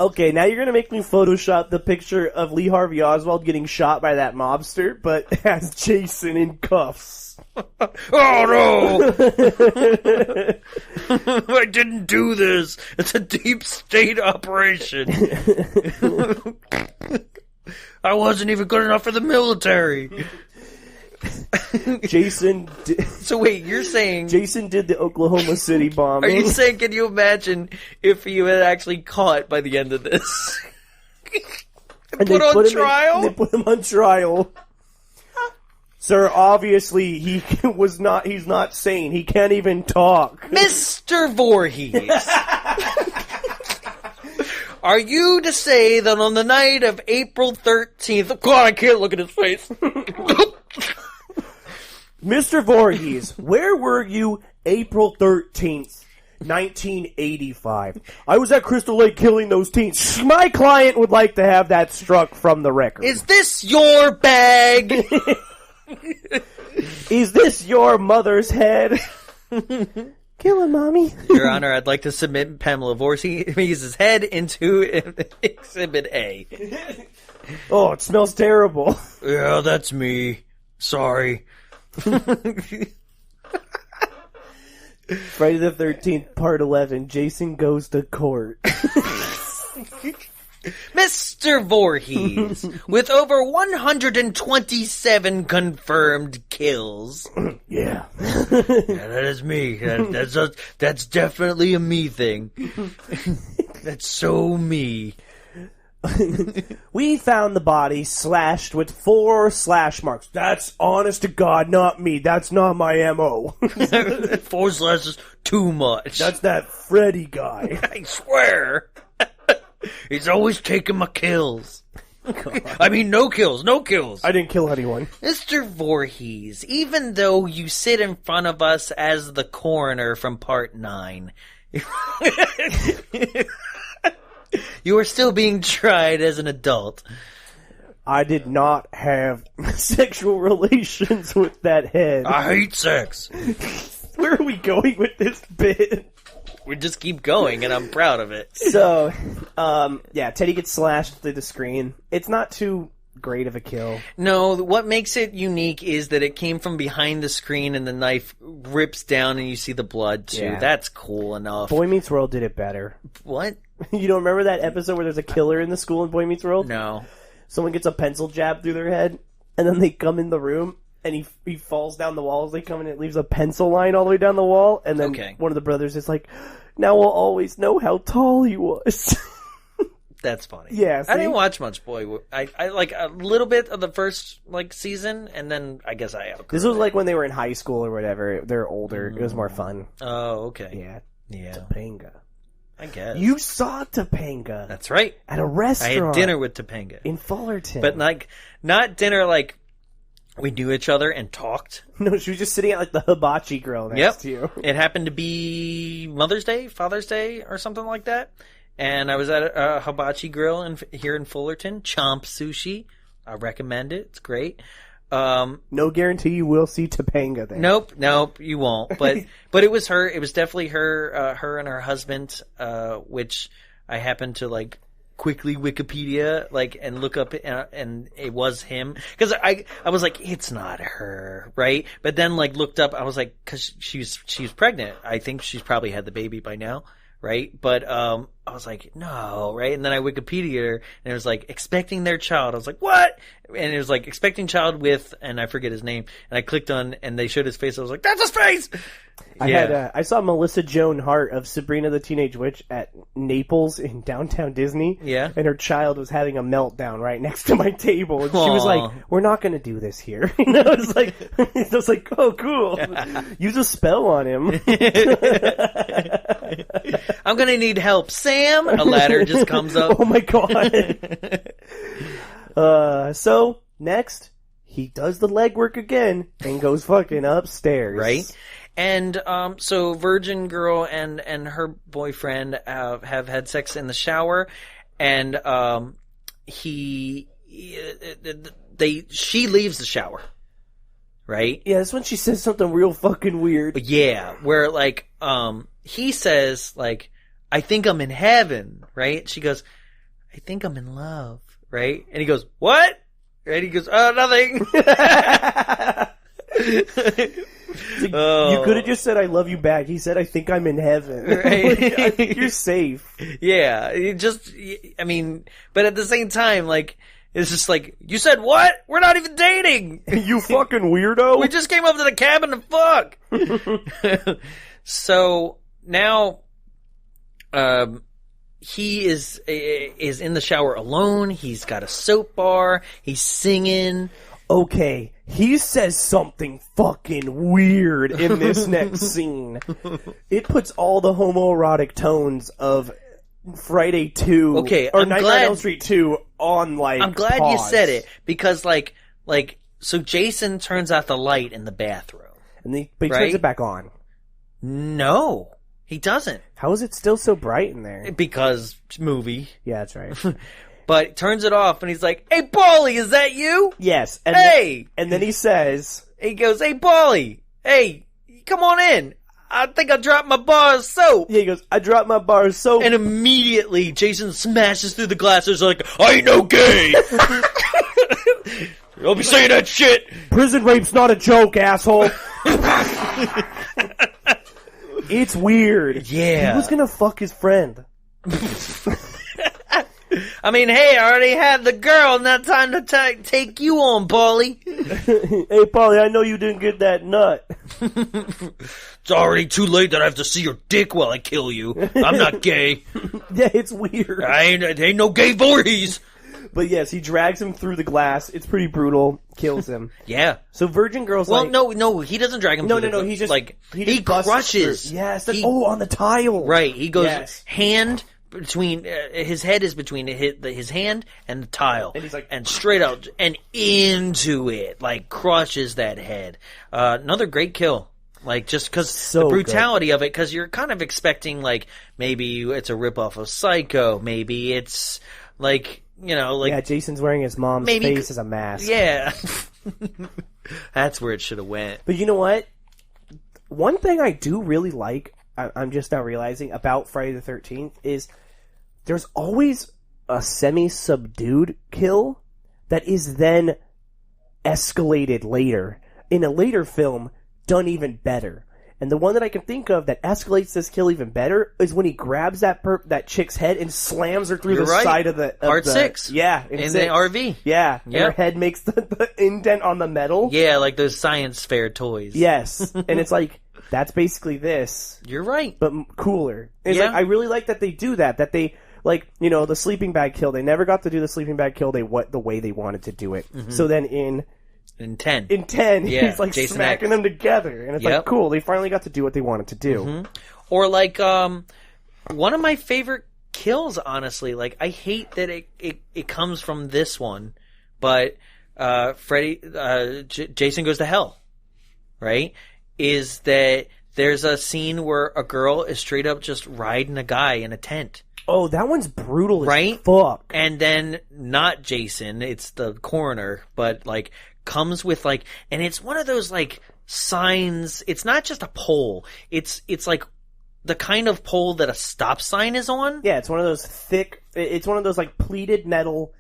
Okay, now you're going to make me Photoshop the picture of Lee Harvey Oswald getting shot by that mobster, but has Jason in cuffs. Oh, no! I didn't do this. It's a deep state operation. I wasn't even good enough for the military. Jason So wait, you're saying Jason did the Oklahoma City bombing. Are you saying, can you imagine if he was actually caught by the end of this? and put on trial? They put him on trial. Sir, obviously he's not sane. He can't even talk. Mr. Voorhees. Are you to say that on the night of April 13th... God, I can't look at his face. Mr. Voorhees, where were you April 13th, 1985? I was at Crystal Lake killing those teens. My client would like to have that struck from the record. Is this your bag? Is this your mother's head? Kill him, Mommy. Your Honor, I'd like to submit Pamela Voorhees' head into Exhibit A. Oh, it smells terrible. Yeah, that's me. Sorry. Friday the 13th, Part 11, Jason Goes to Court. Mr. Voorhees, with over 127 confirmed kills. Yeah. That is me. That's definitely a me thing. That's so me. We found the body slashed with 4 slash marks. That's honest to God, not me. That's not my MO. 4 slashes, too much. That's that Freddy guy. I swear. He's always taking my kills. I mean, no kills. I didn't kill anyone. Mr. Voorhees, even though you sit in front of us as the coroner from Part 9... You are still being tried as an adult. I did not have sexual relations with that head. I hate sex. Where are we going with this bit? We just keep going, and I'm proud of it. So, yeah, Teddy gets slashed through the screen. It's not too great of a kill. No, what makes it unique is that it came from behind the screen and the knife rips down and you see the blood, too. Yeah. That's cool enough. Boy Meets World did it better. What? You don't remember that episode where there's a killer in the school in Boy Meets World? No. Someone gets a pencil jab through their head, and then they come in the room, and he falls down the wall as they come in, and it leaves a pencil line all the way down the wall, and then one of the brothers is like, now we'll always know how tall he was. That's funny. Yeah, see? I didn't watch much Boy. I like a little bit of the first season, and then I guess I outgrew This was like when they were in high school or whatever. They're older. It was more fun. Oh, okay. Yeah. Yeah. Topanga. I guess. You saw Topanga. That's right. At a restaurant. I had dinner with Topanga. In Fullerton. But not dinner like we knew each other and talked. No, she was just sitting at the hibachi grill next to you. It happened to be Mother's Day, Father's Day, or something like that. And I was at a hibachi grill here in Fullerton, Chomp Sushi. I recommend it. It's great. No guarantee you will see Topanga there. Nope, you won't. But it was her. It was definitely her. Her and her husband, which I happened to quickly Wikipedia and look up, and it was him because I was like, it's not her, right? But then looked up, I was like, because she was pregnant. I think she's probably had the baby by now. right? But I was like, no, right? And then I Wikipedia her, and it was like, expecting their child. I was like, what? And it was like, expecting child with, and I forget his name. And I clicked on, and they showed his face. I was like, that's his face! I saw Melissa Joan Hart of Sabrina the Teenage Witch at Naples in downtown Disney. Yeah. And her child was having a meltdown right next to my table. And she was like, we're not going to do this here. You know, it's like, I was like, oh, cool. Use a spell on him. I'm going to need help. Sam! A ladder just comes up. Oh my god. So, next, he does the legwork again and goes fucking upstairs. Right? And so Virgin Girl and her boyfriend have had sex in the shower, and she leaves the shower, right? Yeah, that's when she says something real fucking weird. Yeah, where like he says like, I think I'm in heaven, right? She goes, I think I'm in love, right? And he goes, what? Right? He goes, oh, nothing. You could have just said, I love you back. He said, I think I'm in heaven. Right. Like, I think you're safe. Yeah. I mean, but at the same time, like, it's just like, you said what? We're not even dating! You fucking weirdo! We just came up to the cabin to fuck! So, now, he is in the shower alone. He's got a soap bar. He's singing. Okay, he says something fucking weird in this next scene. It puts all the homoerotic tones of Friday 2 or Nightmare on Elm Street 2 on, like, I'm glad pause. you said it, because like so Jason turns out the light in the bathroom. But he turns it back on. No, he doesn't. How is it still so bright in there? Because movie. Yeah, that's right. But turns it off, and he's like, hey, Paulie, is that you? Yes. And hey! And then he says... He goes, hey, Paulie, hey, come on in. I think I dropped my bar of soap. Yeah, he goes, I dropped my bar of soap. And immediately, Jason smashes through the glasses like, I ain't no gay! Don't be saying that shit! Prison rape's not a joke, asshole! It's weird. Yeah. He was gonna fuck his friend. I mean, hey, I already had the girl. Now time to take you on, Paulie. Hey, Paulie, I know you didn't get that nut. It's already too late that I have to see your dick while I kill you. I'm not gay. Yeah, it's weird. Ain't no gay Voorhees. But yes, he drags him through the glass. It's pretty brutal. Kills him. Yeah. So Virgin Girl's like... Well, no, he doesn't drag him through the glass. He just... Like, he crushes. Through. Yes. On the tile. Right. He goes hand... between his head is between his hand and the tile, and he's like, and straight out and into it, like crushes that head. Another great kill, like just because the brutality of it. Because you're kind of expecting like maybe it's a ripoff of Psycho, maybe it's like like Jason's wearing his mom's face as a mask. Yeah, that's where it should have went. But you know what? One thing I do really like. I'm just now realizing about Friday the 13th is there's always a semi-subdued kill that is then escalated later. In a later film, done even better. And the one that I can think of that escalates this kill even better is when he grabs that chick's head and slams her through side of the... Part 6. Yeah. In the RV. Yeah. And her head makes the indent on the metal. Yeah, like those science fair toys. Yes. And it's like... That's basically this. You're right. But cooler. It's like, I really like that they do that. That they, like, the sleeping bag kill. They never got to do the sleeping bag kill the way they wanted to do it. Mm-hmm. So then in 10, he's like Jason smacking them together. And it's like, cool. They finally got to do what they wanted to do. Mm-hmm. Or like, one of my favorite kills, honestly, like, I hate that it comes from this one, but, Jason Goes to Hell, right? Is that there's a scene where a girl is straight up just riding a guy in a tent. Oh, that one's brutal right? as fuck. And then, not Jason, it's the coroner, but, like, comes with, like, and it's one of those, like, signs, it's not just a pole, it's like the kind of pole that a stop sign is on. Yeah, it's one of those thick, it's one of those, like, pleated metal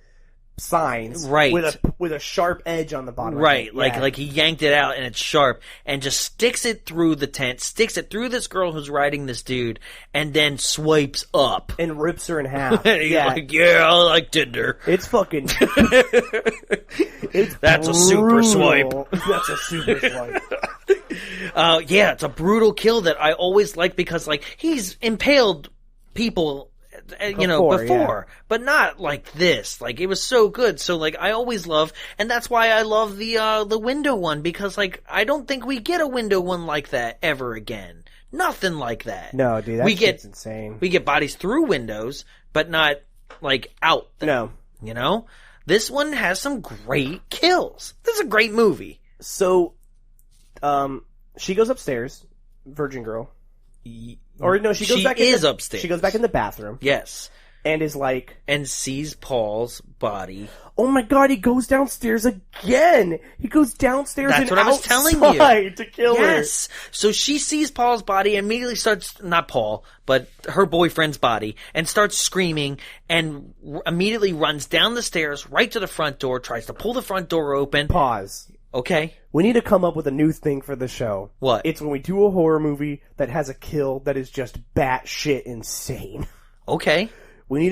signs, Right. with a sharp edge on the bottom. Right, Yeah. like he yanked it out and it's sharp and just sticks it through the tent, sticks it through this girl who's riding this dude, and then swipes up. And rips her in half. He's like, yeah, I like Tinder. It's fucking. That's a super swipe. That's a super swipe. Yeah, it's a brutal kill that I always like because, like, he's impaled people, before, but not like this. Like, it was so good. So, like, I always love, and that's why I love the window one, because, like, I don't think we get a window one like that ever again. Nothing like that. No, dude, that shit's insane. We get bodies through windows, but not, like, out them, No. You know? This one has some great kills. This is a great movie. So, she goes upstairs, virgin girl. Or no, she goes back upstairs. She goes back in the bathroom. Yes. And is like... And sees Paul's body. Oh my god, he goes downstairs again! He goes downstairs That's and what I was telling you. To kill her. Yes. So she sees Paul's body and immediately starts, not Paul, but her boyfriend's body, and starts screaming and immediately runs down the stairs right to the front door, tries to pull the front door open. Pause. Okay. We need to come up with a new thing for the show. What? It's when we do a horror movie that has a kill that is just batshit insane. Okay. We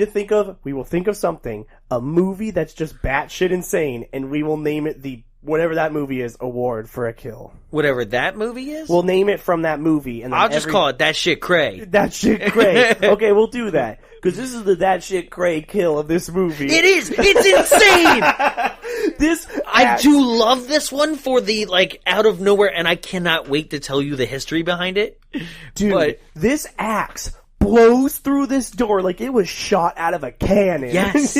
will think of something, a movie that's just batshit insane, and we will name it whatever that movie is, award for a kill. Whatever that movie is? We'll name it from that movie. And then I'll just call it That Shit Cray. That Shit Cray. Okay, we'll do that. Because this is the That Shit Cray kill of this movie. It is! It's insane! I do love this one for the, like, out of nowhere, and I cannot wait to tell you the history behind it. Dude, this axe blows through this door like it was shot out of a cannon. Yes.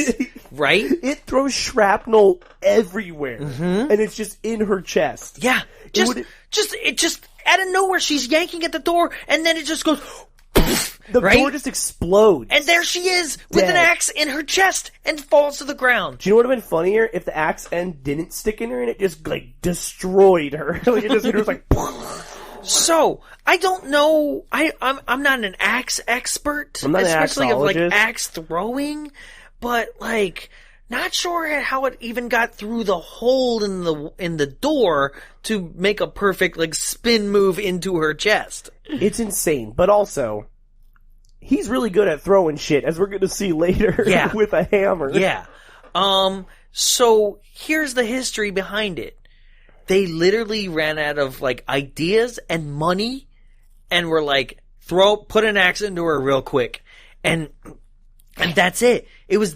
Right? It throws shrapnel everywhere. Mm-hmm. And it's just in her chest. Yeah. It just out of nowhere, she's yanking at the door, and then it just goes... The door just explodes. And there she is, with an axe in her chest, and falls to the ground. Do you know what would have been funnier? If the axe end didn't stick in her and it just, like, destroyed her. Like, it was like... So, I don't know, I'm not an axe expert, I'm not especially of, like, axologist. axe throwing, but, like, not sure how it even got through the hole in the door to make a perfect, like, spin move into her chest. It's insane, but also, he's really good at throwing shit, as we're gonna see later, Yeah. with a hammer. Yeah. So, here's the history behind it. They literally ran out of, like, ideas and money, and were like, put an axe into her real quick. And that's it. It was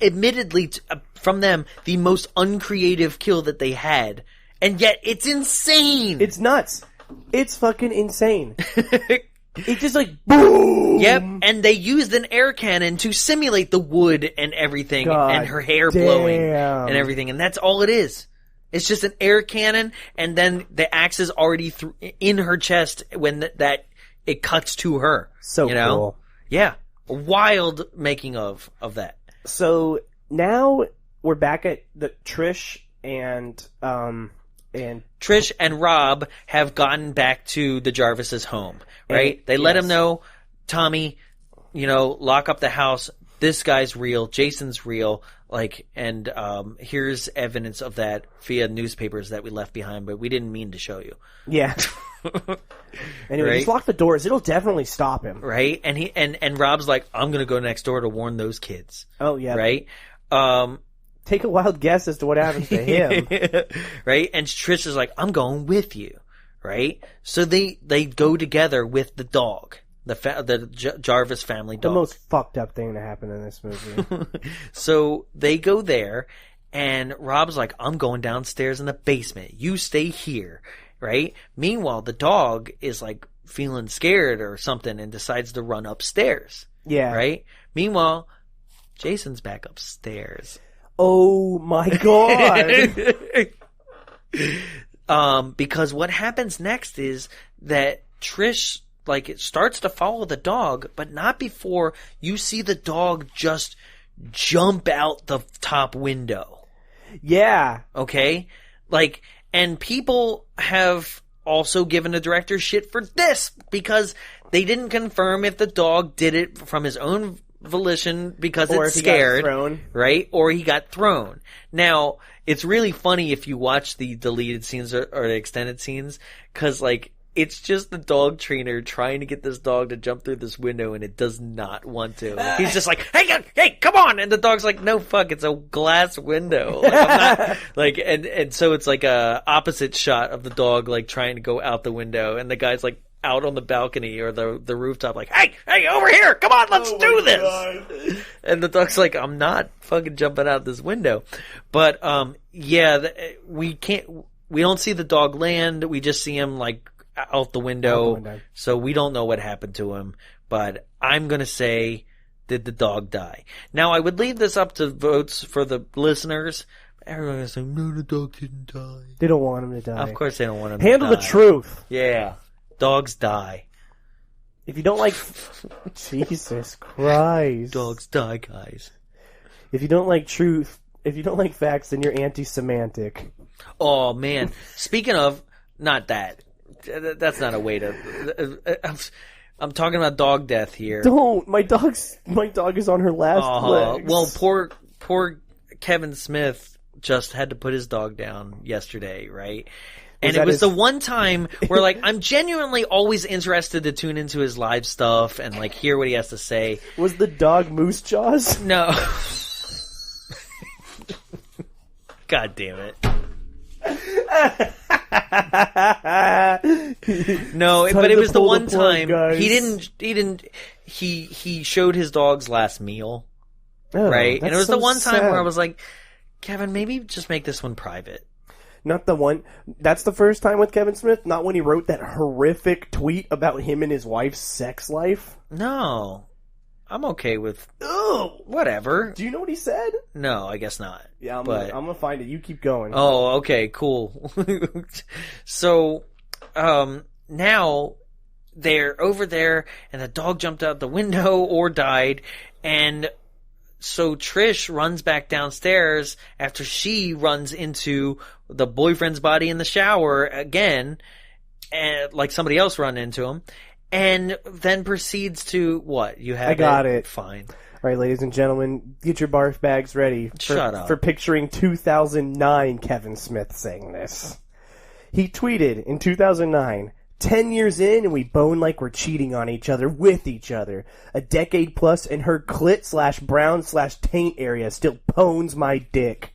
admittedly, from them, the most uncreative kill that they had. And yet, it's insane! It's nuts. It's fucking insane. It's just like, boom! Yep, and they used an air cannon to simulate the wood and everything, God and her hair damn. blowing, and everything, and that's all it is. It's just an air cannon, and then the axe is already in her chest when it cuts to her. So cool. Yeah. A wild making of that. So, now, we're back at the Trish and Trish and Rob have gotten back to the Jarvis's home, right? They let him know, Tommy, lock up the house. This guy's real. Jason's real. And here's evidence of that via newspapers that we left behind, but we didn't mean to show you. Yeah. Anyway, Right? just lock the doors. It'll definitely stop him. Right? And and Rob's like, I'm gonna go next door to warn those kids. Oh, yeah. Right? Take a wild guess as to what happens to him. Right? And Trish is like, I'm going with you. Right? So they go together with the dog. The Jarvis family dog. The most fucked up thing to happen in this movie. So they go there, and Rob's like, I'm going downstairs in the basement. You stay here. Right? Meanwhile, the dog is like feeling scared or something and decides to run upstairs. Yeah. Right? Meanwhile, Jason's back upstairs. Oh my god! Because what happens next is that Trish, it starts to follow the dog, but not before you see the dog just jump out the top window. Yeah. Okay? And people have also given the director shit for this because they didn't confirm if the dog did it from his own volition because Or it's if he got scared, thrown. right? Or he got thrown. Now, it's really funny if you watch the deleted scenes or the extended scenes, because, like, it's just the dog trainer trying to get this dog to jump through this window, and it does not want to. He's just like, hey, come on! And the dog's like, no, fuck, it's a glass window. Like, I'm not, like, and so it's like a opposite shot of the dog, like, trying to go out the window, and the guy's like, out on the balcony or the rooftop, like, hey, over here, come on, let's do this. God. And the dog's like, I'm not fucking jumping out this window. But, we don't see the dog land. We just see him, like, out the window. So we don't know what happened to him. But I'm going to say, did the dog die? Now, I would leave this up to votes for the listeners. Everyone's going to say, no, the dog didn't die. They don't want him to die. Of course they don't want him Handle to die. the truth. Yeah. Dogs die. If you don't like... Jesus Christ. Dogs die, guys. If you don't like truth, if you don't like facts, then you're anti-semantic. Oh, man. Speaking of... Not that. That's not a way to... I'm talking about dog death here. Don't! My dog is on her last legs. Well, poor Kevin Smith just had to put his dog down yesterday, right? And it was the one time where, like, I'm genuinely always interested to tune into his live stuff and, like, hear what he has to say. Was the dog Moose Jaws? No. God damn it. No, but it was the one time he showed his dog's last meal, right? And it was the one time where I was like, Kevin, maybe just make this one private. Not the one. That's the first time with Kevin Smith. Not when he wrote that horrific tweet about him and his wife's sex life. No, I'm okay with. Ugh. Whatever. Do you know what he said? No, I guess not. Yeah, I'm gonna find it. You keep going. Oh, okay, cool. So, now they're over there, and the dog jumped out the window or died, and so Trish runs back downstairs after she runs into the boyfriend's body in the shower again, and like somebody else run into him, and then proceeds to what? You have I got it. Fine. All right, ladies and gentlemen, get your barf bags ready Shut up. for picturing 2009 Kevin Smith saying this. He tweeted in 2009, 10 years in and we bone like we're cheating on each other with each other. A decade plus and her clit/brown/taint area still pones my dick.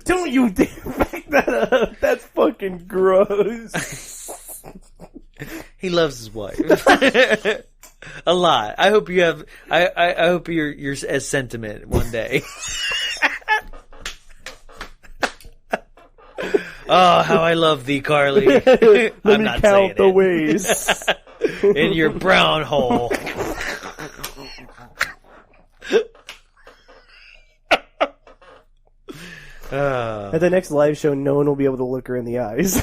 Don't you dare back that up. That's fucking gross. He loves his wife. A lot. I hope you have. I hope you're as sentiment one day. Oh, how I love thee, Carly. Let I'm me not count the saying ways. in your brown hole. At the next live show, no one will be able to look her in the eyes.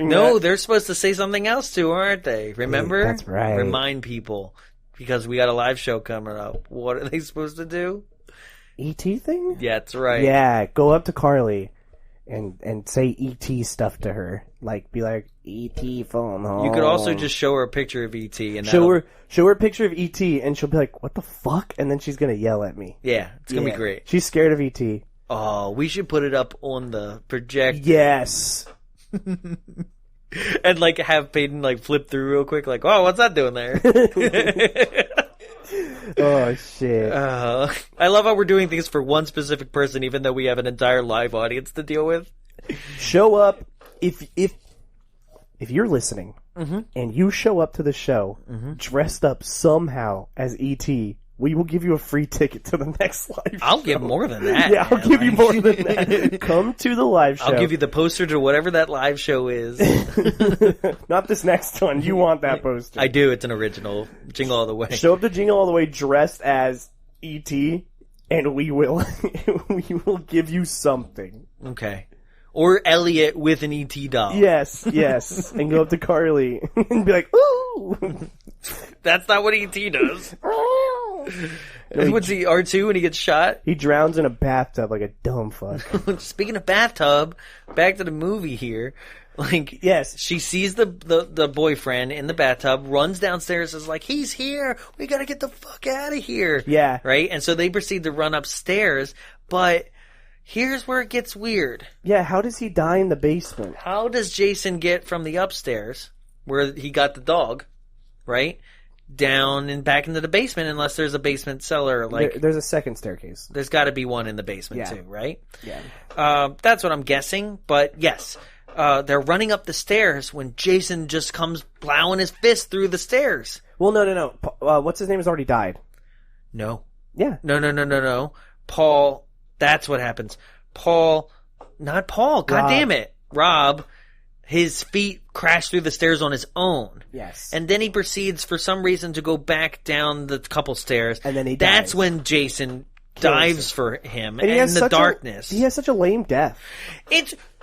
No, they're supposed to say something else too, aren't they? Remember? Hey, that's right. Remind people. Because we got a live show coming up. What are they supposed to do? E.T. thing? Yeah, that's right. Yeah, go up to Carly and say E.T. stuff to her. Like, be like, E.T. phone home. You could also just show her a picture of E.T. and show her a picture of E.T. and she'll be like, what the fuck? And then she's gonna yell at me. Yeah, it's gonna be great. She's scared of E.T. Oh, we should put it up on the projector. Yes. And like have Peyton like flip through real quick, like, oh, what's that doing there? Oh shit. I love how we're doing things for one specific person, even though we have an entire live audience to deal with. Show up if you're listening and you show up to the show dressed up somehow as E.T., we will give you a free ticket to the next live show. I'll give more than that. Yeah, I'll give you more than that. Come to the live show. I'll give you the poster to whatever that live show is. Not this next one. You want that poster. I do. It's an original. Jingle All the Way. Show up to Jingle All the Way dressed as E.T., and we will give you something. Okay. Or Elliot with an E.T. doll. Yes. And go up to Carly and be like, ooh! That's not what E.T. does. What's he, R2 when he gets shot? He drowns in a bathtub like a dumb fuck. Speaking of bathtub, back to the movie here. Like, Yes. she sees the boyfriend in the bathtub, runs downstairs, is like, he's here. We gotta get the fuck out of here. Yeah. Right? And so they proceed to run upstairs, but here's where it gets weird. Yeah, how does he die in the basement? How does Jason get from the upstairs, where he got the dog, right, down and back into the basement, unless there's a basement cellar? Like, There's a second staircase. there's got to be one in the basement, Yeah. too, right? Yeah. That's what I'm guessing, but yes. They're running up the stairs when Jason just comes plowing his fist through the stairs. Well, no. What's his name has already died. No. Yeah. No. Paul, that's what happens. Not Paul, God damn it. Rob, his feet crash through the stairs on his own. Yes. And then he proceeds, for some reason, to go back down the couple stairs. And then he That's dies. when Jason Kills dives him. for him And he in has the such darkness. He has such a lame death.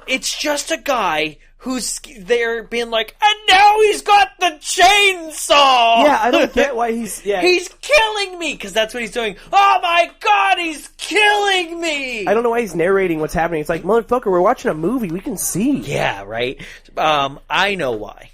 It's just a guy who's there being like, and now he's got the chainsaw! Yeah, I don't get why he's... Yeah. He's killing me! Because that's what he's doing. Oh my god, he's killing me! I don't know why he's narrating what's happening. It's like, motherfucker, we're watching a movie. We can see. Yeah, right? I know why.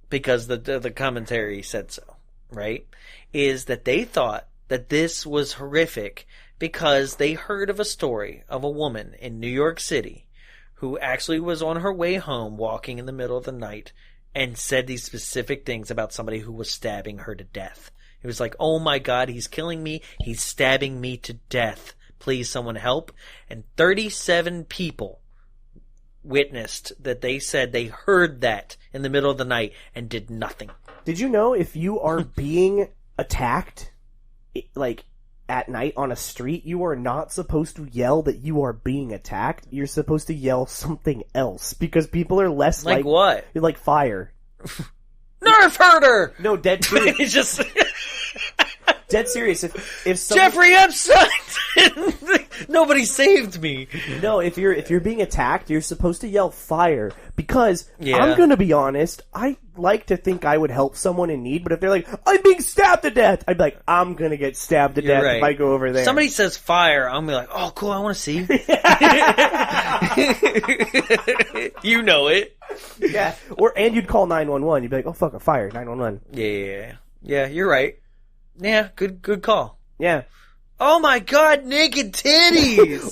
Because the commentary said so, right? Is that they thought that this was horrific because they heard of a story of a woman in New York City who actually was on her way home walking in the middle of the night and said these specific things about somebody who was stabbing her to death. It was like, oh my god, he's killing me. He's stabbing me to death. Please, someone help. And 37 people witnessed that they said they heard that in the middle of the night and did nothing. Did you know if you are being attacked, like, at night on a street, you are not supposed to yell that you are being attacked. You're supposed to yell something else because people are less Like what? Like fire. Nerf herder! No, dead serious. It's just Dead serious. If someone, Jeffrey Epstein. Nobody saved me. No, if you're being attacked, you're supposed to yell fire because Yeah. I'm gonna be honest. I like to think I would help someone in need, but if they're like, I'm being stabbed to death, I'd be like, I'm gonna get stabbed to You're death right. if I go over there. Somebody says fire, I'm gonna be like, oh cool, I want to see. You know it. Yeah, and you'd call 911. You'd be like, oh fuck, a fire, 911. Yeah, you're right. Yeah, good call. Yeah. Oh my god, naked titties!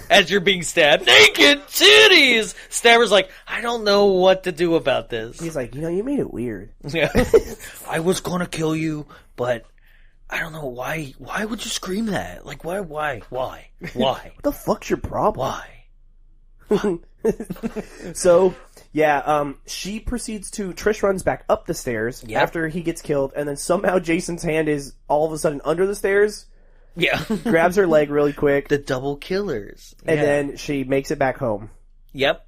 As you're being stabbed. Naked titties! Stabber's like, I don't know what to do about this. He's like, you made it weird. Yeah. I was gonna kill you, but I don't know why. Why would you scream that? Like, why? What the fuck's your problem? Why? So, yeah, she proceeds to, Trish runs back up the stairs Yep. after he gets killed, and then somehow Jason's hand is all of a sudden under the stairs, Yeah. grabs her leg really quick, The double killers. and Yeah. then she makes it back home. Yep.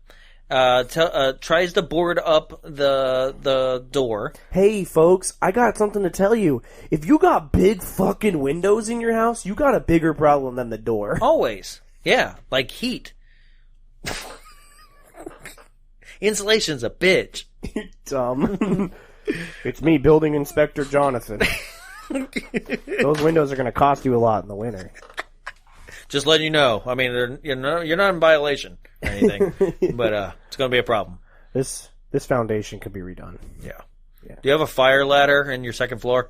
Tries to board up the door. Hey, folks, I got something to tell you. If you got big fucking windows in your house, you got a bigger problem than the door. Always. Yeah. Like heat. Insulation's a bitch. Dumb. It's me, Building Inspector Jonathan. Those windows are going to cost you a lot in the winter. Just letting you know. I mean, you're not in violation or anything, but it's going to be a problem. This foundation could be redone. Yeah. Yeah. Do you have a fire ladder in your second floor?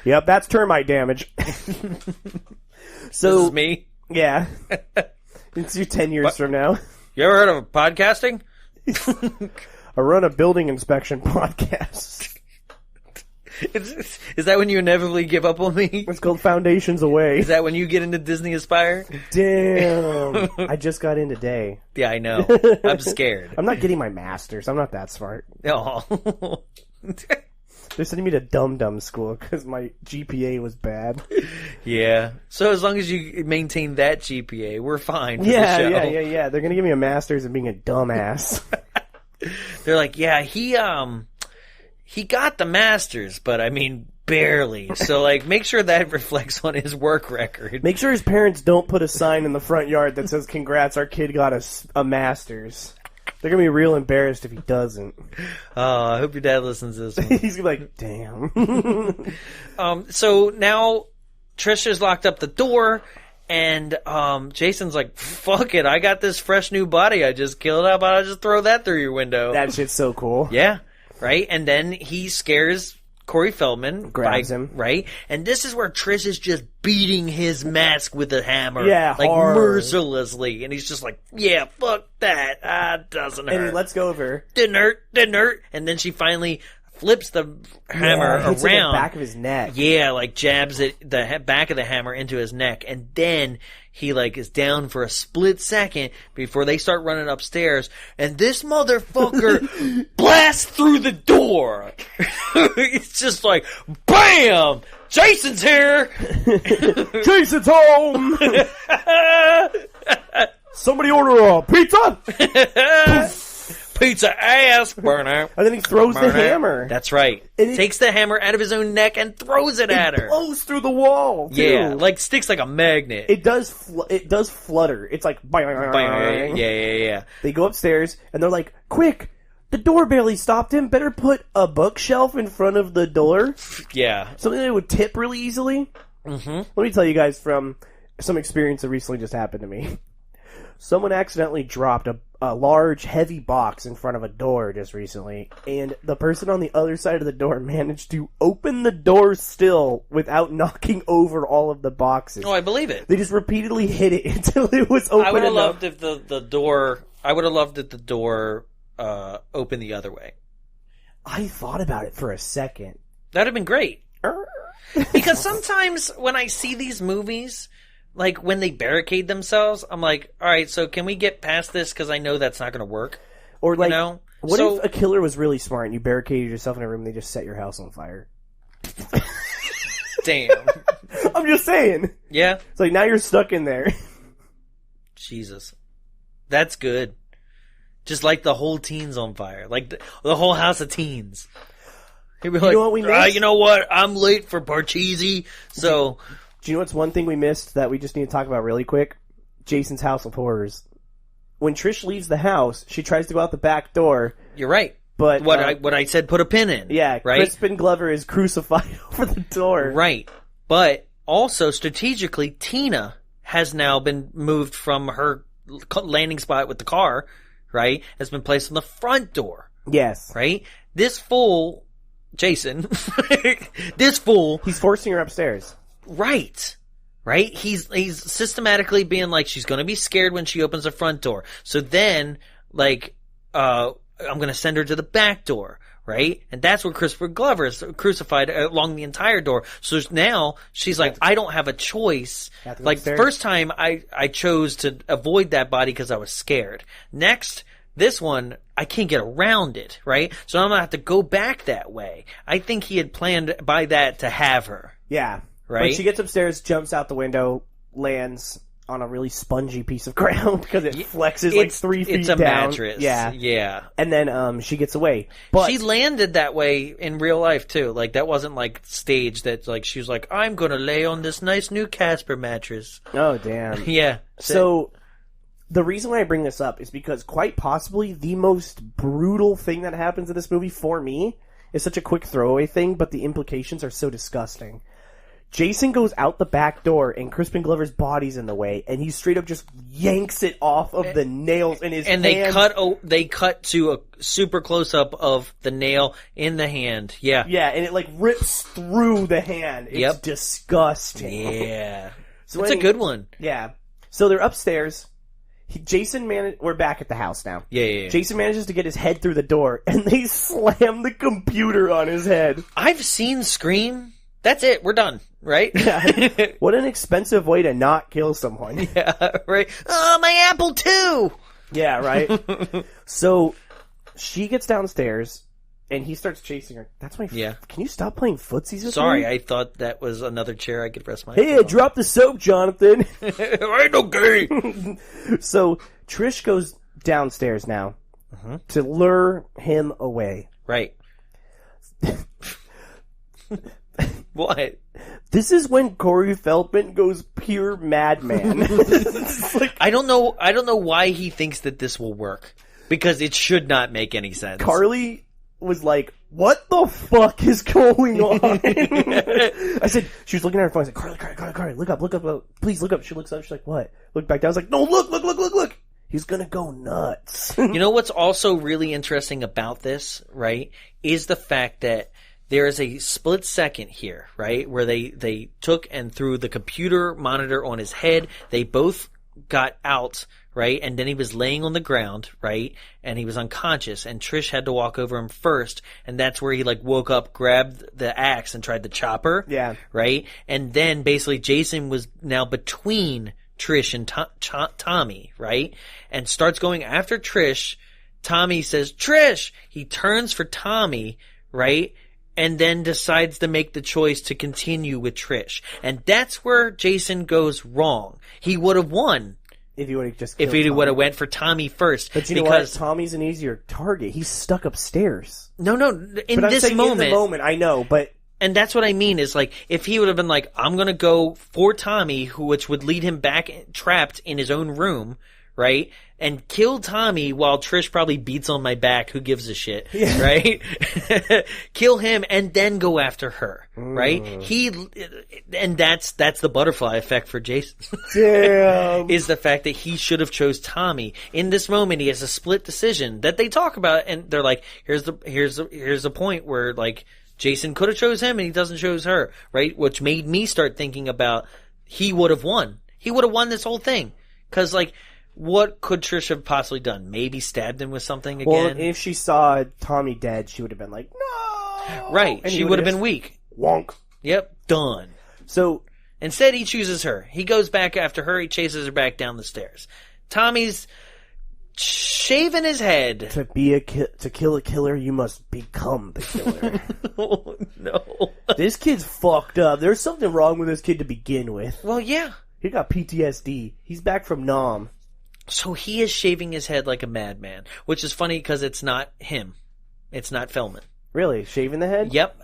Yep, that's termite damage. So This is me. Yeah. It's you 10 years from now. You ever heard of podcasting? I run a building inspection podcast. Is that when you inevitably give up on me? It's called Foundations Away. Is that when you get into Disney Aspire? Damn. I just got in today. Yeah, I know. I'm scared. I'm not getting my master's. I'm not that smart. Oh. They're sending me to dum-dum school because my GPA was bad. Yeah. So as long as you maintain that GPA, we're fine for the Yeah. show. They're going to give me a master's in being a dumbass. They're like, yeah, he got the masters, but I mean, barely. So like, make sure that reflects on his work record. Make sure his parents don't put a sign in the front yard that says, congrats, our kid got a master's. They're going to be real embarrassed if he doesn't. Oh, I hope your dad listens to this one. He's going to be like, damn. So now Trisha's locked up the door, And Jason's like, fuck it, I got this fresh new body I just killed. How about I just throw that through your window? That shit's so cool. Yeah, right? And then he scares Corey Feldman. Grabs him. Right? And this is where Trish is just beating his mask with a hammer. Yeah, like hard. mercilessly. And he's just like, yeah, fuck that. Doesn't hurt. And he lets go of her. Didn't hurt. And then she finally flips the hammer hits it in around. the back of his neck. Yeah, like jabs it, the back of the hammer into his neck. And then he like is down for a split second before they start running upstairs. And this motherfucker blasts through the door. It's just like, BAM! Jason's here! Jason's home! Somebody order a pizza? Pizza ass! Burner. And then he throws the hammer. That's right. And Takes the hammer out of his own neck and throws it at her. Blows through the wall, too. Yeah, like sticks like a magnet. It does flutter. It's like... Yeah. They go upstairs, and they're like, quick! The door barely stopped him. Better put a bookshelf in front of the door. Yeah. Something that would tip really easily. Mm-hmm. Let me tell you guys from some experience that recently just happened to me. Someone accidentally dropped a large, heavy box in front of a door just recently, and the person on the other side of the door managed to open the door still without knocking over all of the boxes. Oh, I believe it. They just repeatedly hit it until it was open. I would have enough. loved if the door... I would have loved if the door opened the other way. I thought about it for a second. That'd have been great. Because sometimes when I see these movies... Like, when they barricade themselves, I'm like, all right, so can we get past this? Because I know that's not going to work. Or, like, you know? What if a killer was really smart and you barricaded yourself in a room and they just set your house on fire? Damn. I'm just saying. Yeah? It's like, now you're stuck in there. Jesus. That's good. Just like the whole teens on fire. Like, the whole house of teens. He'd be like, know what we missed? You know what? I'm late for Parcheesi, so... Do you know what's one thing we missed that we just need to talk about really quick? Jason's House of Horrors. When Trish leaves the house, she tries to go out the back door. You're right. But what I said, put a pin in. Yeah, right? Crispin Glover is crucified over the door. Right. But also, strategically, Tina has now been moved from her landing spot with the car, right? Has been placed on the front door. Yes. Right? This fool, Jason, this fool... He's forcing her upstairs. Right. Right? He's systematically being like, she's gonna be scared when she opens the front door. So then, like, I'm gonna send her to the back door. Right? And that's where Crispin Glover is crucified along the entire door. So now, she's like, I don't have a choice. Like, the first time, I chose to avoid that body because I was scared. Next, this one, I can't get around it. Right? So I'm gonna have to go back that way. I think he had planned by that to have her. Yeah. Right? When she gets upstairs, jumps out the window, lands on a really spongy piece of ground because it flexes like 3 feet down. It's a mattress. Yeah. Yeah. And then she gets away. But she landed that way in real life too. Like, that wasn't like staged. That like she was like, I'm gonna lay on this nice new Casper mattress. Oh damn. Yeah. So the reason why I bring this up is because quite possibly the most brutal thing that happens in this movie for me is such a quick throwaway thing, but the implications are so disgusting. Jason goes out the back door, and Crispin Glover's body's in the way, and he straight up just yanks it off of the nails in his hand. And they cut to a super close up of the nail in the hand. Yeah. Yeah, and it like rips through the hand. It's disgusting. Yeah. So it's a good one. Yeah. So they're upstairs. We're back at the house now. Yeah. Jason manages to get his head through the door, and they slam the computer on his head. I've seen Scream. That's it. We're done. Right? Yeah. What an expensive way to not kill someone. Yeah, right. Oh, my Apple II! Yeah, right? So, she gets downstairs, and he starts chasing her. That's my... Yeah. Can you stop playing footsies with Sorry, me? I thought that was another chair I could rest my Hey, drop the soap, Jonathan! I ain't okay! So, Trish goes downstairs now to lure him away. Right. What? This is when Corey Feldman goes pure madman. Like, I don't know why he thinks that this will work, because it should not make any sense. Carly was like, what the fuck is going on? I said, she was looking at her phone. I said, Carly, look up. Please look up. She looks up. She's like, what? Look back down. I was like, no, look. He's gonna go nuts. You know what's also really interesting about this, right, is the fact that there is a split second here, right, where they took and threw the computer monitor on his head. They both got out, right, and then he was laying on the ground, right, and he was unconscious, and Trish had to walk over him first, and that's where he, like, woke up, grabbed the axe, and tried to chop her, Yeah. right, and then basically Jason was now between Trish and Tommy, right, and starts going after Trish. Tommy says, Trish! He turns for Tommy, right, and then decides to make the choice to continue with Trish. And that's where Jason goes wrong. He would have won If he would have just if he would have went for Tommy first. But you know what? Tommy's an easier target. He's stuck upstairs. No, in But this moment. In the moment, I know, but... And that's what I mean is, like, if he would have been like, I'm gonna go for Tommy, which would lead him back trapped in his own room, right? And kill Tommy while Trish probably beats on my back, who gives a shit, Yeah. right? Kill him and then go after her, right? And that's the butterfly effect for Jason. Damn. Is the fact that he should have chose Tommy. In this moment, he has a split decision that they talk about, and they're like, here's the point where, like, Jason could have chose him and he doesn't chose her, right? Which made me start thinking about he would have won. He would have won this whole thing. Cause, like, what could Trish have possibly done? Maybe stabbed him with something again? Well, if she saw Tommy dead, she would have been like, no! Right. And She would have been weak. Wonk. Yep. Done. So, instead, he chooses her. He goes back after her. He chases her back down the stairs. Tommy's shaving his head. To kill a killer, you must become the killer. Oh, no. This kid's fucked up. There's something wrong with this kid to begin with. Well, yeah. He got PTSD. He's back from Nam. So he is shaving his head like a madman, which is funny because it's not him. It's not Feldman. Really? Shaving the head? Yep.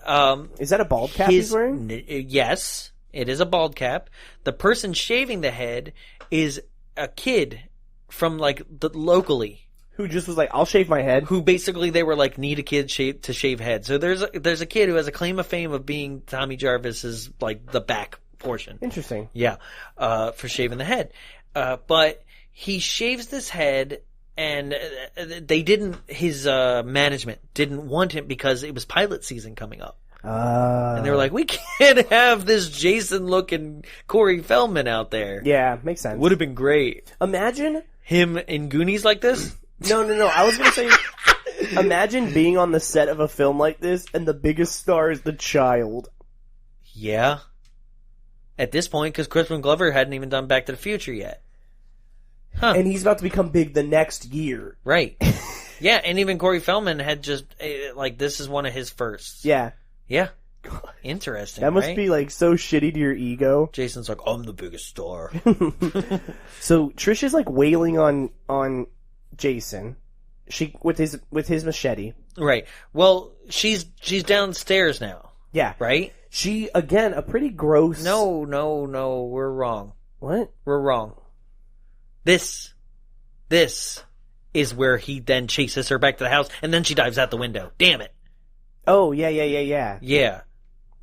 Is that a bald cap he's wearing? Yes, it is a bald cap. The person shaving the head is a kid from, like, locally. Who just was like, I'll shave my head? Who basically, they were like, need a kid to shave head. So there's a kid who has a claim of fame of being Tommy Jarvis's, like, the back portion. Interesting. Yeah. For shaving the head. But he shaves this head, and his management didn't want him because it was pilot season coming up. And they were like, we can't have this Jason-looking Corey Feldman out there. Yeah, makes sense. Would have been great. Imagine him in Goonies like this? No. I was going to say, imagine being on the set of a film like this, and the biggest star is the child. Yeah. At this point, because Crispin Glover hadn't even done Back to the Future yet. Huh. And he's about to become big the next year. Right. Yeah, and even Corey Feldman had just, like, this is one of his firsts. Yeah. Yeah. Interesting, That must right? be, like, so shitty to your ego. Jason's like, I'm the biggest star. So, Trish is, like, wailing on Jason. With his machete. Right. Well, she's downstairs now. Yeah. Right? She, again, a pretty gross... No, we're wrong. What? We're wrong. This is where he then chases her back to the house, and then she dives out the window. Damn it. Oh, yeah. Yeah.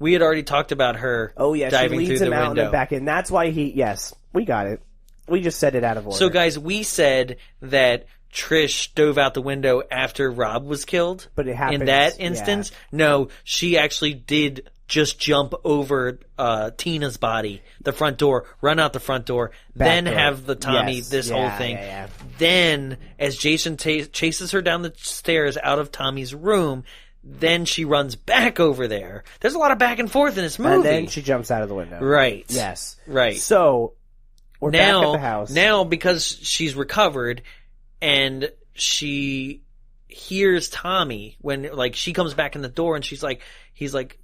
We had already talked about her diving she leads through him the out window. and back in. That's why yes, we got it. We just said it out of order. So, guys, we said that Trish dove out the window after Rob was killed. But it happens. In that instance, no, she actually did just jump over Tina's body, the front door, run out the front door, then door. have the Tommy, this whole thing. Yeah. Then, as Jason chases her down the stairs out of Tommy's room, then she runs back over there. There's a lot of back and forth in this movie. And then she jumps out of the window. Right. Yes. Right. So, we're back at the house. Now, because she's recovered, and she hears Tommy when, like, she comes back in the door, and he's like,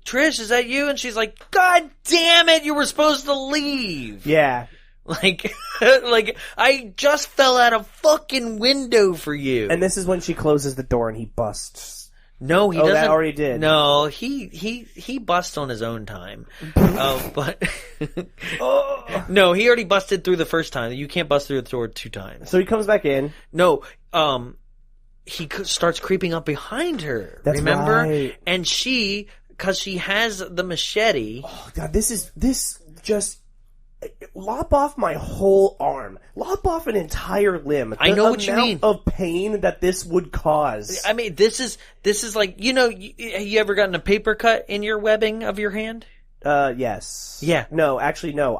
Trish, is that you? And she's like, God damn it, you were supposed to leave. Yeah. Like, I just fell out a fucking window for you. And this is when she closes the door and he busts. No, he doesn't. That already did. No, he busts on his own time. But no, he already busted through the first time. You can't bust through the door 2 times. So he comes back in. No, starts creeping up behind her. That's remember? right. And because she has the machete. Oh God, this just lop off my whole arm, lop off an entire limb. I know what you mean. Of pain that this would cause. I mean, this is like, you ever gotten a paper cut in your webbing of your hand? Yes. Yeah. No, actually, no.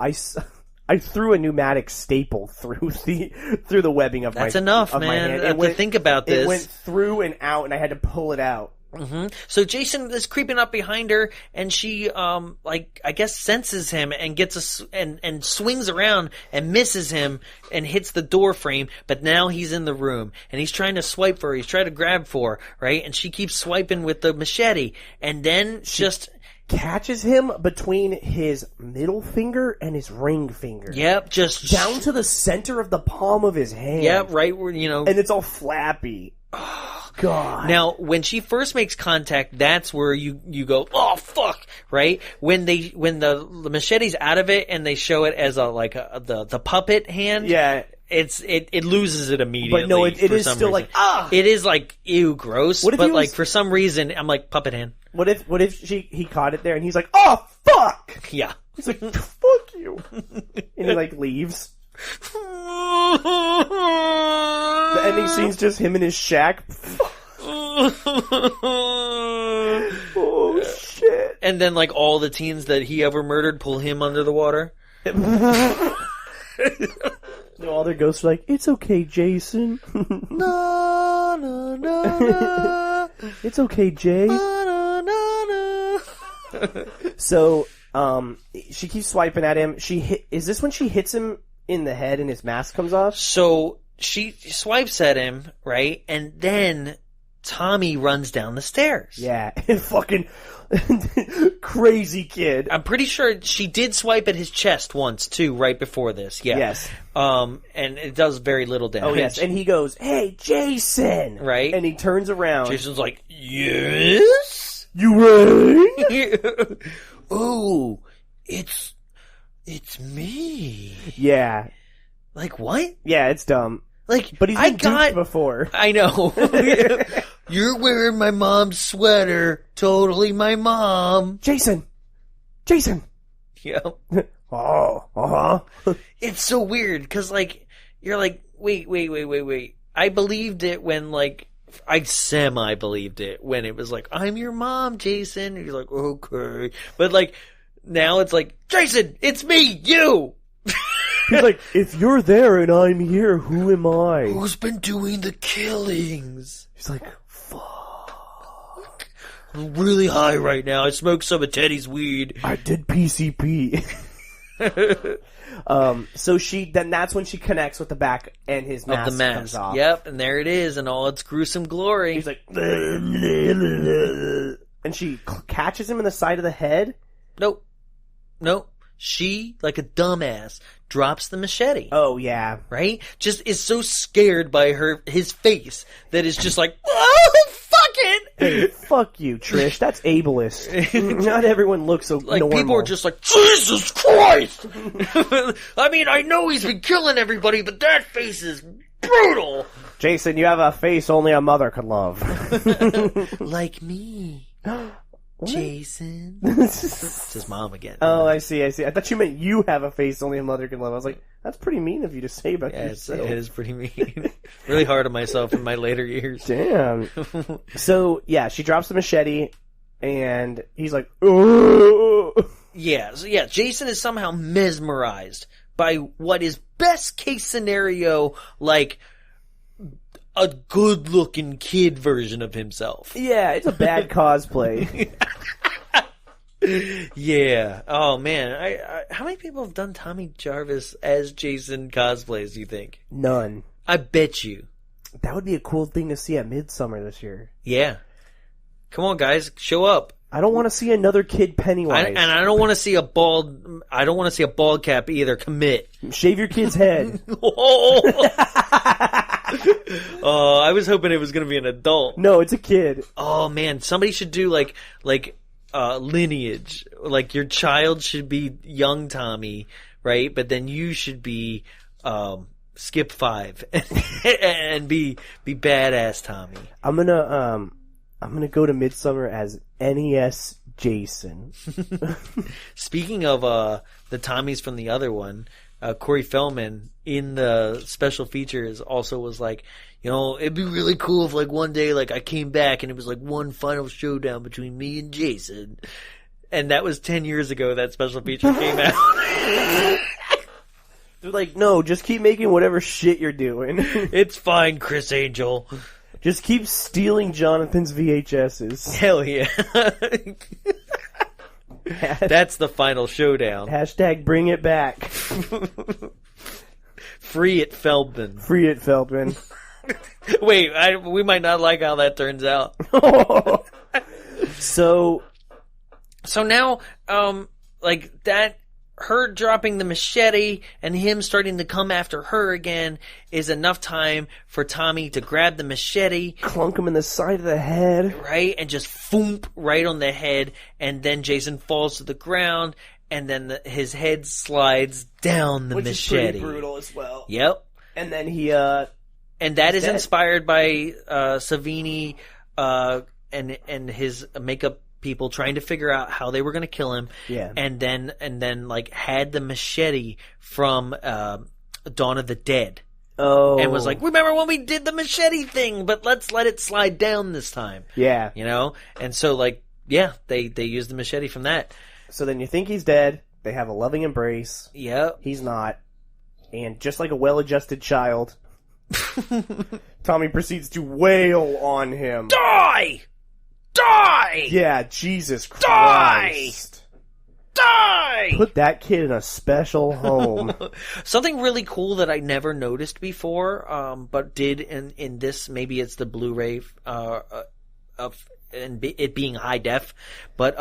I threw a pneumatic staple through the webbing of That's my enough, of man. my hand. To think about this. It went through and out, and I had to pull it out. Mm-hmm. So Jason is creeping up behind her, and she, I guess senses him and gets and swings around and misses him and hits the door frame. But now he's in the room, and he's trying to swipe for her. He's trying to grab for her, right? And she keeps swiping with the machete, and then just catches him between his middle finger and his ring finger. Yep, just down to the center of the palm of his hand. Yep, right where and it's all flappy. Oh God! Now, when she first makes contact, that's where you go, oh fuck, right? When the machete's out of it and they show it as the puppet hand, yeah. It loses it immediately. But no, it is still reason. It is like ew, gross. But like for some reason, I'm like puppet hand. What if he caught it there and he's like, oh fuck! Yeah, he's like, fuck you, and he like leaves. The ending scene's just him in his shack. Oh shit! And then like all the teens that he ever murdered pull him under the water. No, all their ghosts are like, it's okay, Jason. No, no, no, no. It's okay, Jay. No, no, no. So, she keeps swiping at him. Is this when she hits him in the head and his mask comes off? So, she swipes at him, right? And then Tommy runs down the stairs. Yeah, fucking crazy kid. I'm pretty sure she did swipe at his chest once too, right before this. Yeah. Yes. And it does very little damage. Oh yes, and he goes, "Hey, Jason!" Right? And he turns around. Jason's like, "Yes, you rang?" Oh, it's me. Yeah. Like what? Yeah, it's dumb. Like, but he's been duped before. I know. You're wearing my mom's sweater. Totally my mom. Jason! Yeah. Oh, uh-huh. It's so weird, because, like, you're like, wait. I believed it when, like, I semi-believed it when it was like, I'm your mom, Jason. And you're like, okay. But, like, now it's like, Jason, it's me, you! He's like, if you're there and I'm here, who am I? Who's been doing the killings? He's like, fuck. I'm really high right now. I smoked some of Teddy's weed. I did PCP. So then that's when she connects with the back and his mask comes off. Yep, and there it is in all its gruesome glory. He's like, and she catches him in the side of the head. Nope. She, like a dumbass, drops the machete. Oh, yeah. Right? Just is so scared by his face that is just like, oh, fuck it! Hey, fuck you, Trish. That's ableist. Not everyone looks so like, normal. People are just like, Jesus Christ! I mean, I know he's been killing everybody, but that face is brutal! Jason, you have a face only a mother could love. Like me. What? Jason. It's his mom again. Oh, I see. I thought you meant you have a face only a mother can love. I was like, that's pretty mean of you to say about yourself. It is pretty mean. Really hard on myself in my later years. Damn. So, yeah, she drops the machete, and he's like, oh. Yeah, Jason is somehow mesmerized by what is best case scenario, like, a good-looking kid version of himself. Yeah, it's a bad cosplay. Yeah. Oh, man. I how many people have done Tommy Jarvis as Jason cosplays, do you think? None. I bet you. That would be a cool thing to see at Midsummer this year. Yeah. Come on, guys. Show up. I don't want to see another kid Pennywise. And I don't want to see a bald... I don't want to see a bald cap either. Commit. Shave your kid's head. Oh, I was hoping it was going to be an adult. No, it's a kid. Oh, man. Somebody should do, like lineage. Like, your child should be young Tommy, right? But then you should be skip 5 and be badass Tommy. I'm gonna go to Midsummer as NES Jason. Speaking of the Tommies from the other one, Corey Feldman in the special features also was like, you know, it'd be really cool if like one day like I came back and it was like one final showdown between me and Jason. And that was 10 years ago that special feature came out. They're like, no, just keep making whatever shit you're doing. It's fine, Chris Angel. Just keep stealing Jonathan's VHSs. Hell yeah. That's the final showdown. Hashtag bring it back. Free it, Feldman. Free it, Feldman. Wait, we might not like how that turns out. So now, like that, her dropping the machete and him starting to come after her again is enough time for Tommy to grab the machete, clunk him in the side of the head, right, and just foomp right on the head, and then Jason falls to the ground, and then his head slides down the which machete. is pretty brutal as well. Yep. And then he and that is dead. inspired by Savini and his makeup people trying to figure out how they were going to kill him. Yeah. And then like had the machete from Dawn of the Dead. Oh. And was like, remember when we did the machete thing, but let's let it slide down this time. Yeah. You know? And so like, yeah, they used the machete from that. So then you think he's dead. They have a loving embrace. Yep. He's not. And just like a well-adjusted child, Tommy proceeds to wail on him. Die! Die! Yeah, Jesus Christ. Die! Put that kid in a special home. Something really cool that I never noticed before, but did in this, maybe it's the Blu-ray and it being high def, but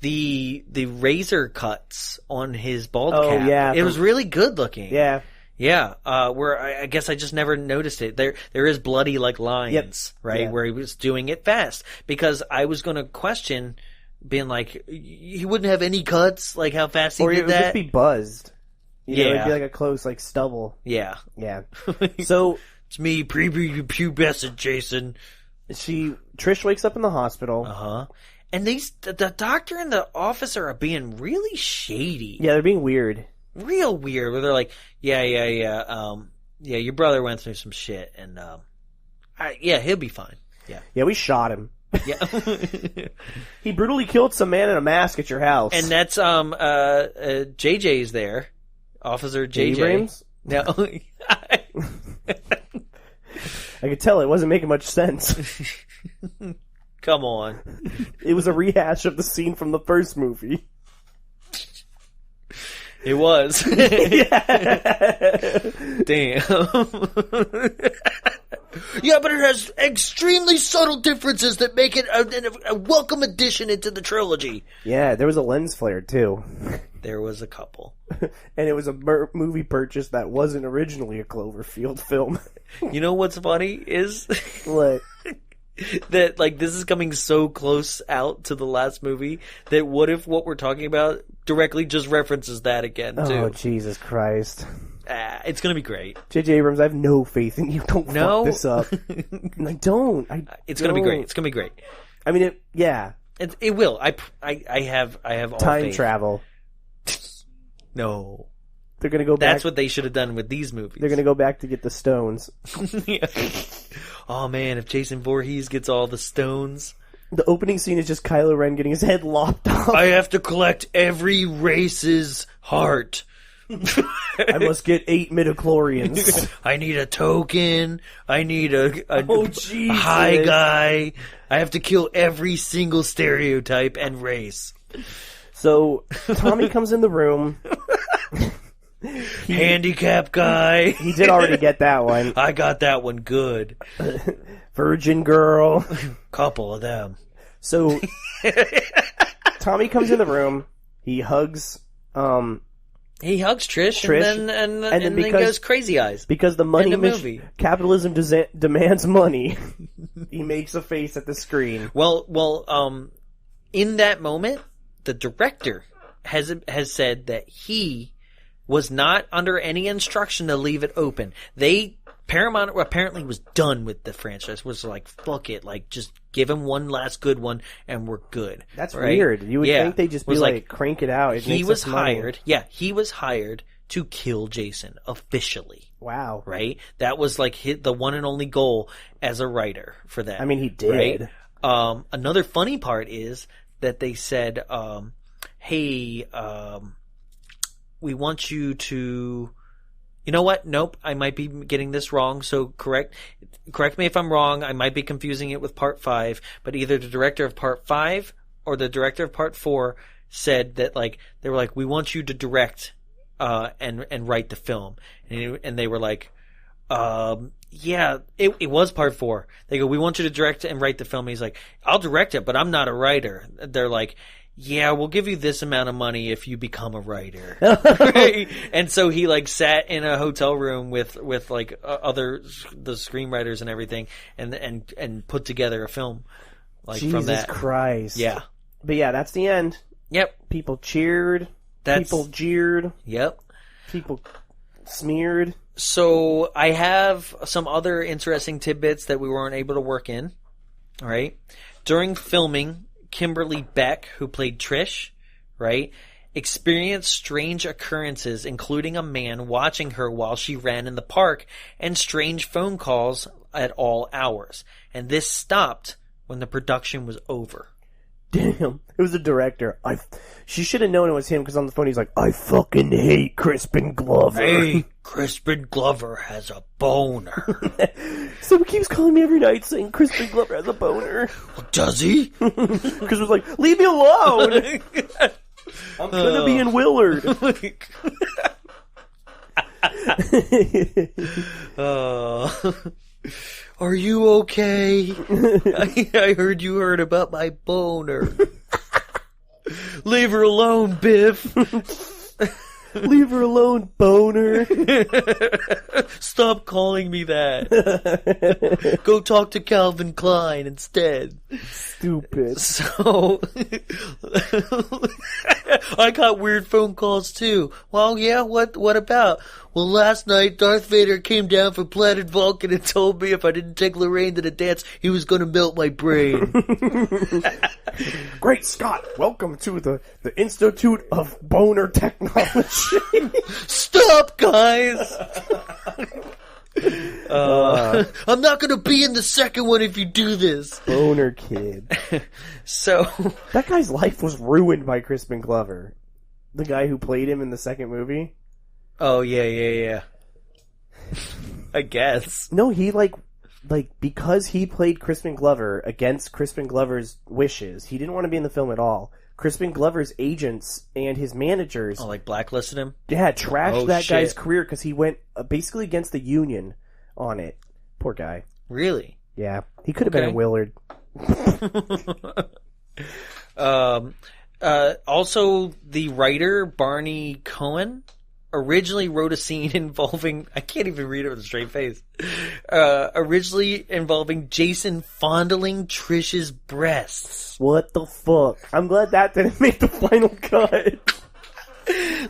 the razor cuts on his bald cap. Yeah, it was really good looking. Yeah. Yeah, where I guess I just never noticed it. There is bloody like lines, right? Yeah. Where he was doing it fast. Because I was going to question, being like, he wouldn't have any cuts, like how fast he or did it would that. just be buzzed. You know, Yeah. it'd be like a close like stubble. Yeah. Yeah. So It's me, prepubescent Jason. Trish wakes up in the hospital. Uh-huh. And the doctor and the officer are being really shady. Yeah, they're being weird. Real weird, where they're like, yeah, your brother went through some shit, and, he'll be fine. Yeah. Yeah, we shot him. Yeah. He brutally killed some man in a mask at your house. And that's, JJ's there. Officer JJ. Abrams? No. I could tell it wasn't making much sense. Come on. It was a rehash of the scene from the first movie. It was. Yeah. Damn. Yeah, but it has extremely subtle differences that make it a welcome addition into the trilogy. Yeah, there was a lens flare too. There was a couple. And it was a movie purchase that wasn't originally a Cloverfield film. You know what's funny is What? that like this is coming so close out to the last movie that what if what we're talking about directly just references that again too? Oh, Jesus Christ. It's gonna be great. J.J. Abrams, I have no faith in you. Don't fuck this up. I don't. It's gonna be great. It's gonna be great. I mean, yeah. It will. I have all Time faith. travel. No. They're gonna go back. That's what they should have done with these movies. They're gonna go back to get the stones. Yeah. Oh man, if Jason Voorhees gets all the stones. The opening scene is just Kylo Ren getting his head lopped off. I have to collect every race's heart. I must get 8 midichlorians. I need a token. I need a Jesus. high guy. I have to kill every single stereotype and race. So Tommy comes in the room. Handicap guy. He did already get that one. I got that one good. Virgin girl. Couple of them. So Tommy comes in the room. He hugs He hugs Trish, and then because, goes crazy eyes. Because the money End of movie. Capitalism demands money. He makes a face at the screen. Well, in that moment, the director has said that he was not under any instruction to leave it open. Paramount apparently was done with the franchise. Was like, fuck it, like just give him one last good one and we're good. That's right? weird. You would think they'd just be like, crank it out. He was hired. Yeah, he was hired to kill Jason officially. Wow. Right? That was like the one and only goal as a writer for that. I mean, he did. Right? Another funny part is that they said, hey, we want you to... You know what? Nope, I might be getting this wrong, so correct me if I'm wrong. I might be confusing it with Part 5, but either the director of Part 5 or the director of Part 4 said that, like, they were like, we want you to direct and write the film. And they were like, yeah, it was Part 4. They go, we want you to direct and write the film. And he's like, I'll direct it, but I'm not a writer. They're like, yeah, we'll give you this amount of money if you become a writer. Right? And so he like sat in a hotel room with like the screenwriters and everything and put together a film like Jesus from that. Jesus Christ. Yeah. But yeah, that's the end. Yep. People cheered. People jeered. Yep. People smeared. So I have some other interesting tidbits that we weren't able to work in. All right. During filming, Kimberly Beck, who played Trish, right, experienced strange occurrences, including a man watching her while she ran in the park and strange phone calls at all hours. And this stopped when the production was over. Damn. It was the director. She should have known it was him because on the phone he's like, I fucking hate Crispin Glover. Hey, Crispin Glover has a boner. Someone keeps calling me every night saying Crispin Glover has a boner. Does he? Because it was like, leave me alone. I'm gonna be in Willard. Are you okay? I heard you heard about my boner. Leave her alone, Biff. Leave her alone, boner. Stop calling me that. Go talk to Calvin Klein instead. Stupid. So, I got weird phone calls too. Well, yeah, what about? Well, last night Darth Vader came down from planet Vulcan and told me if I didn't take Lorraine to the dance, he was going to melt my brain. Great Scott, welcome to the Institute of Boner Technology. Stop, guys! I'm not going to be in the second one if you do this. Boner kid. So that guy's life was ruined by Crispin Glover. The guy who played him in the second movie. Oh, yeah. I guess. No, he like because he played Crispin Glover against Crispin Glover's wishes, he didn't want to be in the film at all. Crispin Glover's agents and his managers... Oh, like blacklisted him? Yeah, trashed that guy's career because he went basically against the union on it. Poor guy. Really? Yeah. He could have been a Willard. Also, the writer, Barney Cohen, originally wrote a scene involving... I can't even read it with a straight face. Originally involving Jason fondling Trish's breasts. What the fuck? I'm glad that didn't make the final cut.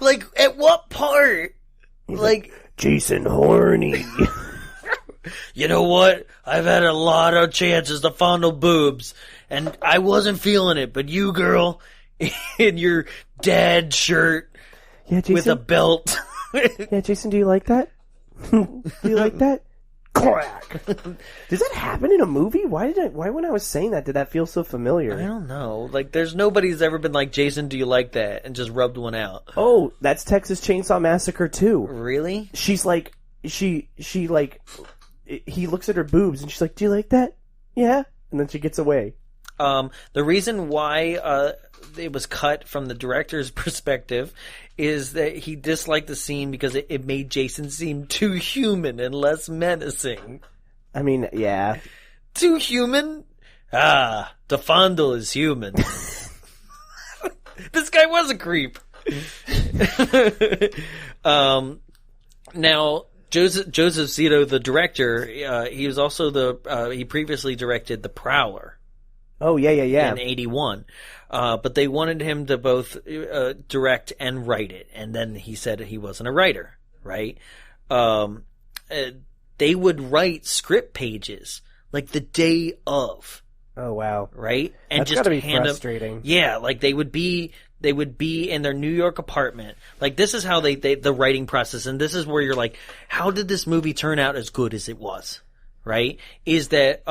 Like, at what part? Like... Jason horny. You know what? I've had a lot of chances to fondle boobs, and I wasn't feeling it, but you, girl, in your dad shirt... Yeah, Jason? With a belt. Yeah, Jason, do you like that? Do you like that? Crack! Does that happen in a movie? Why when I was saying that, did that feel so familiar? I don't know. Like, there's nobody's ever been like, Jason, do you like that? And just rubbed one out. Oh, that's Texas Chainsaw Massacre 2. Really? She's like, he looks at her boobs and she's like, do you like that? Yeah. And then she gets away. The reason why it was cut from the director's perspective is that he disliked the scene because it made Jason seem too human and less menacing. I mean, yeah. Too human? Ah, to fondle is human. This guy was a creep. Now, Joseph Zito, the director, he was also he previously directed The Prowler. Oh, yeah. in 81. But they wanted him to both direct and write it. And then he said he wasn't a writer, right? They would write script pages like the day of. Oh, wow. Right? And That's just gotta be hand frustrating. them. Yeah, like they would be in their New York apartment. Like this is how they the writing process, and this is where you're like, how did this movie turn out as good as it was? Right? Is that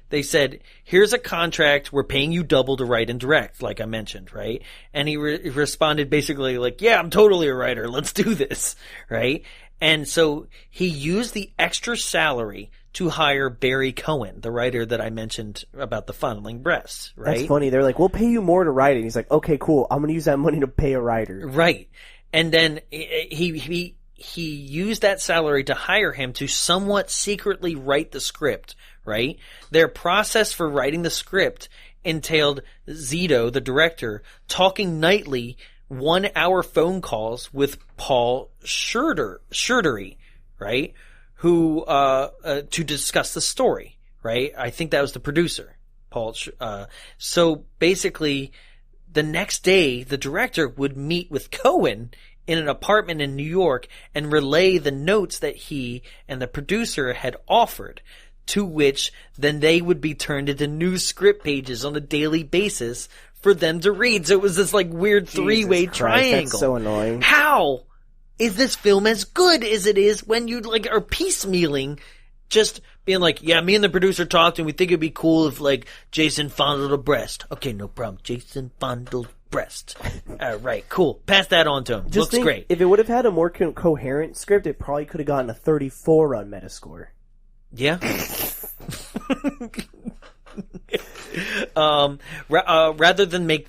they said, here's a contract, we're paying you double to write and direct, like I mentioned, right? And he responded basically like, yeah, I'm totally a writer, let's do this, right? And so he used the extra salary to hire Barry Cohen, the writer that I mentioned about the fondling breasts, right? That's funny. They're like, we'll pay you more to write it. And he's like, okay, cool. I'm going to use that money to pay a writer. Right. And then he used that salary to hire him to somewhat secretly write the script, right? Their process for writing the script entailed Zito, the director, talking nightly 1-hour phone calls with Paul Scherdery, right? Who, to discuss the story, right? I think that was the producer, Paul. So basically, the next day, the director would meet with Cohen in an apartment in New York and relay the notes that he and the producer had offered, to which then they would be turned into new script pages on a daily basis for them to read. So it was this like weird three-way triangle. That's so annoying. How is this film as good as it is when you like are piecemealing, just being like, yeah, me and the producer talked and we think it'd be cool if like Jason fondled a breast. Okay, no problem. Jason fondled breast. All right, cool. Pass that on to him. Just Looks think, great. If it would have had a more coherent script, it probably could have gotten a 34 on Metascore. Yeah. Rather than make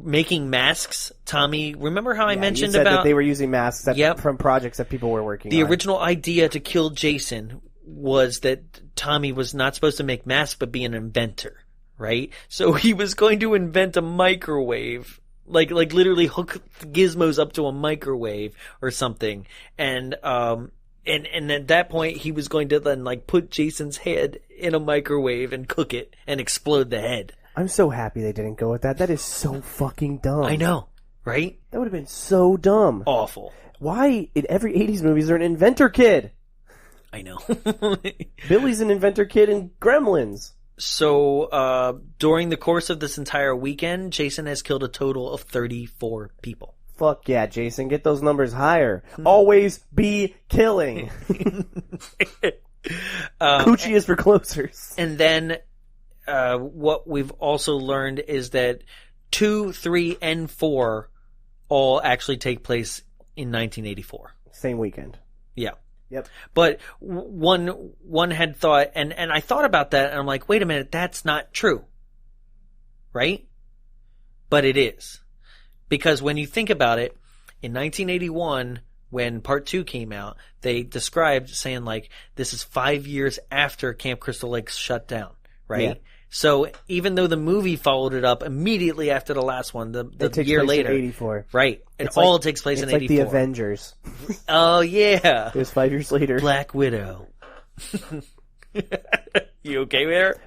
making masks, Tommy, remember how I mentioned you said about that they were using masks from projects that people were working on. The original idea to kill Jason was that Tommy was not supposed to make masks but be an inventor, right? So he was going to invent a microwave, like literally hook gizmos up to a microwave or something, and at that point, he was going to then like put Jason's head in a microwave and cook it and explode the head. I'm so happy they didn't go with that. That is so fucking dumb. I know, right? That would have been so dumb. Awful. Why in every 80s movie is there an inventor kid? I know. Billy's an inventor kid in Gremlins. So, during the course of this entire weekend, Jason has killed a total of 34 people. Fuck yeah, Jason. Get those numbers higher. Always be killing. Coochie is for closers. And then what we've also learned is that 2, 3, and 4 all actually take place in 1984. Same weekend. Yeah. Yep. But one had thought, and I thought about that, and I'm like, wait a minute, that's not true. Right? But it is. Because when you think about it, in 1981, when Part 2 came out, they described saying like, this is 5 years after Camp Crystal Lake shut down, right? Yeah. So even though the movie followed it up immediately after the last one, the year later, in 84, right? It all takes place in 84. It's like the Avengers. Oh yeah, it was 5 years later. Black Widow. You okay there?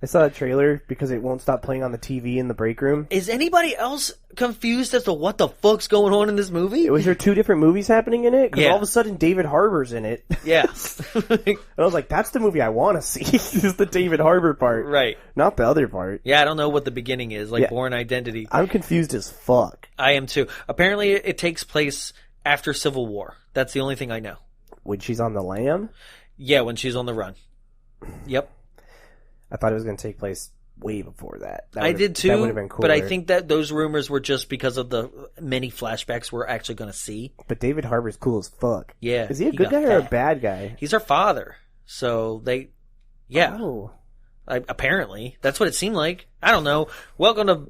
I saw a trailer because it won't stop playing on the TV in the break room. Is anybody else confused as to what the fuck's going on in this movie? Was there 2 different movies happening in it? Because all of a sudden David Harbour's in it. Yeah. And I was like, that's the movie I want to see. Is the David Harbour part. Right. Not the other part. Yeah, I don't know what the beginning is, like Bourne Identity. I'm confused as fuck. I am too. Apparently it takes place after Civil War. That's the only thing I know. When she's on the lam? Yeah, when she's on the run. Yep. I thought it was going to take place way before that. I did too, that would have been cooler. But I think that those rumors were just because of the many flashbacks we're actually going to see. But David Harbour's cool as fuck. Yeah. Is he a good guy or a bad guy? He's her father. So yeah. Oh. Apparently. That's what it seemed like. I don't know. Welcome to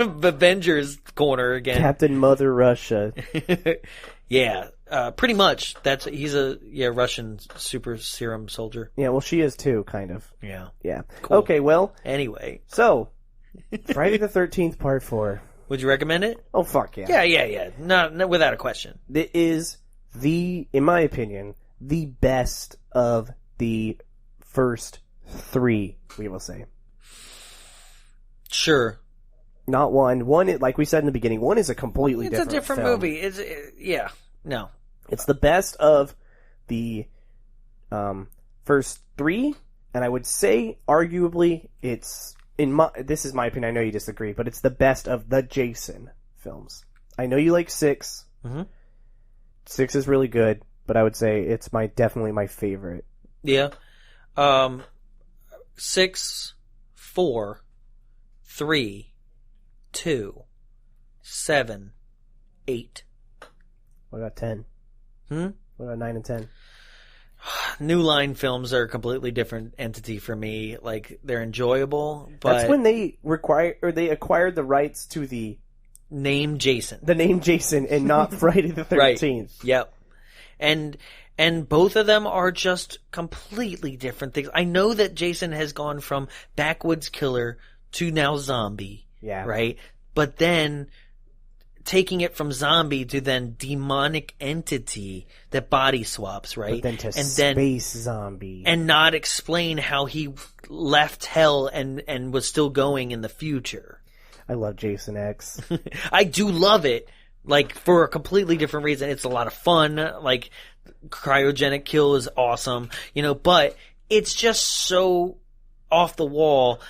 Avengers Corner again. Captain Mother Russia. Yeah. Pretty much. He's a Russian super serum soldier. Yeah, well, she is too, kind of. Yeah. Yeah. Cool. Okay, well. Anyway. So, Friday the 13th, Part 4. Would you recommend it? Oh, fuck yeah. Yeah. Not without a question. It is in my opinion, the best of the first 3, we will say. Sure. Not one. One, like we said in the beginning, one is a completely It's different a different film. movie. Yeah. No. It's the best of the first three, and I would say, arguably, this is my opinion, I know you disagree, but it's the best of the Jason films. I know you like 6. Mm-hmm. 6 is really good, but I would say it's definitely my favorite. Yeah. 6, 4, 3, 2, 7, 8. What about 10? What about 9 and 10? New Line films are a completely different entity for me. Like, they're enjoyable, but That's when they acquired the rights to the name Jason. The name Jason and not Friday the 13th. Right. Yep. And both of them are just completely different things. I know that Jason has gone from backwoods killer to now zombie. Yeah. Right? But then taking it from zombie to then demonic entity that body swaps, right? But then space zombie. And not explain how he left hell and was still going in the future. I love Jason X. I do love it, like, for a completely different reason. It's a lot of fun. Like, cryogenic kill is awesome, but it's just so off the wall.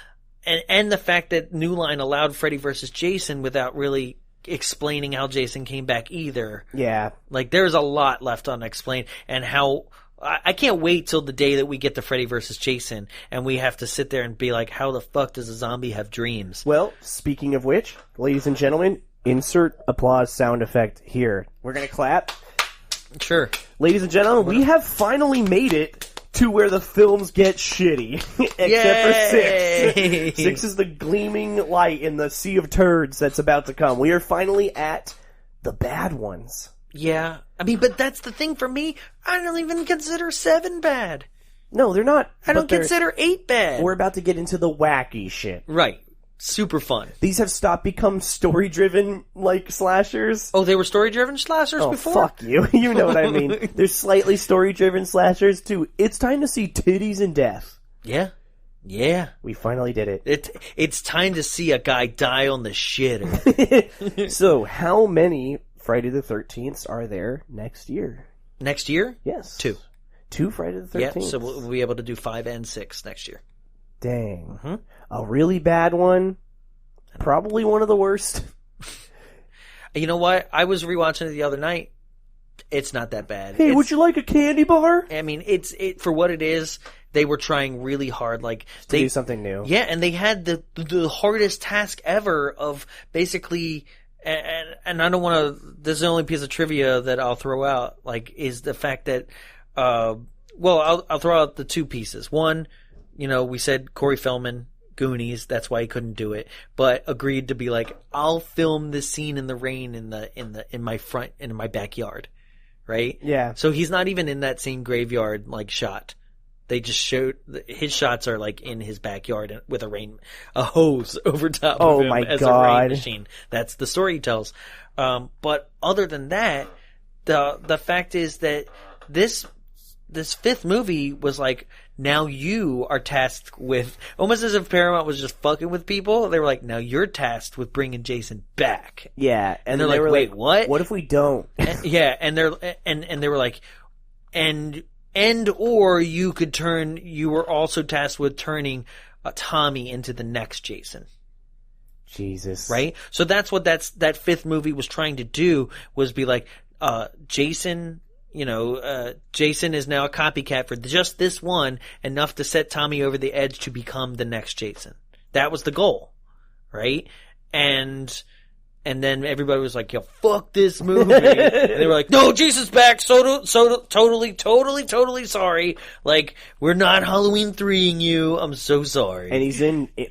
And the fact that New Line allowed Freddy vs. Jason without really explaining how Jason came back either. Yeah. Like, there's a lot left unexplained, and how I can't wait till the day that we get to Freddy vs. Jason and we have to sit there and be like, how the fuck does a zombie have dreams? Well, speaking of which, ladies and gentlemen, insert applause sound effect here. We're going to clap. Sure. Ladies and gentlemen, we have finally made it to where the films get shitty. Except for 6. 6 is the gleaming light in the sea of turds that's about to come. We are finally at the bad ones. Yeah. I mean, but that's the thing for me. I don't even consider 7 bad. No, they're not. I don't consider 8 bad. We're about to get into the wacky shit. Right. Super fun. These have stopped become story-driven, like, slashers. Oh, they were story-driven slashers before? Oh, fuck you. You know what I mean. There's slightly story-driven slashers, too. It's time to see titties and death. Yeah. Yeah. We finally did it. It's time to see a guy die on the shitter. So, how many Friday the 13th are there next year? Next year? Yes. 2. 2 Friday the 13th. Yeah, so we'll be able to do 5 and 6 next year. Dang. Mm-hmm. A really bad one. Probably one of the worst. You know what? I was rewatching it the other night. It's not that bad. Hey, would you like a candy bar? I mean, it's for what it is. They were trying really hard, like to do something new. Yeah, and they had the hardest task ever of basically. And I don't want to. This is the only piece of trivia that I'll throw out. Like, is the fact that, I'll throw out the 2 pieces. One, we said Corey Feldman, Goonies. That's why he couldn't do it, but agreed to be like, I'll film this scene in the rain in my backyard, right? Yeah. So he's not even in that same graveyard like shot. They just showed his shots are like in his backyard with a hose over top of him as a rain machine. That's the story he tells. But other than that, the fact is that this 5th movie was like, now you are tasked with, almost as if Paramount was just fucking with people. They were like, now you're tasked with bringing Jason back. Yeah, and they're like, wait, what? What if we don't? And they were like, or you were also tasked with turning Tommy into the next Jason. Jesus. Right? So that's what that 5th movie was trying to do, was be like, Jason, Jason is now a copycat for just this one, enough to set Tommy over the edge to become the next Jason. That was the goal. Right? And then everybody was like, yo, fuck this movie. And they were like, no, Jason's back. Totally sorry. Like, we're not Halloween 3-ing you. I'm so sorry. And he's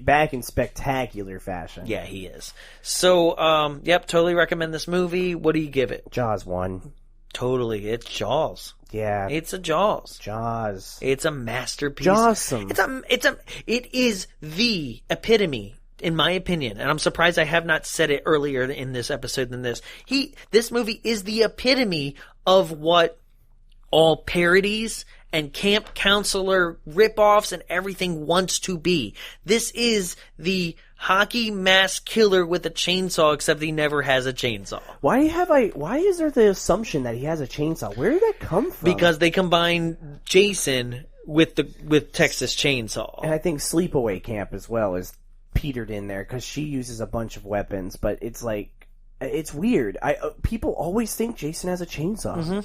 back in spectacular fashion. Yeah, he is. So, yep, totally recommend this movie. What do you give it? Jaws 1. Totally. It's Jaws. Yeah. It's a Jaws. Jaws. It's a masterpiece. Jawsome. It is the epitome, in my opinion, and I'm surprised I have not said it earlier in this episode than this. This movie is the epitome of what all parodies and camp counselor ripoffs and everything wants to be. This is the hockey mask killer with a chainsaw, except he never has a chainsaw. Why is there the assumption that he has a chainsaw? Where did that come from? Because they combine Jason with Texas Chainsaw. And I think Sleepaway Camp as well is petered in there because she uses a bunch of weapons, but it's like, it's weird. People always think Jason has a chainsaw. Mm-hmm.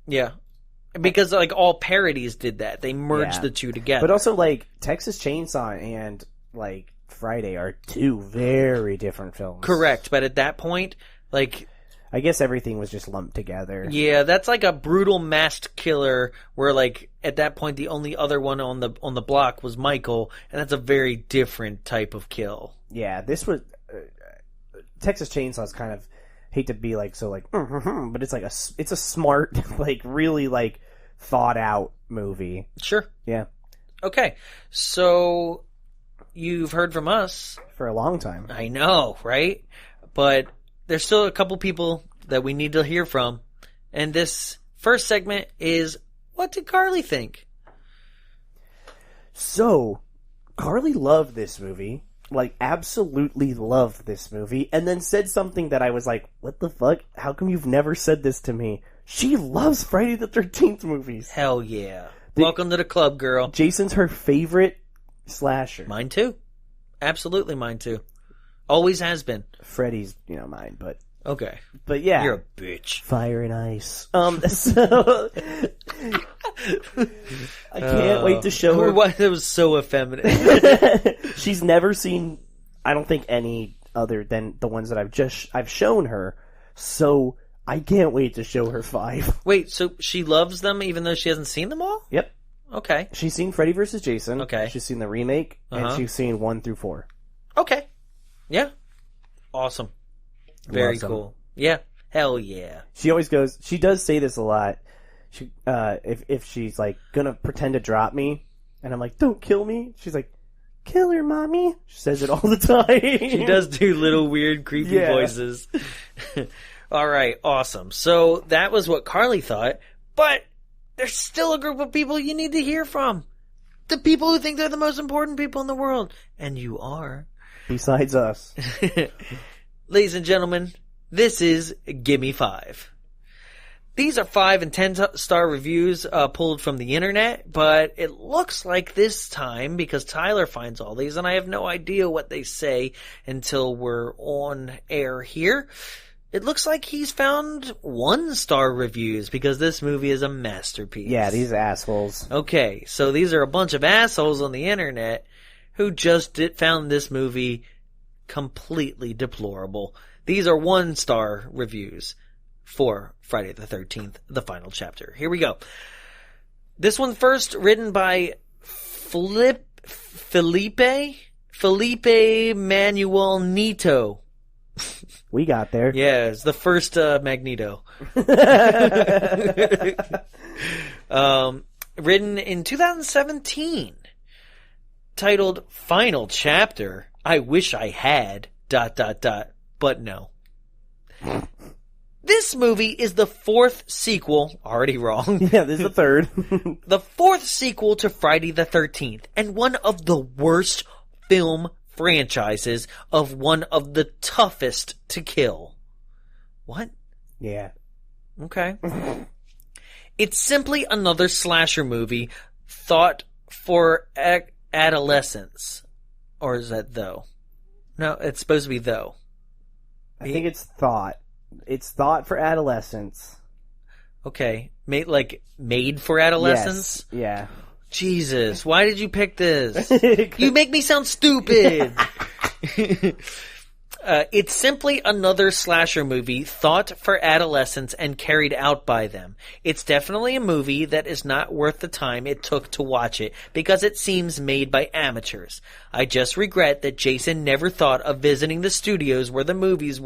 Yeah. Because, like, all parodies did that. They merged the two together. But also, like, Texas Chainsaw and, like, Friday are two very different films. Correct. But at that point, like... I guess everything was just lumped together. Yeah, that's like a brutal masked killer where, like, at that point the only other one on the block was Michael, and that's a very different type of kill. Yeah, this was... Texas Chainsaw is kind of, hate to be like so like, but it's like it's a smart, like really like thought out movie. Sure. Yeah. Okay, so you've heard from us for a long time. I know, right? But there's still a couple people that we need to hear from, and this first segment is, what did Carly think? So, Carly loved this movie. Like, absolutely loved this movie, and then said something that I was like, what the fuck? How come you've never said this to me? She loves Friday the 13th movies. Hell yeah. Welcome to the club, girl. Jason's her favorite slasher. Mine too. Absolutely mine too. Always has been. Freddy's, mine, but... Okay. But yeah. You're a bitch. Fire and ice. So... I can't wait to show her. It was so effeminate. She's never seen, I don't think, any other than the ones that I've shown her. So I can't wait to show her 5. Wait, so she loves them even though she hasn't seen them all? Yep. Okay. She's seen Freddy vs. Jason. Okay. She's seen the remake, and she's seen 1 through 4. Okay. Yeah. Awesome. Very cool. Yeah. Hell yeah. She always goes, she does say this a lot. She, if she's like gonna pretend to drop me, and I'm like, don't kill me, she's like, kill her, mommy. She says it all the time. She does do little weird creepy voices. Alright, awesome. So that was what Carly thought, but there's still a group of people you need to hear from. The people who think they're the most important people in the world. And you are. Besides us. Ladies and gentlemen, this is Gimme 5. These are 5 and 10-star reviews pulled from the internet, but it looks like this time, because Tyler finds all these, and I have no idea what they say until we're on air here, it looks like he's found 1-star reviews, because this movie is a masterpiece. Yeah, these assholes. Okay, so these are a bunch of assholes on the internet who just found this movie completely deplorable. These are 1-star reviews for Friday the 13th, the final chapter. Here we go. This one first, written by Felipe Manuel Nito. We got there. Yeah, it's the first Magneto. Written in 2017. Titled Final Chapter. I wish I had... ... But no. This movie is the 4th sequel, already wrong. Yeah, this is the 3rd. The 4th sequel to Friday the 13th, and one of the worst film franchises of one of the toughest to kill. What? Yeah. Okay. It's simply another slasher movie thought for adolescents. Or is that though? No, it's supposed to be though. I think it's thought. It's thought for adolescents. Okay. Made for adolescents? Yes. Yeah. Jesus, why did you pick this? You make me sound stupid. It's simply another slasher movie thought for adolescents and carried out by them. It's definitely a movie that is not worth the time it took to watch it because it seems made by amateurs. I just regret that Jason never thought of visiting the studios where the movies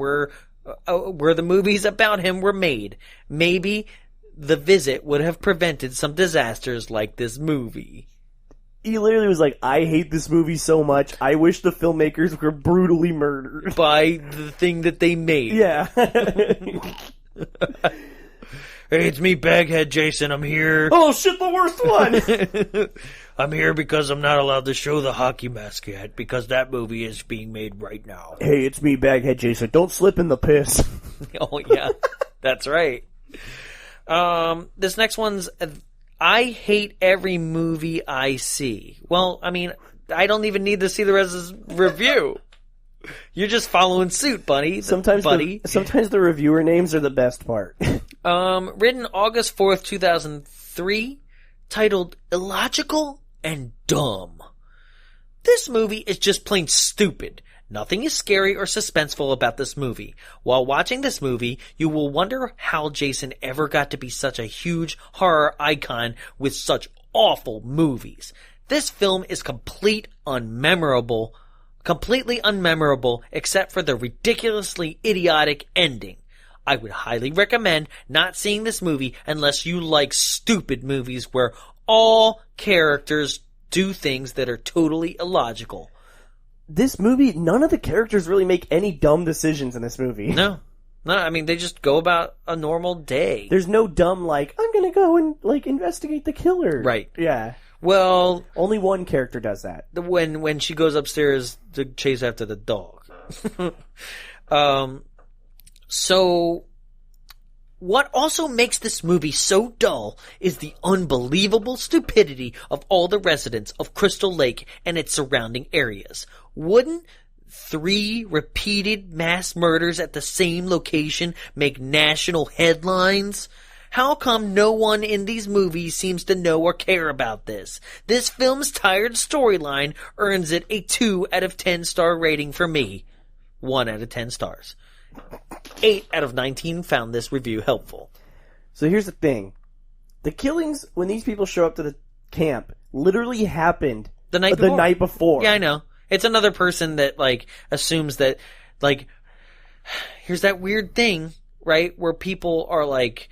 about him were made. Maybe the visit would have prevented some disasters like this movie. He literally was like, I hate this movie so much, I wish the filmmakers were brutally murdered. By the thing that they made. Yeah. Hey, it's me, Baghead Jason. I'm here. Oh shit, the worst one. I'm here because I'm not allowed to show the hockey mask yet, because that movie is being made right now. Hey, it's me, Baghead Jason. Don't slip in the piss. Oh, yeah. That's right. This next one's, I hate every movie I see. Well, I mean, I don't even need to see the rest of this review. You're just following suit, buddy. Sometimes the reviewer names are the best part. Written August 4th, 2003, titled Illogical and Dumb. This movie is just plain stupid. Nothing is scary or suspenseful about this movie. While watching this movie, you will wonder how Jason ever got to be such a huge horror icon with such awful movies. This film is completely unmemorable except for the ridiculously idiotic ending. I would highly recommend not seeing this movie unless you like stupid movies where all characters do things that are totally illogical. This movie, none of the characters really make any dumb decisions in this movie. No, I mean, they just go about a normal day. There's no dumb, like, I'm gonna go and, like, investigate the killer. Right. Yeah. Well, only one character does that. When she goes upstairs to chase after the dog. So, what also makes this movie so dull is the unbelievable stupidity of all the residents of Crystal Lake and its surrounding areas. Wouldn't 3 repeated mass murders at the same location make national headlines? How come no one in these movies seems to know or care about this? This film's tired storyline earns it a 2 out of 10 star rating for me. 1 out of 10 stars. 8 out of 19 found this review helpful. So here's the thing. The killings, when these people show up to the camp, literally happened the night before. Yeah, I know. It's another person that, like, assumes that, like, here's that weird thing, right, where people are like,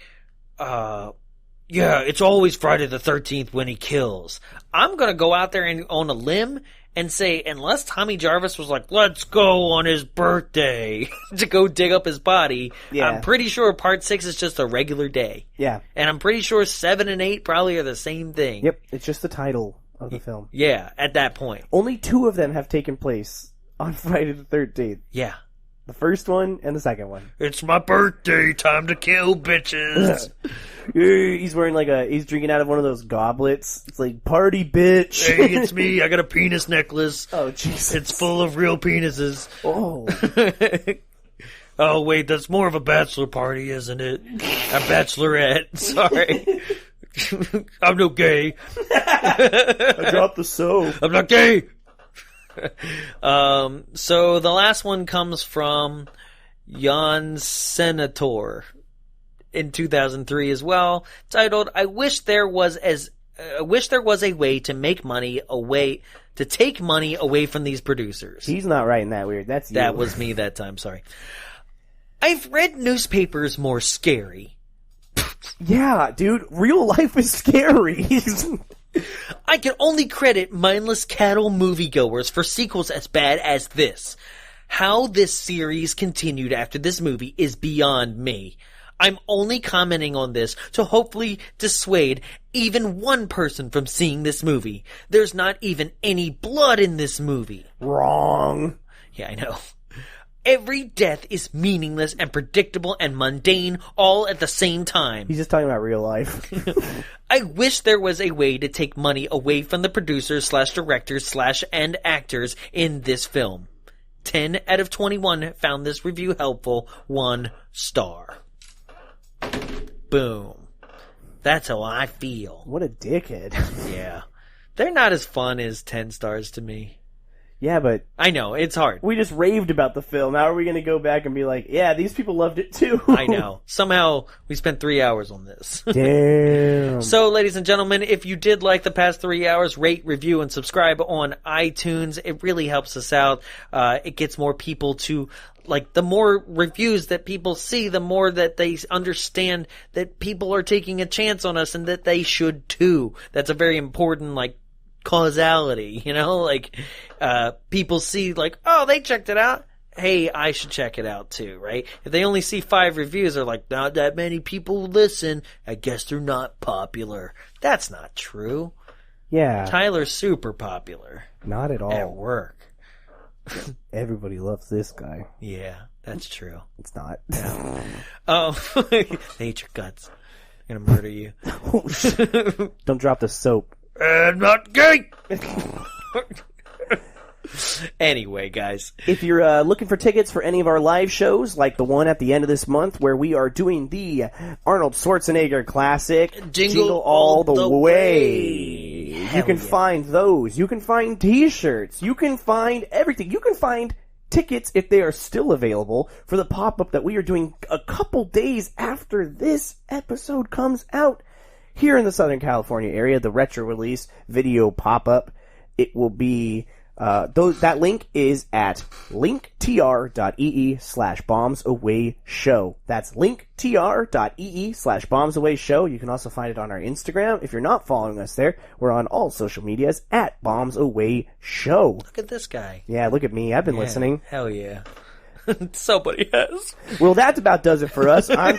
yeah, it's always Friday the 13th when he kills. I'm gonna go out there and on a limb and say, unless Tommy Jarvis was like, let's go on his birthday to go dig up his body, I'm pretty sure part 6 is just a regular day. Yeah. And I'm pretty sure 7 and 8 probably are the same thing. Yep, it's just the title of the film. Yeah, at that point. Only 2 of them have taken place on Friday the 13th. Yeah. The first one and the second one. It's my birthday, time to kill bitches. He's wearing he's drinking out of one of those goblets. It's like, party bitch. Hey, it's me. I got a penis necklace. Oh, Jesus. It's full of real penises. Oh. Oh, wait, that's more of a bachelor party, isn't it? A bachelorette. Sorry. I'm no gay. I dropped the soap. I'm not gay. So the last one comes from Jan Senator in 2003 as well, titled "I wish there was a way to make money to take money away from these producers." He's not writing that weird. That's you. That was me that time. Sorry. I've read newspapers more scary. Yeah, dude, real life is scary. I can only credit mindless cattle moviegoers for sequels as bad as this. How this series continued after this movie is beyond me. I'm only commenting on this to hopefully dissuade even one person from seeing this movie. There's not even any blood in this movie. Wrong. Yeah, I know. Every death is meaningless and predictable and mundane all at the same time. He's just talking about real life. I wish there was a way to take money away from the producers / directors / and actors in this film. 10 out of 21 found this review helpful. 1 star. Boom. That's how I feel. What a dickhead. Yeah. They're not as fun as 10 stars to me. Yeah, but... I know, it's hard. We just raved about the film. How are we going to go back and be like, yeah, these people loved it too? I know. Somehow, we spent 3 hours on this. Damn. So, ladies and gentlemen, if you did like the past 3 hours, rate, review, and subscribe on iTunes. It really helps us out. It gets more people to... the more reviews that people see, the more that they understand that people are taking a chance on us and that they should too. That's a very important, causality, people see, oh, they checked it out. hey, I should check it out too, right? If they only see 5 reviews, they're like, not that many people listen. I guess they're not popular. That's not true. Yeah. Tyler's super popular. Not at all. At work. Everybody loves this guy. Yeah, that's true. It's not. They hate your guts. They're gonna murder you. Oh, shit. Don't drop the soap. I'm not gay! Anyway, guys. If you're looking for tickets for any of our live shows, like the one at the end of this month where we are doing the Arnold Schwarzenegger classic, Jingle All the Way. You can find those. You can find t-shirts. You can find everything. You can find tickets, if they are still available, for the pop-up that we are doing a couple days after this episode comes out here in the Southern California area, the retro release video pop-up. It will be... that link is at linktr.ee/bombsawayshow. That's linktr.ee/bombsawayshow. You can also find it on our Instagram. If you're not following us there, we're on all social medias at bombsawayshow. Look at this guy. Yeah, look at me. I've been listening. Hell yeah. Somebody has. Well, that about does it for us. I'm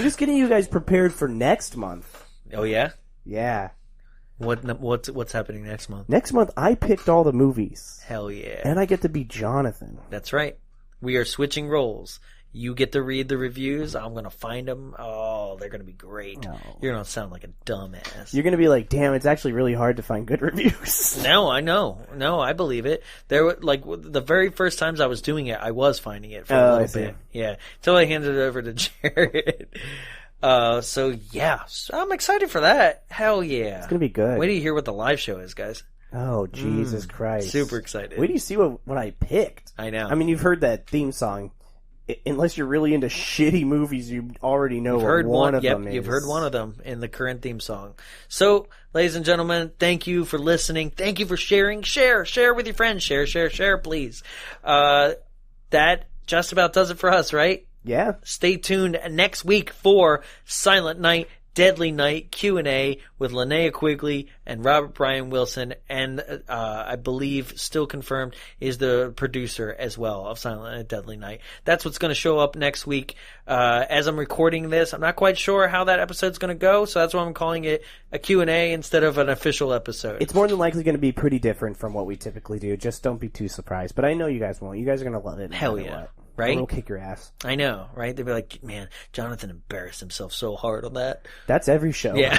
just getting you guys prepared for next month. Oh, yeah? Yeah. What's happening next month? Next month, I picked all the movies. Hell yeah. And I get to be Jonathan. That's right. We are switching roles. You get to read the reviews. I'm going to find them. Oh, they're going to be great. Oh. You're going to sound like a dumbass. You're going to be like, damn, it's actually really hard to find good reviews. No, I know. No, I believe it. There were, like, the very first times I was doing it, I was finding it for a little bit. Yeah. Until I handed it over to Jared. So yeah, I'm excited for that. Hell yeah. It's going to be good. Wait till you hear what the live show is, guys. Oh, Jesus Christ. Super excited. Wait till you see what I picked. I know. I mean, you've heard that theme song. Unless you're really into shitty movies, you already know what one of them is. You've heard one of them in the current theme song. So, ladies and gentlemen, thank you for listening. Thank you for sharing. Share with your friends. Share, please. That just about does it for us, right? Yeah. Stay tuned next week for Silent Night, Deadly Night Q&A with Linnea Quigley and Robert Brian Wilson, and I believe still confirmed is the producer as well of Silent Night, Deadly Night. That's what's going to show up next week. As I'm recording this, I'm not quite sure how that episode's going to go, so that's why I'm calling it a Q&A instead of an official episode. It's more than likely going to be pretty different from what we typically do. Just don't be too surprised. But I know you guys won't. You guys are going to love it. Hell yeah. What. Right? It'll kick your ass. I know, right? They'd be like, man, Jonathan embarrassed himself so hard on that. That's every show. Yeah.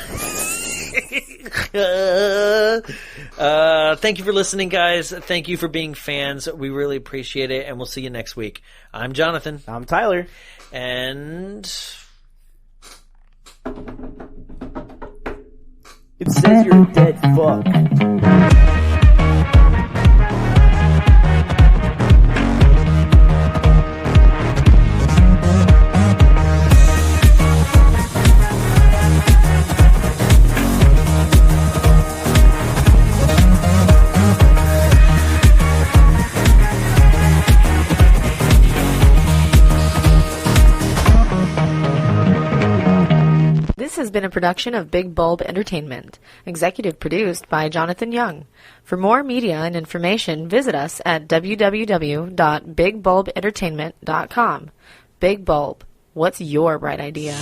Thank you for listening, guys. Thank you for being fans. We really appreciate it, and we'll see you next week. I'm Jonathan. I'm Tyler. And... it says you're a dead fuck. This has been a production of Big Bulb Entertainment, executive produced by Jonathan Young. For more media and information, visit us at www.bigbulbentertainment.com. Big Bulb, what's your bright idea?